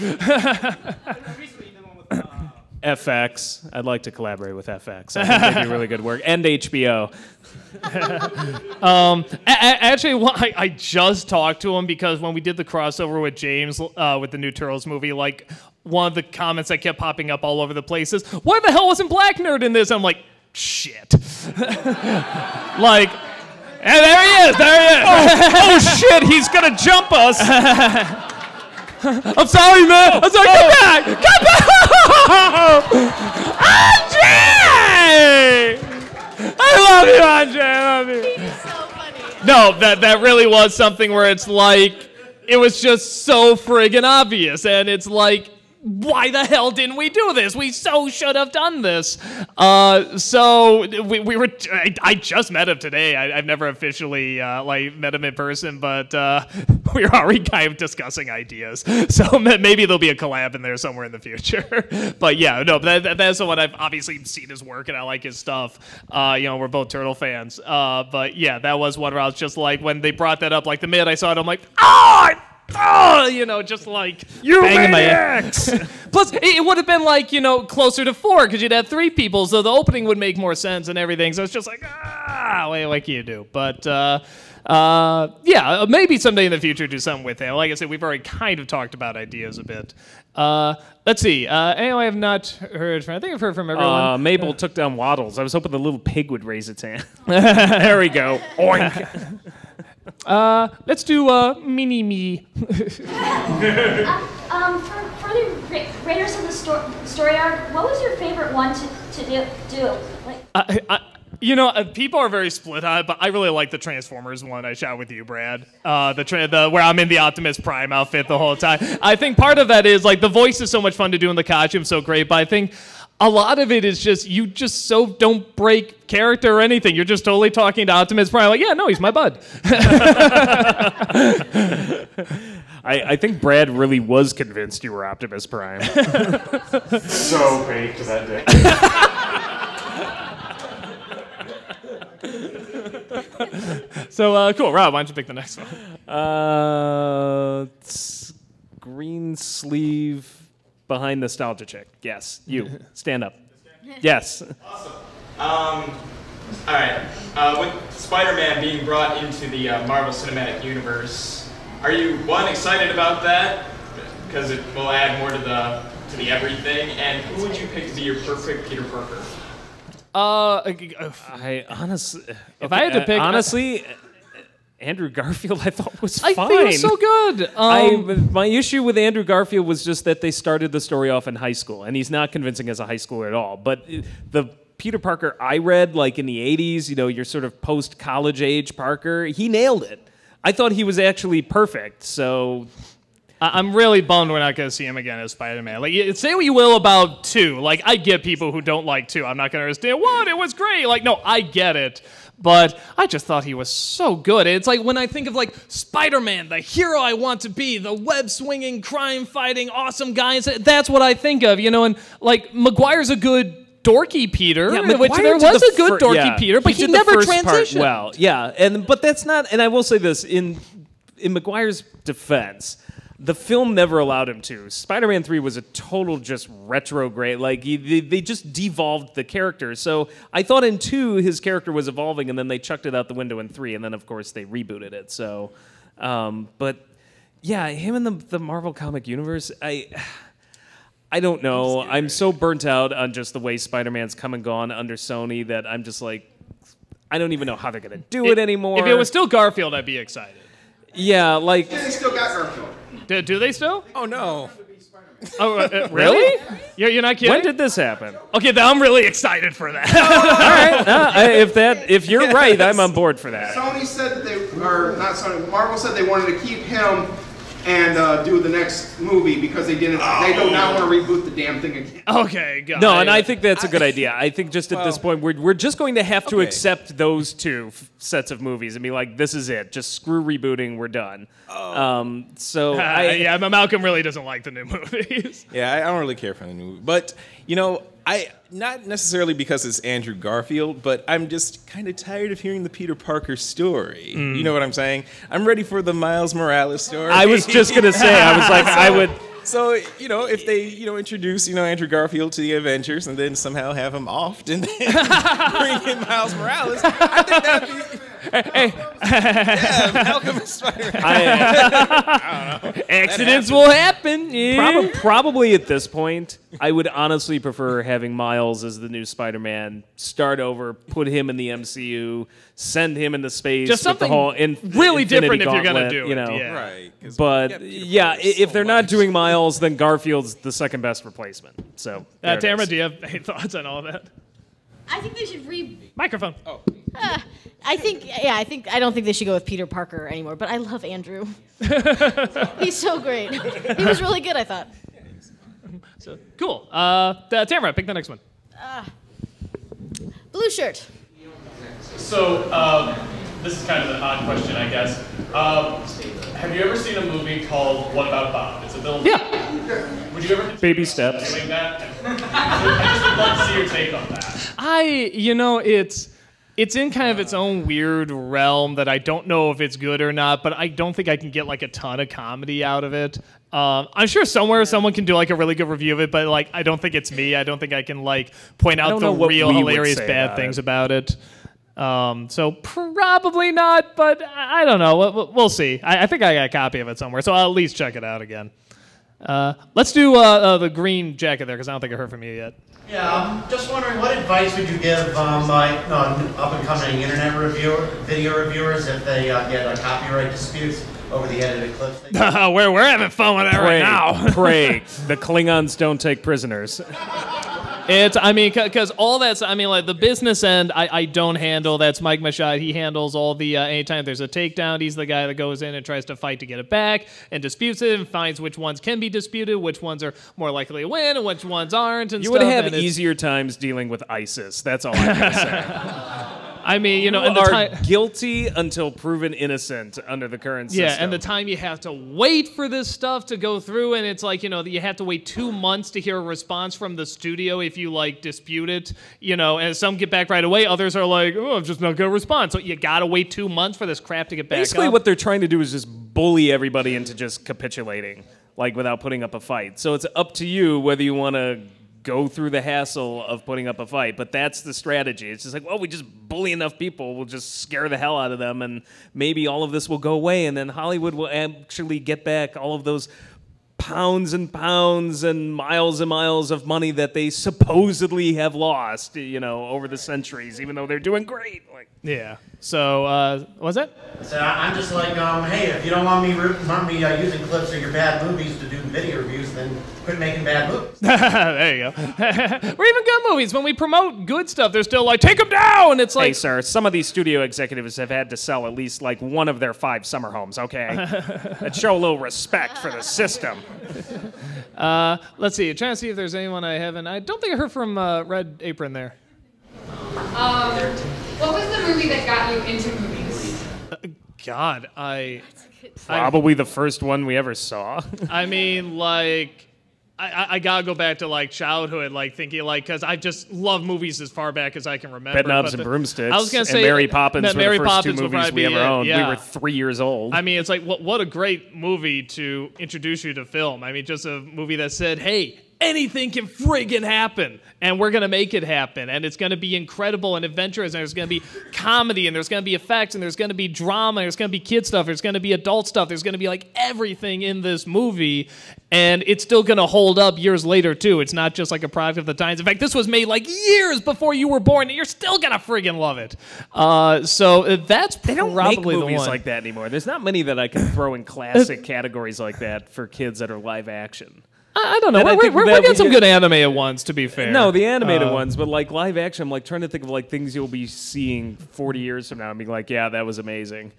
Speaker 1: FX. I'd like to collaborate with FX. I think they do really good work. And HBO.
Speaker 2: Actually, I just talked to him because when we did the crossover with James with the new Turtles movie, like, one of the comments that kept popping up all over the place is, why the hell wasn't Black Nerd in this? I'm like, shit. Like, and there he is, oh shit, he's gonna jump us. I'm sorry, man. I'm sorry, come back. Andre! I love you, Andre. I love you. He's so funny. No, that really was something where it's like, it was just so friggin' obvious, and it's like, why the hell didn't we do this? We so should have done this. So we were. I just met him today. I've never officially met him in person, but we were already kind of discussing ideas. So maybe there'll be a collab in there somewhere in the future. But yeah, no, that's the one I've obviously seen his work and I like his stuff. We're both Turtle fans. But yeah, that was one where I was just like, when they brought that up, like the minute I saw it, I'm like, just like
Speaker 1: you
Speaker 2: banging my axe. Plus, it would have been like, closer to 4 because you'd have 3 people, so the opening would make more sense and everything. So it's just like, what can you do? But yeah, maybe someday in the future do something with him. Like I said, we've already kind of talked about ideas a bit. Let's see. Anyone I have not heard from. I think I've heard from everyone.
Speaker 1: Mabel took down Waddles. I was hoping the little pig would raise its hand. There we go. Oink.
Speaker 2: Let's do mini me.
Speaker 18: For the Raiders of the Story Arc, what was your favorite one to do? Like,
Speaker 2: people are very split on it, but I really like the Transformers one I shot with you, Brad. Where I'm in the Optimus Prime outfit the whole time. I think part of that is like the voice is so much fun to do and the costume's so great, but I think a lot of it is just, you just so don't break character or anything. You're just totally talking to Optimus Prime. Like, yeah, no, he's my bud.
Speaker 1: I think Brad really was convinced you were Optimus Prime.
Speaker 14: So baked that day.
Speaker 2: So, cool. Rob, why don't you pick the next one?
Speaker 1: Green sleeve behind nostalgia chick. Yes, you. Stand up. Yes.
Speaker 20: Awesome. All right. With Spider-Man being brought into the Marvel Cinematic Universe, are you, one, excited about that? Because it will add more to the everything. And who would you pick to be your perfect Peter Parker?
Speaker 1: I honestly,
Speaker 2: if I had to pick,
Speaker 1: honestly, Andrew Garfield I thought was fine.
Speaker 2: I think he was so good.
Speaker 1: My issue with Andrew Garfield was just that they started the story off in high school, and he's not convincing as a high schooler at all. But the Peter Parker I read, like in the 80s, your sort of post-college age Parker, he nailed it. I thought he was actually perfect, so
Speaker 2: I'm really bummed we're not going to see him again as Spider-Man. Like, say what you will about 2. Like, I get people who don't like 2. I'm not going to understand, what? It was great. Like, no, I get it. But I just thought he was so good. It's like when I think of, like, Spider-Man, the hero I want to be, the web-swinging, crime-fighting, awesome guy, that's what I think of, And, like, Maguire's a good dorky Peter, which there was a good dorky Peter, but he never transitioned.
Speaker 1: Well, yeah, but that's not, and I will say this, in Maguire's defense, the film never allowed him to. Spider-Man 3 was a total just retrograde. Like, they just devolved the character. So I thought in 2, his character was evolving, and then they chucked it out the window in 3, and then, of course, they rebooted it. So, but, yeah, him in the Marvel comic universe, I don't know. I'm so burnt out on just the way Spider-Man's come and gone under Sony that I'm just like, I don't even know how they're going to do it anymore.
Speaker 2: If it was still Garfield, I'd be excited.
Speaker 1: Yeah, like...
Speaker 7: They still got Garfield.
Speaker 2: Do they still?
Speaker 3: Oh, no.
Speaker 2: Oh, really? You're not kidding?
Speaker 1: When did this happen?
Speaker 2: Okay, then I'm really excited for that.
Speaker 1: All right. If you're right, I'm on board for that.
Speaker 7: Sony said that Marvel said they wanted to keep him and do the next movie because they didn't. They do not want to reboot the damn thing again.
Speaker 2: Okay, got
Speaker 1: No,
Speaker 2: it.
Speaker 1: and I think that's a good idea. I think just at this point, we're just going to have to
Speaker 3: Okay.
Speaker 1: accept those two sets of movies and be like, this is it. Just screw rebooting. We're done. So
Speaker 2: yeah, Malcolm really doesn't like the new movies.
Speaker 3: Yeah, I don't really care for the new movie. But, you know, not necessarily because it's Andrew Garfield, but I'm just kind of tired of hearing the Peter Parker story. You know what I'm saying? I'm ready for the Miles Morales story.
Speaker 1: I was just going to say, I was like, I would...
Speaker 3: So, you know, if they, introduce, Andrew Garfield to the Avengers and then somehow have him offed and then bring in Miles Morales, I think that'd be... yeah, Malcolm and Spider-Man.
Speaker 1: I
Speaker 3: don't know.
Speaker 2: Accidents will happen. Yeah.
Speaker 1: Probably at this point, I would honestly prefer having Miles as the new Spider-Man. Start over, put him in the MCU, send him into space.
Speaker 2: Just something
Speaker 1: with the whole
Speaker 2: really
Speaker 1: Infinity
Speaker 2: different if you're gonna
Speaker 1: Gauntlet,
Speaker 2: do it.
Speaker 1: you know.
Speaker 2: Yeah.
Speaker 3: Right.
Speaker 1: But yeah, if they're not doing Miles, then Garfield's the second best replacement. So, there it
Speaker 2: Tamara,
Speaker 1: is.
Speaker 2: do you have any thoughts on all of that?
Speaker 4: I think they should
Speaker 2: Microphone.
Speaker 3: Oh.
Speaker 4: I don't think they should go with Peter Parker anymore, but I love Andrew. He's so great. He was really good, I thought.
Speaker 2: So, cool. Tamara, pick the next one.
Speaker 4: Blue shirt.
Speaker 8: So, this is kind of an odd question, I guess. Have you ever seen a movie called What About Bob? It's a Bill.
Speaker 2: Yeah.
Speaker 8: Would you ever
Speaker 1: Baby steps.
Speaker 8: doing that? I just would love to see your take on that.
Speaker 2: It's in kind of its own weird realm that I don't know if it's good or not, but I don't think I can get like a ton of comedy out of it. I'm sure somewhere someone can do like a really good review of it, but like I don't think it's me. I don't think I can like point out the real hilarious bad things about it. So probably not, but I don't know. We'll see. I think I got a copy of it somewhere, so I'll at least check it out again. Let's do the green jacket there, because I don't think I heard from you yet.
Speaker 6: Yeah, I'm just wondering, what advice would you give up-and-coming internet video reviewers if they get copyright disputes over the edited clips?
Speaker 2: We're having fun with that right now.
Speaker 1: Pray. The Klingons don't take prisoners.
Speaker 2: Because all that's, like the business end, I don't handle. That's Mike Mashad. He handles all the, anytime there's a takedown, he's the guy that goes in and tries to fight to get it back and disputes it and finds which ones can be disputed, which ones are more likely to win, and which ones aren't, and
Speaker 1: You
Speaker 2: stuff.
Speaker 1: would have easier times dealing with ISIS. That's all I'm going to say.
Speaker 2: You
Speaker 1: are guilty until proven innocent under the current system.
Speaker 2: Yeah, and the time you have to wait for this stuff to go through, and it's like, you have to wait 2 months to hear a response from the studio if you, dispute it, and some get back right away. Others are like, oh, I'm just not going to respond. So you got to wait 2 months for this crap to get back
Speaker 1: Basically,
Speaker 2: up.
Speaker 1: what they're trying to do is just bully everybody into just capitulating, without putting up a fight. So it's up to you whether you want to go through the hassle of putting up a fight, but that's the strategy. It's just like, well, we just bully enough people, we'll just scare the hell out of them, and maybe all of this will go away, and then Hollywood will actually get back all of those pounds and pounds and miles of money that they supposedly have lost, over the centuries, even though they're doing great.
Speaker 2: Yeah. So, what's that?
Speaker 6: So I'm just like, hey, if you don't want me using clips of your bad movies to do video reviews, then quit making bad movies.
Speaker 2: There you go. Or even good movies. When we promote good stuff, they're still like, take them down! It's like...
Speaker 1: Hey, sir, some of these studio executives have had to sell at least, one of their 5 summer homes, okay? Let's show a little respect for the system.
Speaker 2: Let's see. Trying to see if there's anyone I haven't... I don't think I heard from Red Apron there.
Speaker 9: What was the movie that got you into movies?
Speaker 2: God,
Speaker 1: Probably the first one we ever saw.
Speaker 2: I gotta go back to childhood, thinking because I just love movies as far back as I can remember.
Speaker 1: Bedknobs and Broomsticks.
Speaker 2: I was gonna say
Speaker 1: and Mary Poppins were
Speaker 2: Mary
Speaker 1: the first
Speaker 2: Poppins
Speaker 1: 2 movies we ever owned.
Speaker 2: Yeah.
Speaker 1: We were 3 years old.
Speaker 2: It's like what a great movie to introduce you to film. Just a movie that said, hey, anything can friggin' happen, and we're gonna make it happen, and it's gonna be incredible and adventurous, and there's gonna be comedy, and there's gonna be effects, and there's gonna be drama, and there's gonna be kid stuff, there's gonna be adult stuff, there's gonna be everything in this movie, and it's still gonna hold up years later too. It's not just a product of the times. In fact, this was made years before you were born, and you're still gonna friggin' love it. So that's
Speaker 1: they don't
Speaker 2: probably
Speaker 1: make movies
Speaker 2: the one.
Speaker 1: like that anymore. There's not many that I can throw in classic categories like that for kids that are live action.
Speaker 2: I don't know. We're getting some good animated ones, to be fair.
Speaker 1: No, the animated ones, but live action, I'm trying to think of things you'll be seeing 40 years from now and being like, yeah, that was amazing.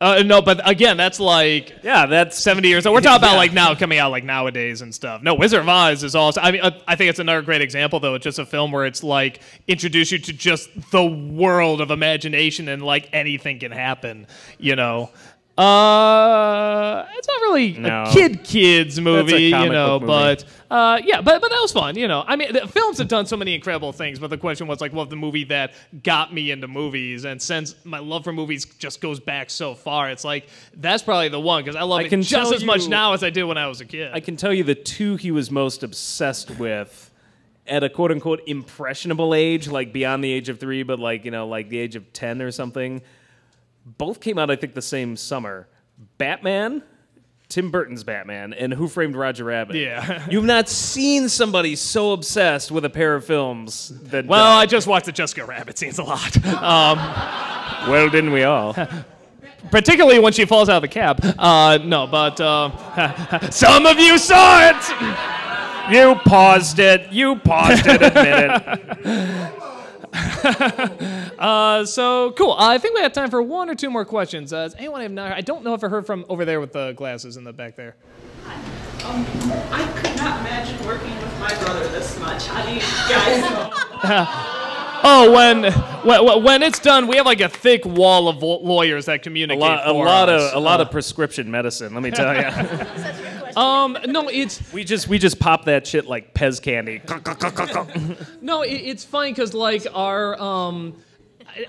Speaker 2: No, but again, that's like
Speaker 1: that's
Speaker 2: 70 years old. We're talking about like now coming out like nowadays and stuff. No, Wizard of Oz is also. I mean, I think it's another great example though. It's just a film where it's like introduce you to just the world of imagination and like anything can happen. You know. It's not really a kids movie, you know, but but that was fun, you know. I mean, the films have done so many incredible things, but the question was like, what the movie that got me into movies? And since my love for movies just goes back so far, it's like that's probably the one because I love it just as much now as I did when I was a kid.
Speaker 1: I can tell you the two he was most obsessed with at a quote unquote impressionable age, like beyond the age of 3, but like, you know, like the age of 10 or something. Both came out, I think, the same summer. Batman, Tim Burton's Batman, and Who Framed Roger Rabbit.
Speaker 2: Yeah.
Speaker 1: You've not seen somebody so obsessed with a pair of films that...
Speaker 2: Well, I just watched the Jessica Rabbit scenes a lot.
Speaker 1: Well, didn't we all?
Speaker 2: Particularly when she falls out of the cab. No, but... some of you saw it!
Speaker 1: You paused it. Admit it.
Speaker 2: So cool. I think we have time for 1 or 2 more questions. Does anyone have not? I don't know if I heard from over there with the glasses in the back there.
Speaker 10: I could not imagine working with my brother this much. How do you guys know?
Speaker 2: When it's done, we have like a thick wall of lawyers that communicate
Speaker 1: a lot of prescription medicine. Let me tell you.
Speaker 2: No, it's
Speaker 1: we just pop that shit like Pez candy.
Speaker 2: No, it's funny because like our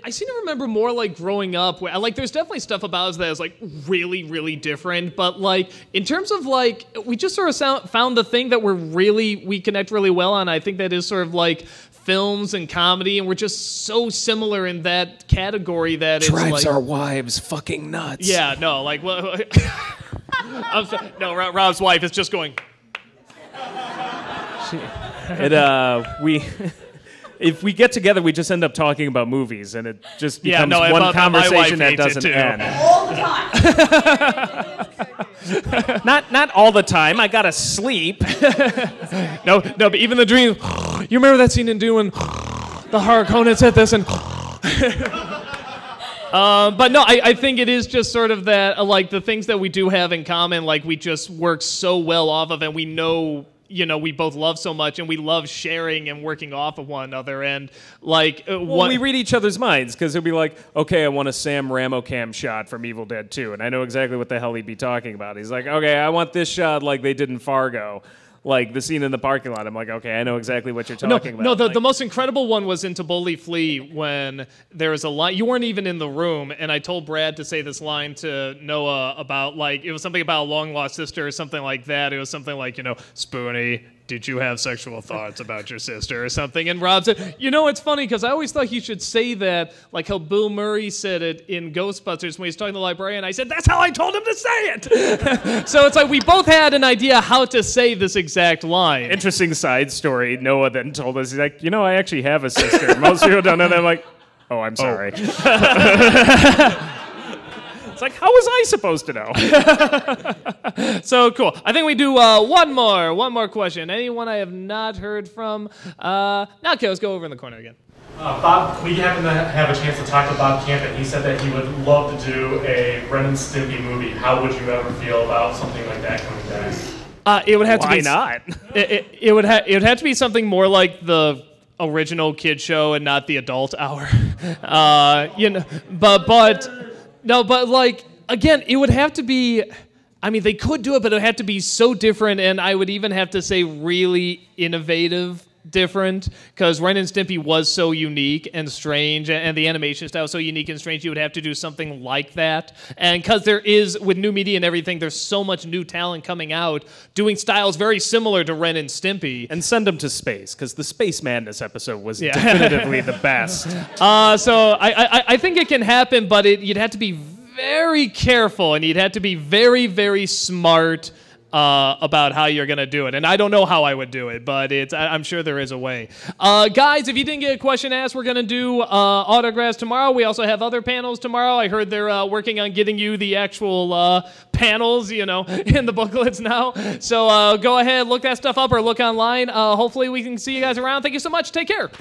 Speaker 2: I seem to remember more like growing up where like there's definitely stuff about us that is like really really different, but like in terms of like we just sort of found the thing that we connect really well on. I think that is sort of like films and comedy, and we're just so similar in that category that
Speaker 1: drives
Speaker 2: it's like
Speaker 1: our wives fucking nuts.
Speaker 2: Yeah, no, like well. No, Rob's wife is just going.
Speaker 1: If we get together, we just end up talking about movies, and it just becomes one conversation that doesn't end.
Speaker 10: All the
Speaker 1: time. Not all the time. I gotta sleep.
Speaker 2: No, but even the dream. You remember that scene in Dune? The Harkonnens at this and. But no, I think it is just sort of that, like the things that we do have in common, like we just work so well off of, and we know, you know, we both love so much, and we love sharing and working off of one another, and like
Speaker 1: we read each other's minds because he'll be like, okay, I want a Sam Ramocam shot from Evil Dead 2, and I know exactly what the hell he'd be talking about. He's like, okay, I want this shot like they did in Fargo. Like the scene in the parking lot, I'm like, okay, I know exactly what you're talking about.
Speaker 2: No,
Speaker 1: the
Speaker 2: most incredible one was in Taboli Flea when there was a line. You weren't even in the room, and I told Brad to say this line to Noah about like it was something about a long lost sister or something like that. It was something like, you know, Spoonie, did you have sexual thoughts about your sister or something? And Rob said, you know, it's funny because I always thought he should say that like how Bill Murray said it in Ghostbusters when he's talking to the librarian. I said, that's how I told him to say it. So it's like we both had an idea how to say this exact line.
Speaker 1: Interesting side story. Noah then told us, he's like, you know, I actually have a sister. Most people don't know that. I'm like, oh, I'm sorry. It's like, how was I supposed to know?
Speaker 2: So cool. I think we do one more question. Anyone I have not heard from? Okay, let's go over in the corner again.
Speaker 8: Bob, we happened to have a chance to talk to Bob Camp, and he said that he would love to do a Ren and Stimpy movie. How would you ever feel about something like that coming back?
Speaker 2: It would have to be.
Speaker 1: Why not?
Speaker 2: It would have to be something more like the original kid show and not the adult hour. You know, but like again, it would have to be. I mean, they could do it, but it would have to be so different, and I would even have to say really innovative. Different, because Ren and Stimpy was so unique and strange, and the animation style was so unique and strange, you would have to do something like that. And because there is, with new media and everything, there's so much new talent coming out, doing styles very similar to Ren and Stimpy.
Speaker 1: And send them to space, because the Space Madness episode was definitively the best.
Speaker 2: So I think it can happen, but you'd have to be very careful, and you'd have to be very, very smart about how you're going to do it. And I don't know how I would do it, but I'm sure there is a way. Guys, if you didn't get a question asked, we're going to do autographs tomorrow. We also have other panels tomorrow. I heard they're working on getting you the actual panels, you know, in the booklets now. So go ahead, look that stuff up or look online. Hopefully we can see you guys around. Thank you so much. Take care.